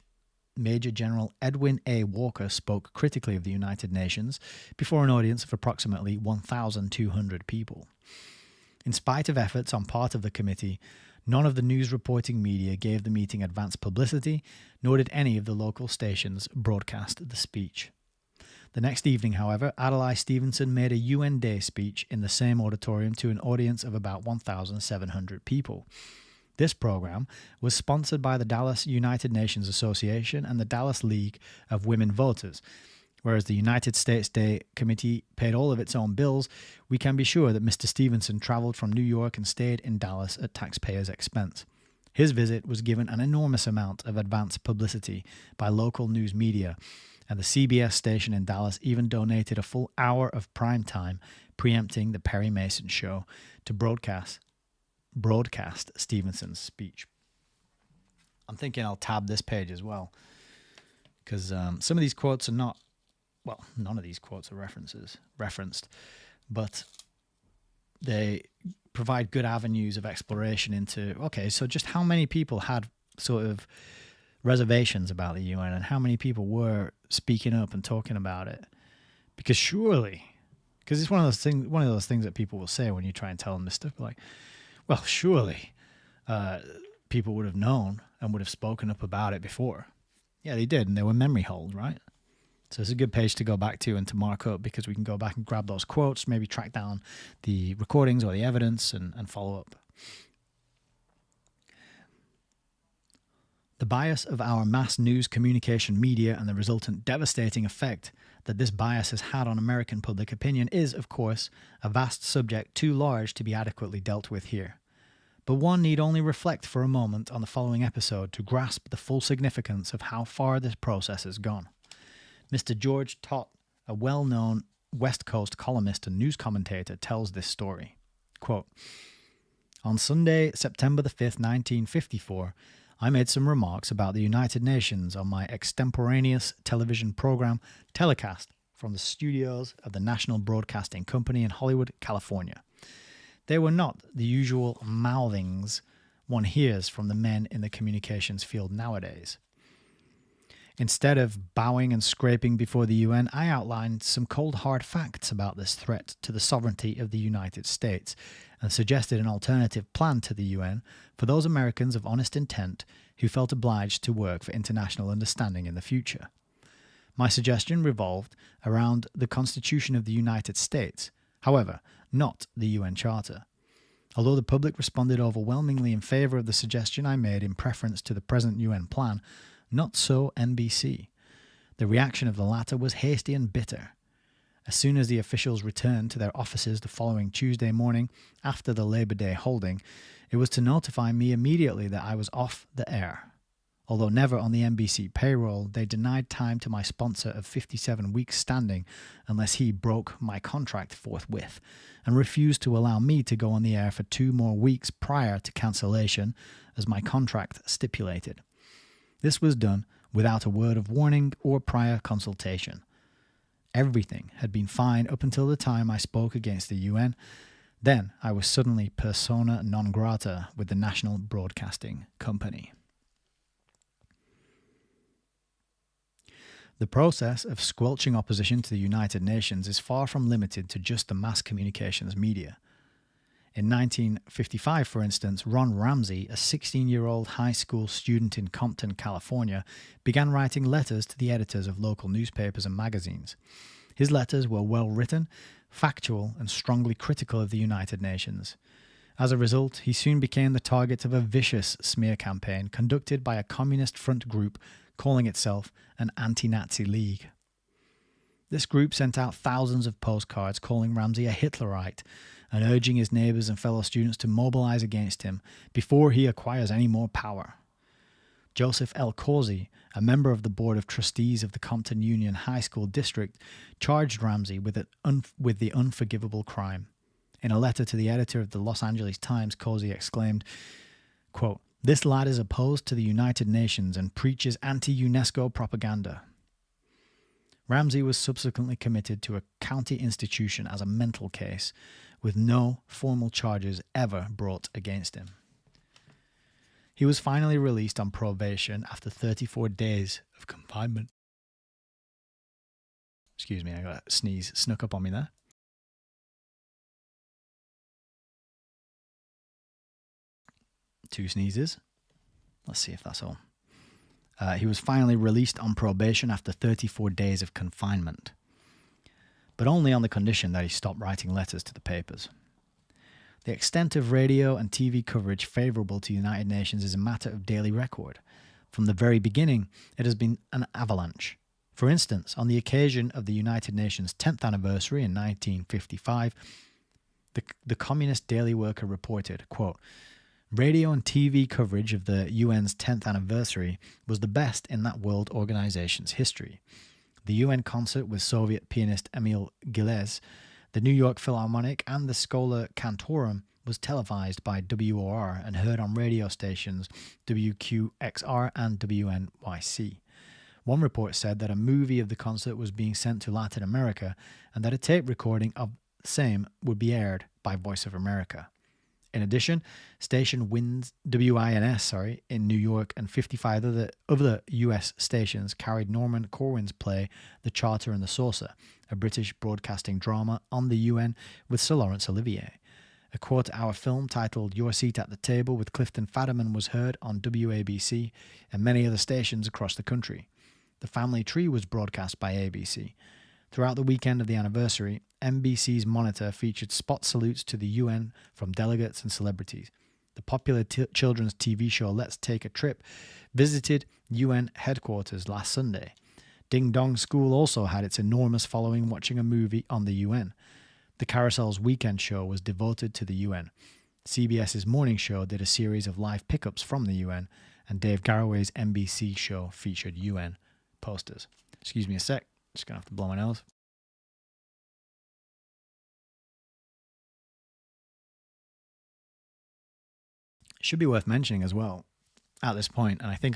Major General Edwin A. Walker spoke critically of the United Nations before an audience of approximately 1,200 people. In spite of efforts on part of the committee, none of the news reporting media gave the meeting advance publicity, nor did any of the local stations broadcast the speech. The next evening, however, Adlai Stevenson made a UN Day speech in the same auditorium to an audience of about 1,700 people. This program was sponsored by the Dallas United Nations Association and the Dallas League of Women Voters. Whereas the United States Day Committee paid all of its own bills, we can be sure that Mr. Stevenson traveled from New York and stayed in Dallas at taxpayers' expense. His visit was given an enormous amount of advance publicity by local news media, and the CBS station in Dallas even donated a full hour of prime time, preempting the Perry Mason show, to broadcast Stevenson's speech. I'm thinking I'll tab this page as well, because some of these quotes are not, well, none of these quotes are referenced, but they provide good avenues of exploration into, okay, so just how many people had sort of reservations about the UN and how many people were speaking up and talking about it. Because surely, because it's one of those things that people will say when you try and tell them this stuff, like, well, surely people would have known and would have spoken up about it before. Yeah, they did, and they were memory holes, right? So it's a good page to go back to and to mark up, because we can go back and grab those quotes, maybe track down the recordings or the evidence and follow up. The bias of our mass news communication media and the resultant devastating effect that this bias has had on American public opinion is, of course, a vast subject too large to be adequately dealt with here. But one need only reflect for a moment on the following episode to grasp the full significance of how far this process has gone. Mr. George Tott, a well-known West Coast columnist and news commentator, tells this story. Quote, "On Sunday, September the 5th, 1954, I made some remarks about the United Nations on my extemporaneous television program telecast from the studios of the National Broadcasting Company in Hollywood, California. They were not the usual mouthings one hears from the men in the communications field nowadays. Instead of bowing and scraping before the UN, I outlined some cold hard facts about this threat to the sovereignty of the United States and suggested an alternative plan to the UN for those Americans of honest intent who felt obliged to work for international understanding in the future. My suggestion revolved around the Constitution of the United States, however, not the UN Charter. Although the public responded overwhelmingly in favor of the suggestion I made in preference to the present UN plan, not so NBC. The reaction of the latter was hasty and bitter. As soon as the officials returned to their offices the following Tuesday morning after the Labor Day holding, it was to notify me immediately that I was off the air. Although never on the NBC payroll, they denied time to my sponsor of 57 weeks standing unless he broke my contract forthwith, and refused to allow me to go on the air for 2 more weeks prior to cancellation, as my contract stipulated. This was done without a word of warning or prior consultation. Everything had been fine up until the time I spoke against the UN. Then I was suddenly persona non grata with the National Broadcasting Company." The process of squelching opposition to the United Nations is far from limited to just the mass communications media. In 1955, for instance, Ron Ramsey, a 16-year-old high school student in Compton, California, began writing letters to the editors of local newspapers and magazines. His letters were well-written, factual, and strongly critical of the United Nations. As a result, he soon became the target of a vicious smear campaign conducted by a communist front group calling itself an anti-Nazi league. This group sent out thousands of postcards calling Ramsey a Hitlerite and urging his neighbors and fellow students to mobilize against him before he acquires any more power. Joseph L. Corsi, a member of the Board of Trustees of the Compton Union High School District, charged Ramsey with the unforgivable crime. In a letter to the editor of the Los Angeles Times, Corsi exclaimed, quote, "This lad is opposed to the United Nations and preaches anti-UNESCO propaganda." Ramsey was subsequently committed to a county institution as a mental case, with no formal charges ever brought against him. He was finally released on probation after 34 days of confinement. Excuse me, I got a sneeze snuck up on me there. Two sneezes. Let's see if that's all. He was finally released on probation after 34 days of confinement, but only on the condition that he stopped writing letters to the papers. The extent of radio and TV coverage favourable to the United Nations is a matter of daily record. From the very beginning, it has been an avalanche. For instance, on the occasion of the United Nations 10th anniversary in 1955, the Communist Daily Worker reported, quote, "Radio and TV coverage of the UN's 10th anniversary was the best in that world organization's history. The UN concert with Soviet pianist Emil Gilles, the New York Philharmonic, and the Schola Cantorum was televised by WOR and heard on radio stations WQXR and WNYC. One report said that a movie of the concert was being sent to Latin America and that a tape recording of the same would be aired by Voice of America. In addition, station WINS in New York and 55 other US stations carried Norman Corwin's play The Charter and the Saucer, a British broadcasting drama on the UN with Sir Laurence Olivier. A quarter-hour film titled Your Seat at the Table with Clifton Fadiman was heard on WABC and many other stations across the country. The Family Tree was broadcast by ABC. Throughout the weekend of the anniversary, NBC's Monitor featured spot salutes to the UN from delegates and celebrities. The popular children's TV show Let's Take a Trip visited UN headquarters last Sunday. Ding Dong School also had its enormous following watching a movie on the UN. The Carousel's weekend show was devoted to the UN. CBS's morning show did a series of live pickups from the UN, and Dave Garroway's NBC show featured UN posters. Excuse me a sec. Just going to have to blow my nose. Should be worth mentioning as well at this point, and I think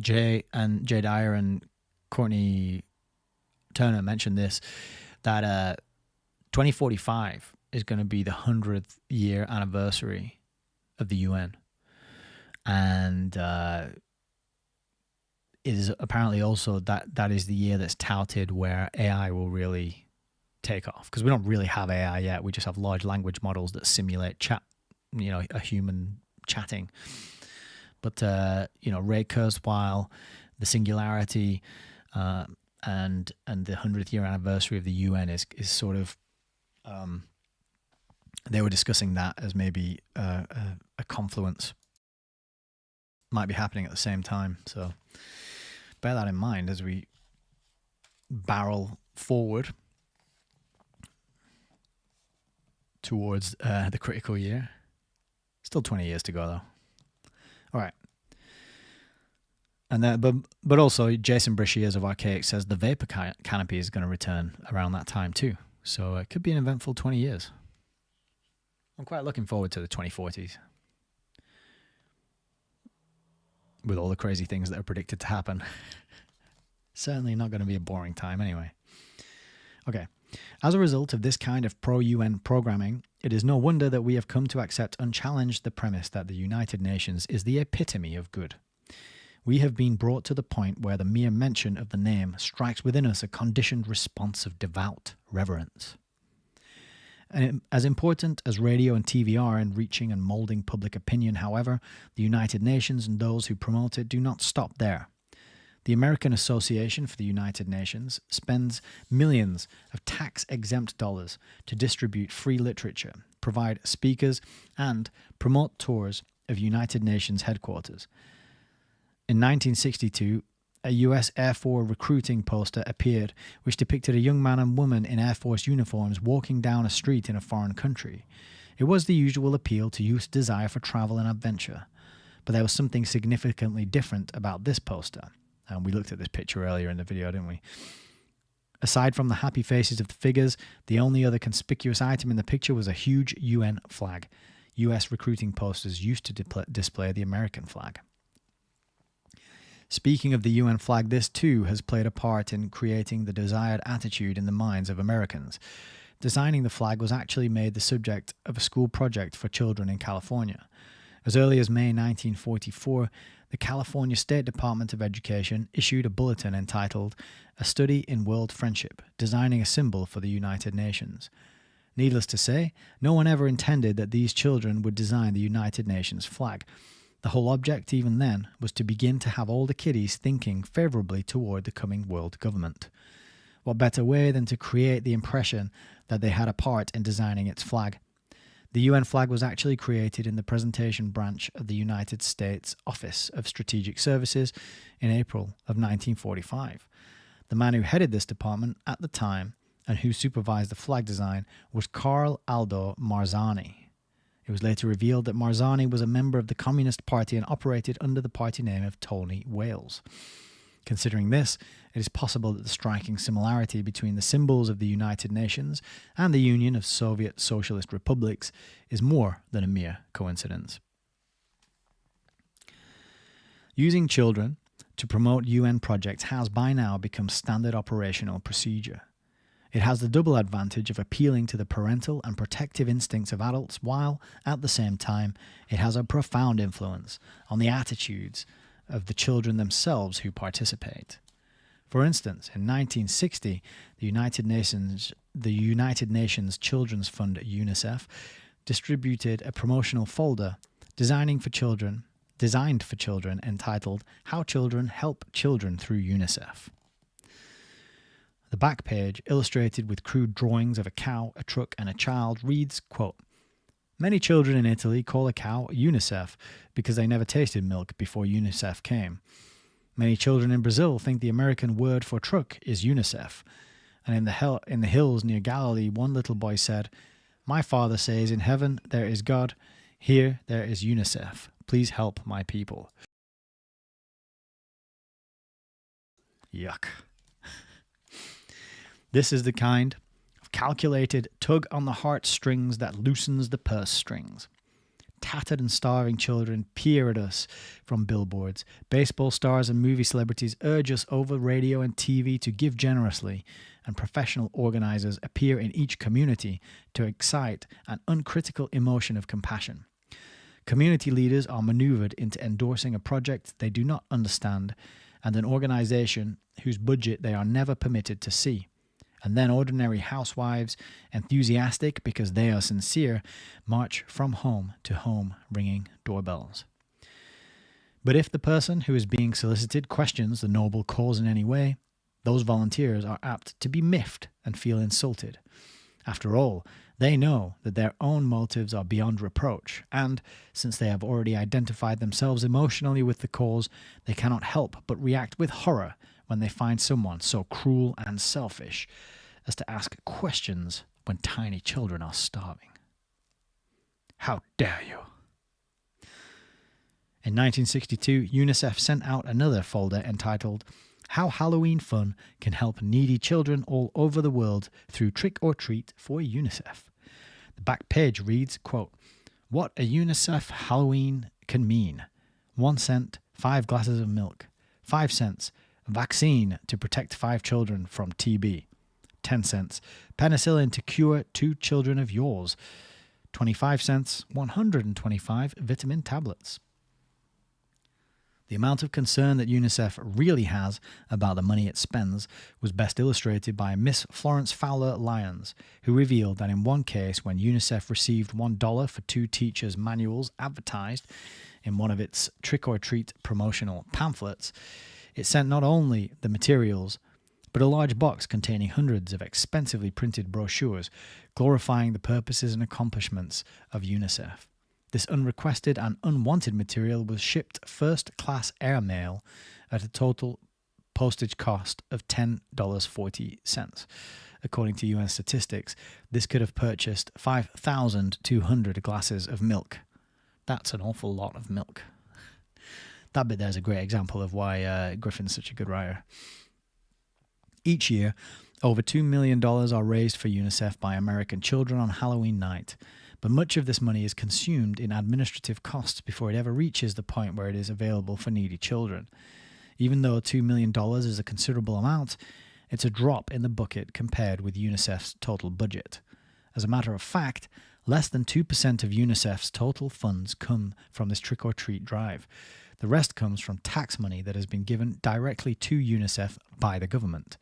Jay Dyer and Courtney Turner mentioned this, that 2045 is going to be the 100th year anniversary of the UN, and it is apparently also that is the year that's touted where AI will really take off, because we don't really have AI yet. We just have large language models that simulate chat, a human chatting. But Ray Kurzweil, the Singularity, and the 100th year anniversary of the UN is sort of they were discussing that as maybe a confluence might be happening at the same time. So bear that in mind as we barrel forward towards the critical year. Still 20 years to go, though. All right. And but also, Jason Bresciers of Archaic says the vapor canopy is going to return around that time too. So it could be an eventful 20 years. I'm quite looking forward to the 2040s. With all the crazy things that are predicted to happen. Certainly not going to be a boring time anyway. Okay. As a result of this kind of pro-UN programming, it is no wonder that we have come to accept unchallenged the premise that the United Nations is the epitome of good. We have been brought to the point where the mere mention of the name strikes within us a conditioned response of devout reverence. And as important as radio and TV are in reaching and moulding public opinion, however, the United Nations and those who promote it do not stop there. The American Association for the United Nations spends millions of tax-exempt dollars to distribute free literature, provide speakers, and promote tours of United Nations headquarters. In 1962, a U.S. Air Force recruiting poster appeared which depicted a young man and woman in Air Force uniforms walking down a street in a foreign country. It was the usual appeal to youth's desire for travel and adventure. But there was something significantly different about this poster. And we looked at this picture earlier in the video, didn't we? Aside from the happy faces of the figures, the only other conspicuous item in the picture was a huge UN flag. US recruiting posters used to display the American flag. Speaking of the UN flag, this too has played a part in creating the desired attitude in the minds of Americans. Designing the flag was actually made the subject of a school project for children in California. As early as May 1944, the California State Department of Education issued a bulletin entitled A Study in World Friendship, Designing a Symbol for the United Nations. Needless to say, no one ever intended that these children would design the United Nations flag. The whole object, even then, was to begin to have all the kiddies thinking favourably toward the coming world government. What better way than to create the impression that they had a part in designing its flag? The UN flag was actually created in the presentation branch of the United States Office of Strategic Services in April of 1945. The man who headed this department at the time and who supervised the flag design was Carl Aldo Marzani. It was later revealed that Marzani was a member of the Communist Party and operated under the party name of Tony Wales. Considering this, it is possible that the striking similarity between the symbols of the United Nations and the Union of Soviet Socialist Republics is more than a mere coincidence. Using children to promote UN projects has by now become standard operational procedure. It has the double advantage of appealing to the parental and protective instincts of adults, while, at the same time, it has a profound influence on the attitudes of the children themselves who participate. For instance, in 1960, the United Nations Children's Fund UNICEF distributed a promotional folder designed for children entitled How Children Help Children Through UNICEF. The back page, illustrated with crude drawings of a cow, a truck, and a child, reads, quote, "Many children in Italy call a cow UNICEF because they never tasted milk before UNICEF came. Many children in Brazil think the American word for truck is UNICEF. And in the hills near Galilee, one little boy said, 'My father says in heaven there is God, here there is UNICEF. Please help my people.'" Yuck. This is the kind of calculated tug on the heartstrings that loosens the purse strings. Tattered and starving children peer at us from billboards. Baseball stars and movie celebrities urge us over radio and TV to give generously, and professional organizers appear in each community to excite an uncritical emotion of compassion. Community leaders are maneuvered into endorsing a project they do not understand and an organization whose budget they are never permitted to see. And then ordinary housewives, enthusiastic because they are sincere, march from home to home ringing doorbells. But if the person who is being solicited questions the noble cause in any way, those volunteers are apt to be miffed and feel insulted. After all, they know that their own motives are beyond reproach, and since they have already identified themselves emotionally with the cause, they cannot help but react with horror when they find someone so cruel and selfish as to ask questions when tiny children are starving. How dare you? In 1962, UNICEF sent out another folder entitled How Halloween Fun Can Help Needy Children All Over the World Through Trick or Treat for UNICEF. The back page reads, quote, "What a UNICEF Halloween can mean. 1 cent, 5 glasses of milk. 5 cents, vaccine to protect 5 children from TB. 10 cents, penicillin to cure 2 children of yours. 25 cents, 125 vitamin tablets." The amount of concern that UNICEF really has about the money it spends was best illustrated by Miss Florence Fowler Lyons, who revealed that in one case when UNICEF received $1 for 2 teachers' manuals advertised in one of its trick-or-treat promotional pamphlets, it sent not only the materials, but a large box containing hundreds of expensively printed brochures glorifying the purposes and accomplishments of UNICEF. This unrequested and unwanted material was shipped first-class airmail at a total postage cost of $10.40. According to UN statistics, this could have purchased 5,200 glasses of milk. That's an awful lot of milk. That bit there is a great example of why Griffin's such a good writer. Each year, over $2 million are raised for UNICEF by American children on Halloween night, but much of this money is consumed in administrative costs before it ever reaches the point where it is available for needy children. Even though $2 million is a considerable amount, it's a drop in the bucket compared with UNICEF's total budget. As a matter of fact, Less than 2% of UNICEF's total funds come from this trick-or-treat drive. The rest comes from tax money that has been given directly to UNICEF by the government.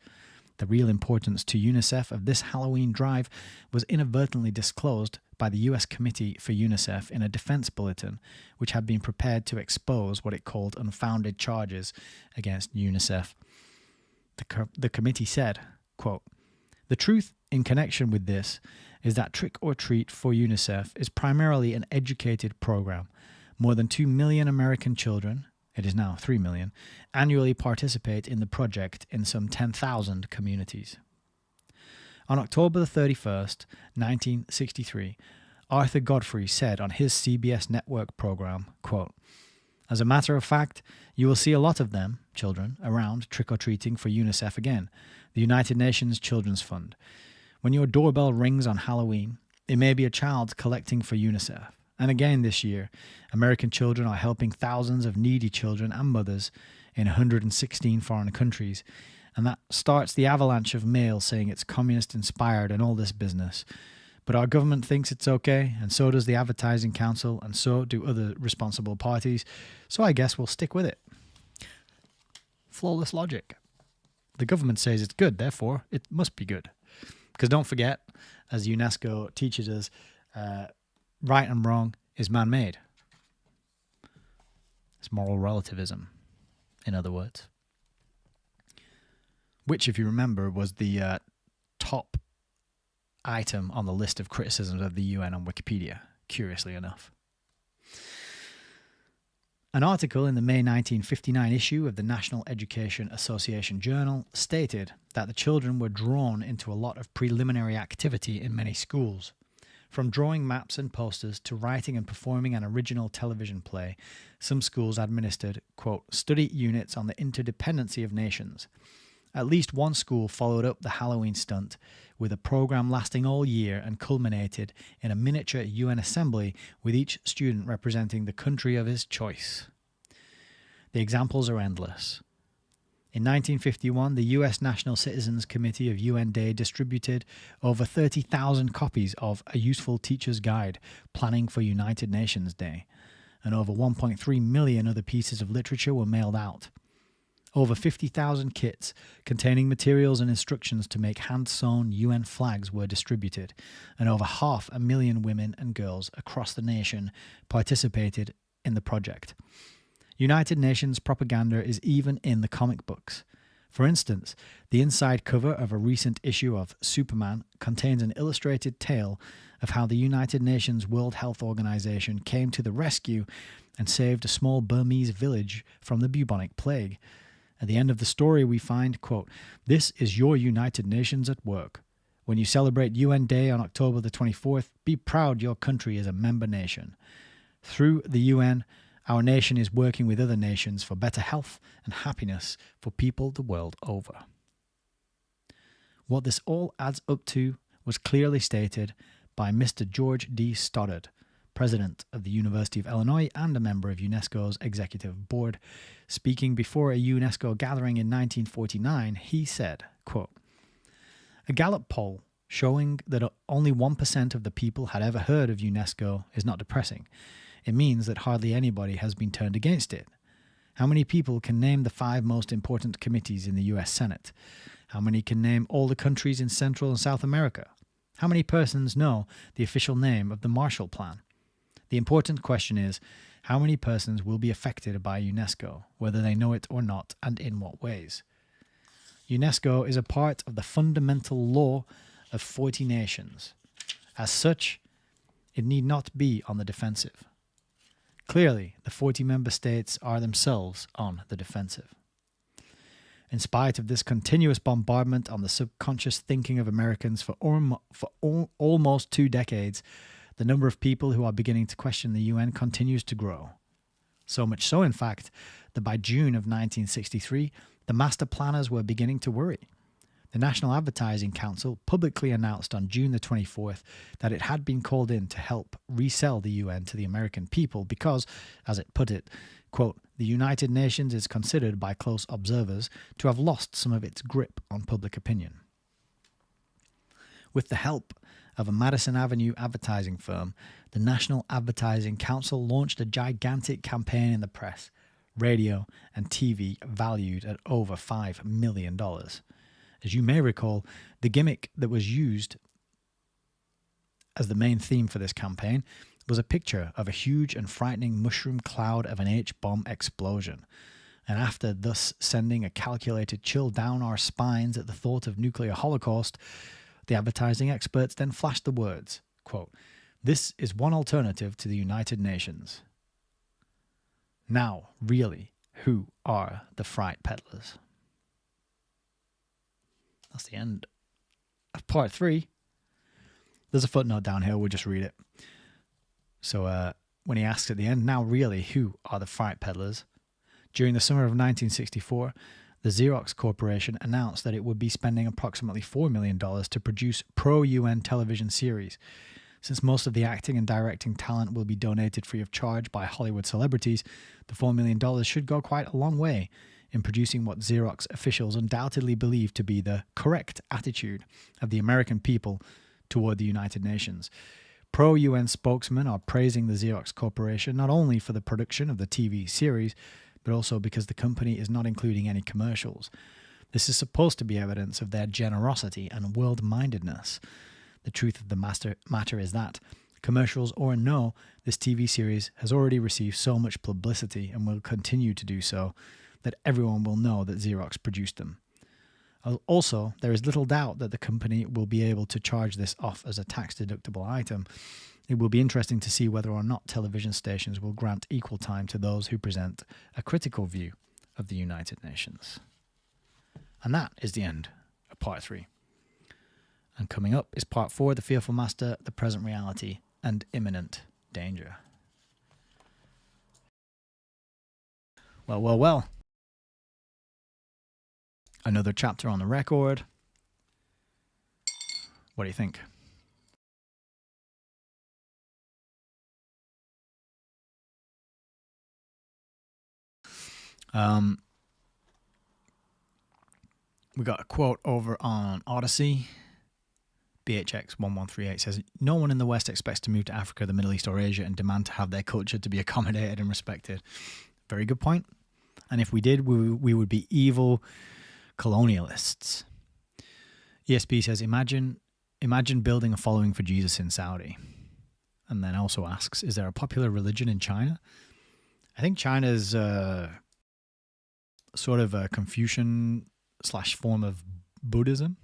The real importance to UNICEF of this Halloween drive was inadvertently disclosed by the US Committee for UNICEF in a defense bulletin, which had been prepared to expose what it called unfounded charges against UNICEF. The committee said, quote, "The truth in connection with this is that Trick or Treat for UNICEF is primarily an educated program. More than 2 million American children, it is now 3 million, annually participate in the project in some 10,000 communities." On October the 31st, 1963, Arthur Godfrey said on his CBS network program, quote, "As a matter of fact, you will see a lot of them, children, around trick-or-treating for UNICEF again, the United Nations Children's Fund. When your doorbell rings on Halloween, it may be a child collecting for UNICEF. And again this year, American children are helping thousands of needy children and mothers in 116 foreign countries, and that starts the avalanche of mail saying it's communist-inspired and all this business. But our government thinks it's okay, and so does the Advertising Council, and so do other responsible parties, so I guess we'll stick with it." Flawless logic. The government says it's good, therefore it must be good. Because don't forget, as UNESCO teaches us, right and wrong is man-made. It's moral relativism, in other words. Which, if you remember, was the top item on the list of criticisms of the UN on Wikipedia, curiously enough. An article in the May 1959 issue of the National Education Association Journal stated that the children were drawn into a lot of preliminary activity in many schools. From drawing maps and posters to writing and performing an original television play, some schools administered, quote, "study units on the interdependency of nations." At least one school followed up the Halloween stunt with a program lasting all year and culminated in a miniature UN assembly with each student representing the country of his choice. The examples are endless. In 1951, the US National Citizens Committee of UN Day distributed over 30,000 copies of A Useful Teacher's Guide, Planning for United Nations Day, and over 1.3 million other pieces of literature were mailed out. Over 50,000 kits containing materials and instructions to make hand-sewn UN flags were distributed, and over 500,000 women and girls across the nation participated in the project. United Nations propaganda is even in the comic books. For instance, the inside cover of a recent issue of Superman contains an illustrated tale of how the United Nations World Health Organization came to the rescue and saved a small Burmese village from the bubonic plague. At the end of the story, we find, quote, "This is your United Nations at work. When you celebrate UN Day on October the 24th, be proud your country is a member nation. Through the UN, our nation is working with other nations for better health and happiness for people the world over." What this all adds up to was clearly stated by Mr. George D. Stoddard, president of the University of Illinois and a member of UNESCO's executive board. Speaking before a UNESCO gathering in 1949, he said, quote, "A Gallup poll showing that only 1% of the people had ever heard of UNESCO is not depressing. It means that hardly anybody has been turned against it. How many people can name the 5 most important committees in the US Senate? How many can name all the countries in Central and South America? How many persons know the official name of the Marshall Plan? The important question is, how many persons will be affected by UNESCO, whether they know it or not, and in what ways? UNESCO is a part of the fundamental law of 40 nations. As such, it need not be on the defensive. Clearly, the 40 member states are themselves on the defensive. In spite of this continuous bombardment on the subconscious thinking of Americans for almost 2 decades, the number of people who are beginning to question the UN continues to grow. So much so, in fact, that by June of 1963, the master planners were beginning to worry. The National Advertising Council publicly announced on June the 24th that it had been called in to help resell the UN to the American people because, as it put it, quote, "The United Nations is considered by close observers to have lost some of its grip on public opinion." With the help of a Madison Avenue advertising firm, the National Advertising Council launched a gigantic campaign in the press, radio, and TV valued at over $5 million. As you may recall, the gimmick that was used as the main theme for this campaign was a picture of a huge and frightening mushroom cloud of an H-bomb explosion. And after thus sending a calculated chill down our spines at the thought of nuclear holocaust, the advertising experts then flashed the words, quote, "This is one alternative to the United Nations." Now, really, who are the fright peddlers? That's the end of part 3. There's a footnote down here. We'll just read it. So when he asks at the end, now really, who are the fright peddlers? During the summer of 1964, the Xerox Corporation announced that it would be spending approximately $4 million to produce pro-UN television series. Since most of the acting and directing talent will be donated free of charge by Hollywood celebrities, the $4 million should go quite a long way in producing what Xerox officials undoubtedly believe to be the correct attitude of the American people toward the United Nations. Pro-UN spokesmen are praising the Xerox Corporation not only for the production of the TV series, but also because the company is not including any commercials. This is supposed to be evidence of their generosity and world-mindedness. The truth of the matter is that, commercials or no, this TV series has already received so much publicity and will continue to do so that everyone will know that Xerox produced them. Also, there is little doubt that the company will be able to charge this off as a tax-deductible item. It will be interesting to see whether or not television stations will grant equal time to those who present a critical view of the United Nations. And that is the end of part 3. And coming up is part 4, The Fearful Master, The Present Reality, and Imminent Danger. Well. Another chapter on the record. What do you think? We got a quote over on Odyssey. BHX1138 says, "No one in the West expects to move to Africa, the Middle East, or Asia and demand to have their culture to be accommodated and respected." Very good point. And if we did, we would be evil colonialists. ESB says, imagine building a following for Jesus in Saudi. And then also asks, is there a popular religion in China? I think China's sort of a Confucian / form of Buddhism.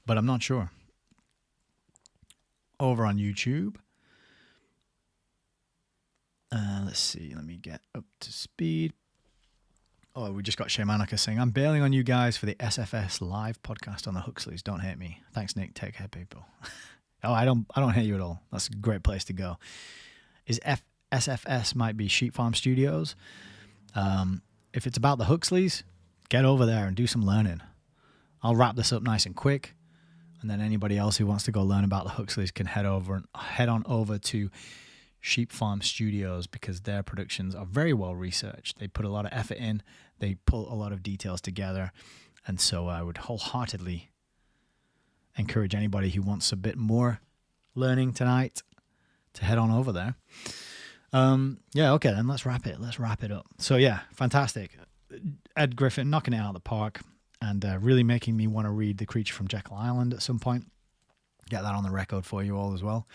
But I'm not sure. Over on YouTube. Let's see. Let me get up to speed. Oh, we just got Shaymanica saying, "I'm bailing on you guys for the SFS live podcast on the Huxleys. Don't hate me. Thanks, Nick. Take care, people." Oh, I don't hate you at all. That's a great place to go. SFS might be Sheep Farm Studios. If it's about the Huxleys, get over there and do some learning. I'll wrap this up nice and quick. And then anybody else who wants to go learn about the Huxleys can head on over to Sheep Farm Studios, because their productions are very well researched. They put a lot of effort in. They pull a lot of details together. And so I would wholeheartedly encourage anybody who wants a bit more learning tonight to head on over there. Okay, then let's wrap it up. So yeah, fantastic. Ed Griffin knocking it out of the park. And really making me want to read The Creature from Jekyll Island at some point. Get that on the record for you all as well.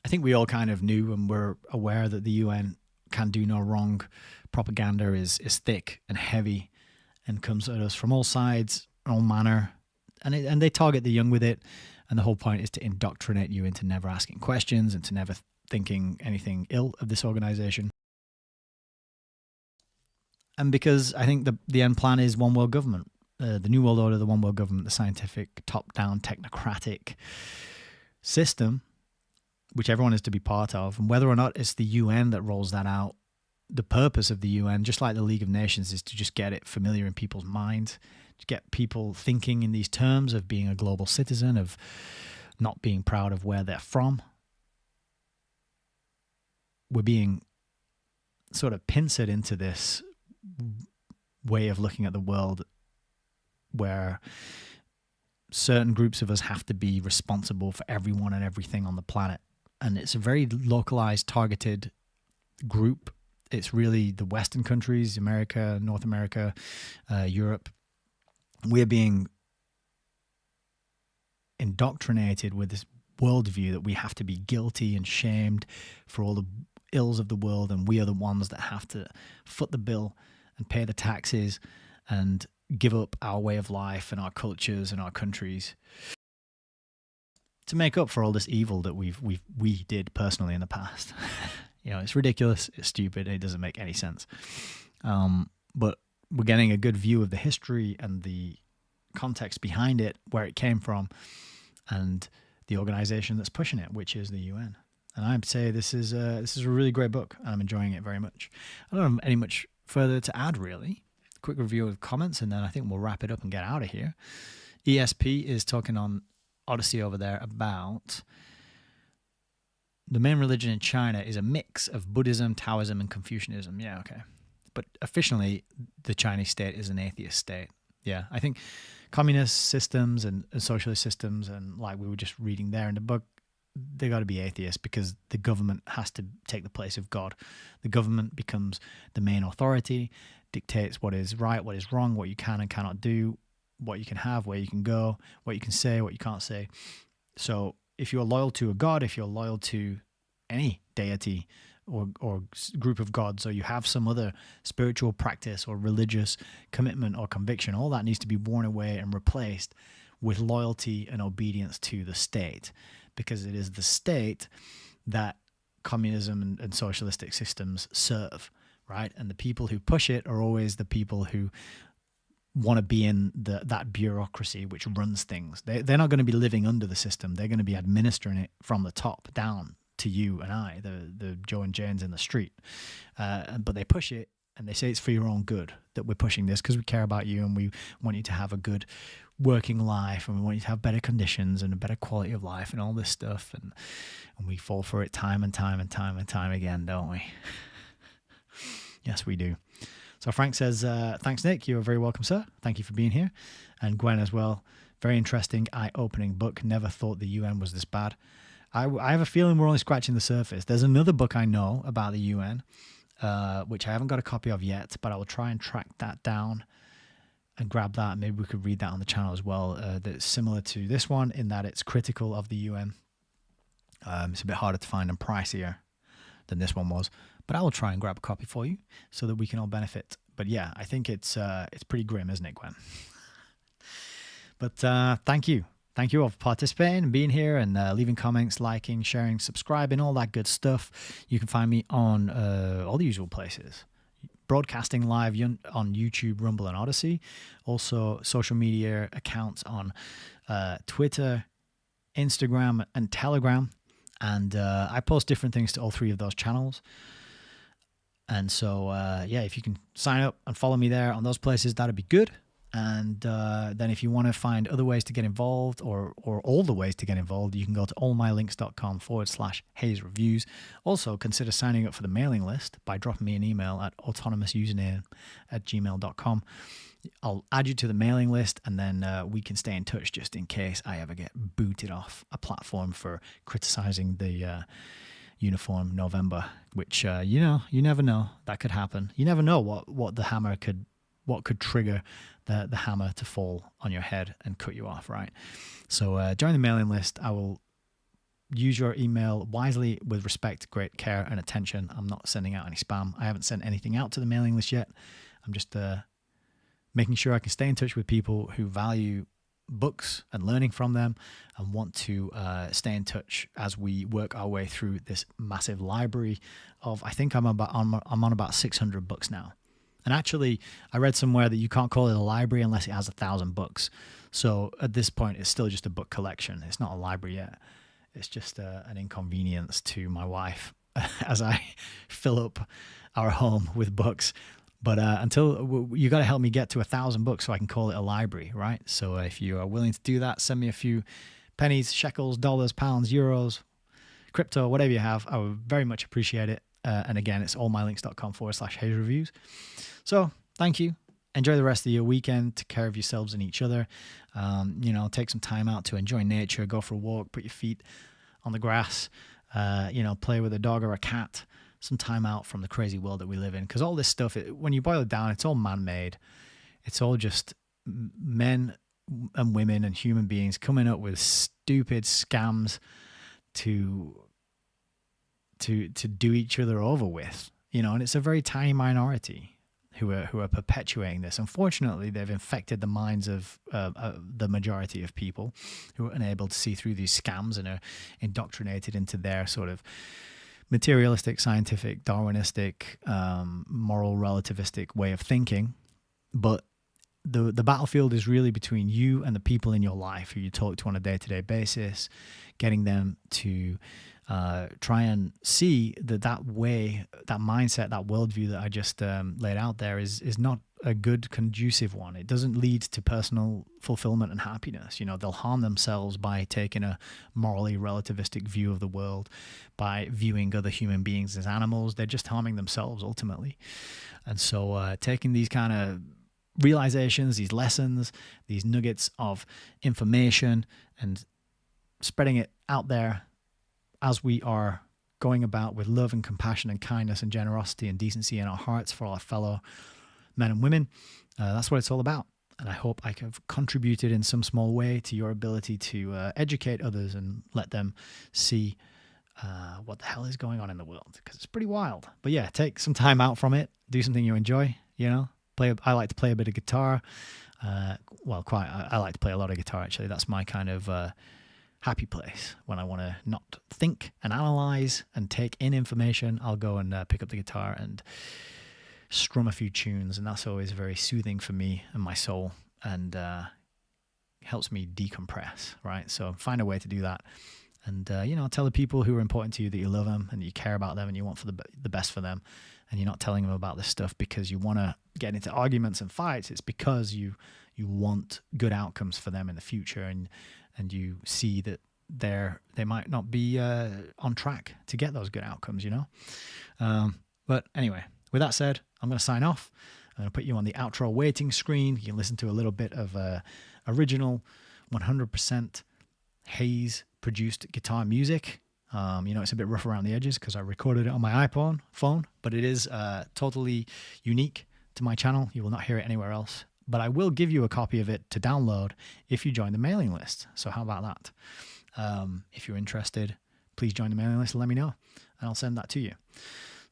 I think we all kind of knew and were aware that the UN can do no wrong. Propaganda is thick and heavy and comes at us from all sides, all manner. And they target the young with it. And the whole point is to indoctrinate you into never asking questions and to never thinking anything ill of this organization. And because I think the end plan is one world government, the New World Order, the one world government, the scientific, top-down, technocratic system, which everyone is to be part of. And whether or not it's the UN that rolls that out, the purpose of the UN, just like the League of Nations, is to just get it familiar in people's minds, to get people thinking in these terms of being a global citizen, of not being proud of where they're from. We're being sort of pincered into this way of looking at the world where certain groups of us have to be responsible for everyone and everything on the planet. And it's a very localized, targeted group. It's really the Western countries, America, North America, Europe. We're being indoctrinated with this worldview that we have to be guilty and shamed for all the ills of the world, and we are the ones that have to foot the bill and pay the taxes and give up our way of life and our cultures and our countries to make up for all this evil that we did personally in the past. It's ridiculous, it's stupid, it doesn't make any sense. But we're getting a good view of the history and the context behind it, where it came from, and the organization that's pushing it, which is the UN. And I'd say this is a really great book, and I'm enjoying it very much. I don't have any much further to add, really. Quick review of comments, and then I think we'll wrap it up and get out of here. ESP is talking on Odyssey over there about the main religion in China is a mix of Buddhism, Taoism, and Confucianism. Yeah, okay. But officially, the Chinese state is an atheist state. Yeah, I think communist systems and socialist systems, and like we were just reading there in the book, they got to be atheists because the government has to take the place of God. The government becomes the main authority, dictates what is right, what is wrong, what you can and cannot do, what you can have, where you can go, what you can say, what you can't say. So if you're loyal to a god, if you're loyal to any deity or group of gods, or you have some other spiritual practice or religious commitment or conviction, all that needs to be worn away and replaced with loyalty and obedience to the state, because it is the state that communism and socialistic systems serve, right? And the people who push it are always the people who want to be in that bureaucracy which runs things. They're not going to be living under the system. They're going to be administering it from the top down to you and I, the Joe and Janes in the street. But they push it, and they say it's for your own good that we're pushing this because we care about you and we want you to have a good working life, and we want you to have better conditions and a better quality of life and all this stuff. And we fall for it time and time and time and time again, don't we? Yes, we do. So Frank says, thanks, Nick. You're very welcome, sir. Thank you for being here. And Gwen as well. Very interesting, eye-opening book. Never thought the UN was this bad. I have a feeling we're only scratching the surface. There's another book I know about the UN, which I haven't got a copy of yet, but I will try and track that down and grab that. Maybe we could read that on the channel as well. That's similar to this one in that it's critical of the UN. It's a bit harder to find and pricier than this one was, but I will try and grab a copy for you so that we can all benefit. But yeah, I think it's pretty grim, isn't it, Gwen? But thank you. Thank you all for participating and being here and leaving comments, liking, sharing, subscribing, all that good stuff. You can find me on all the usual places. Broadcasting live on YouTube, Rumble, and Odyssey. Also, social media accounts on Twitter, Instagram, and Telegram. And I post different things to all three of those channels. And so, yeah, if you can sign up and follow me there on those places, that'd be good. And then if you want to find other ways to get involved or all the ways to get involved, you can go to allmylinks.com/HayesReviews. Also, consider signing up for the mailing list by dropping me an email at autonomoususername@gmail.com. I'll add you to the mailing list, and then we can stay in touch just in case I ever get booted off a platform for criticizing the Uniform November, which, you never know. That could happen. You never know what the hammer could trigger the hammer to fall on your head and cut you off, right? So join the mailing list. I will use your email wisely with respect, great care, and attention. I'm not sending out any spam. I haven't sent anything out to the mailing list yet. I'm just making sure I can stay in touch with people who value books and learning from them and want to stay in touch as we work our way through this massive library of, I think I'm on about 600 books now. And actually, I read somewhere that you can't call it a library unless it has 1,000 books. So at this point, it's still just a book collection. It's not a library yet. It's just an inconvenience to my wife as I fill up our home with books. But until you got to help me get to 1,000 books so I can call it a library, right? So if you are willing to do that, send me a few pennies, shekels, dollars, pounds, euros, crypto, whatever you have. I would very much appreciate it. And again, it's allmylinks.com/HayesReviews. So thank you. enjoy the rest of your weekend. Take care of yourselves and each other. Take some time out to enjoy nature, go for a walk, put your feet on the grass, play with a dog or a cat, some time out from the crazy world that we live in. Because all this stuff, when you boil it down, it's all man-made. It's all just men and women and human beings coming up with stupid scams to do each other over with, and it's a very tiny minority who are perpetuating this. Unfortunately, they've infected the minds of the majority of people who are unable to see through these scams and are indoctrinated into their sort of materialistic, scientific, Darwinistic, moral relativistic way of thinking. But the battlefield is really between you and the people in your life who you talk to on a day-to-day basis, getting them to try and see that way, that mindset, that worldview that I just laid out there is not a good, conducive one. It doesn't lead to personal fulfillment and happiness. They'll harm themselves by taking a morally relativistic view of the world, by viewing other human beings as animals. They're just harming themselves ultimately. And so taking these kind of realizations, these lessons, these nuggets of information, and spreading it out there as we are going about with love and compassion and kindness and generosity and decency in our hearts for our fellow men and women. That's what it's all about. And I hope I have contributed in some small way to your ability to educate others and let them see what the hell is going on in the world, because it's pretty wild. But yeah, take some time out from it. Do something you enjoy, I like to play a bit of guitar. I like to play a lot of guitar, actually. That's my kind of happy place. When I want to not think and analyze and take in information, I'll go and pick up the guitar and strum a few tunes, and that's always very soothing for me and my soul, and helps me decompress, right? So find a way to do that. And, tell the people who are important to you that you love them and that you care about them and you want for the best for them. And you're not telling them about this stuff because you want to get into arguments and fights. It's because you want good outcomes for them in the future, and you see that they might not be on track to get those good outcomes, But anyway, with that said, I'm going to sign off. I'm going to put you on the outro waiting screen. You can listen to a little bit of original 100% Haze produced guitar music. It's a bit rough around the edges because I recorded it on my iPhone phone, but it is totally unique to my channel. You will not hear it anywhere else, but I will give you a copy of it to download if you join the mailing list. So how about that? If you're interested, please join the mailing list and let me know, and I'll send that to you.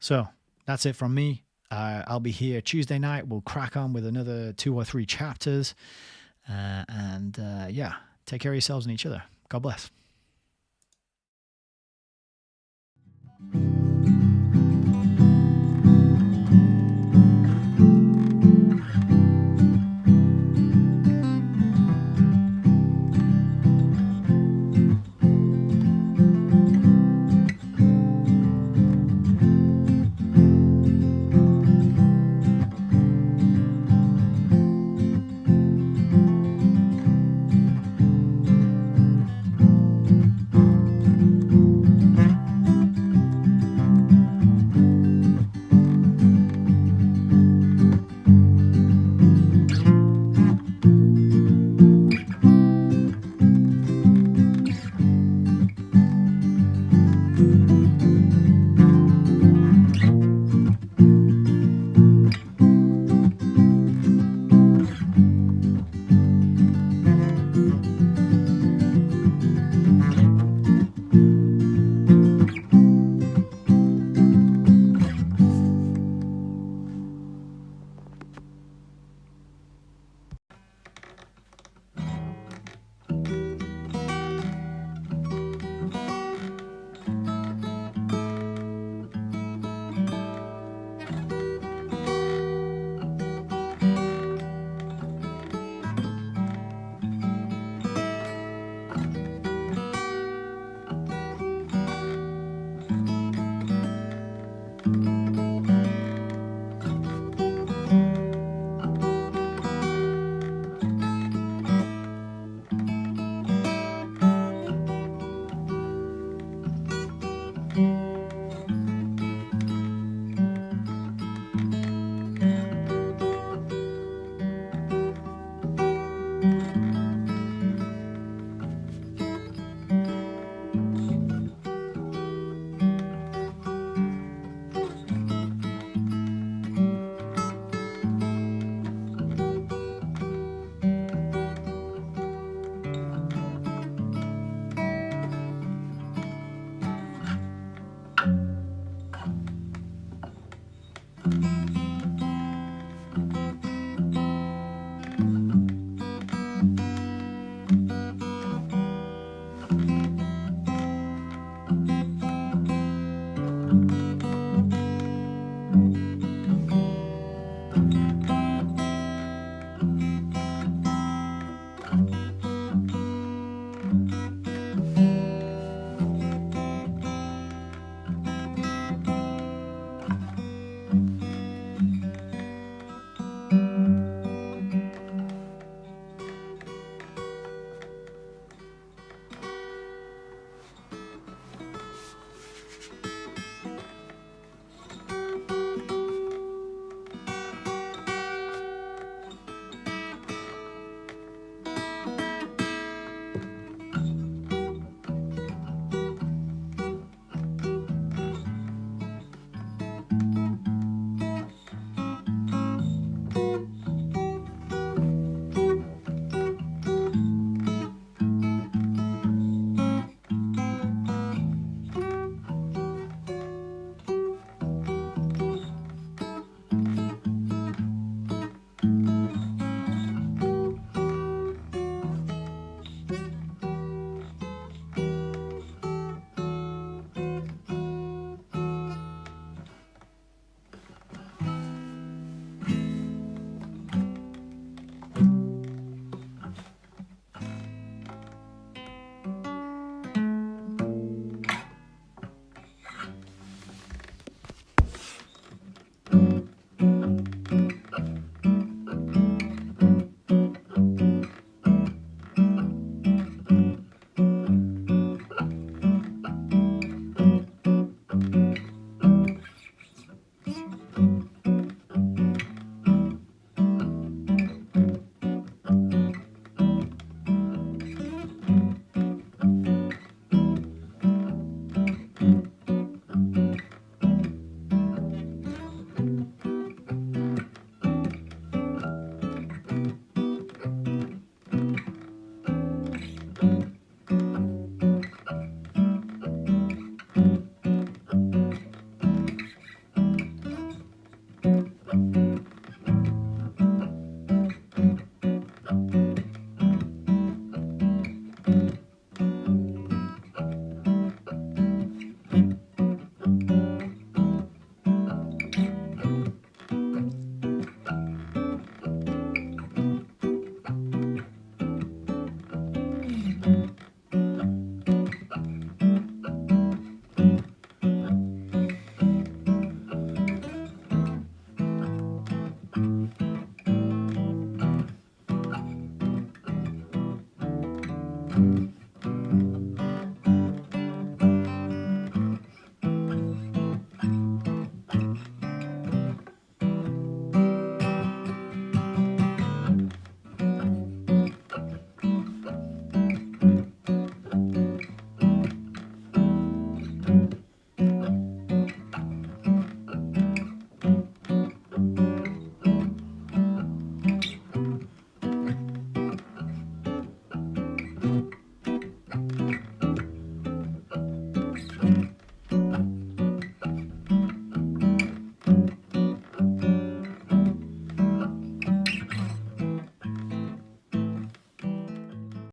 So that's it from me. I'll be here Tuesday night. We'll crack on with another 2 or 3 chapters. Take care of yourselves and each other. God bless.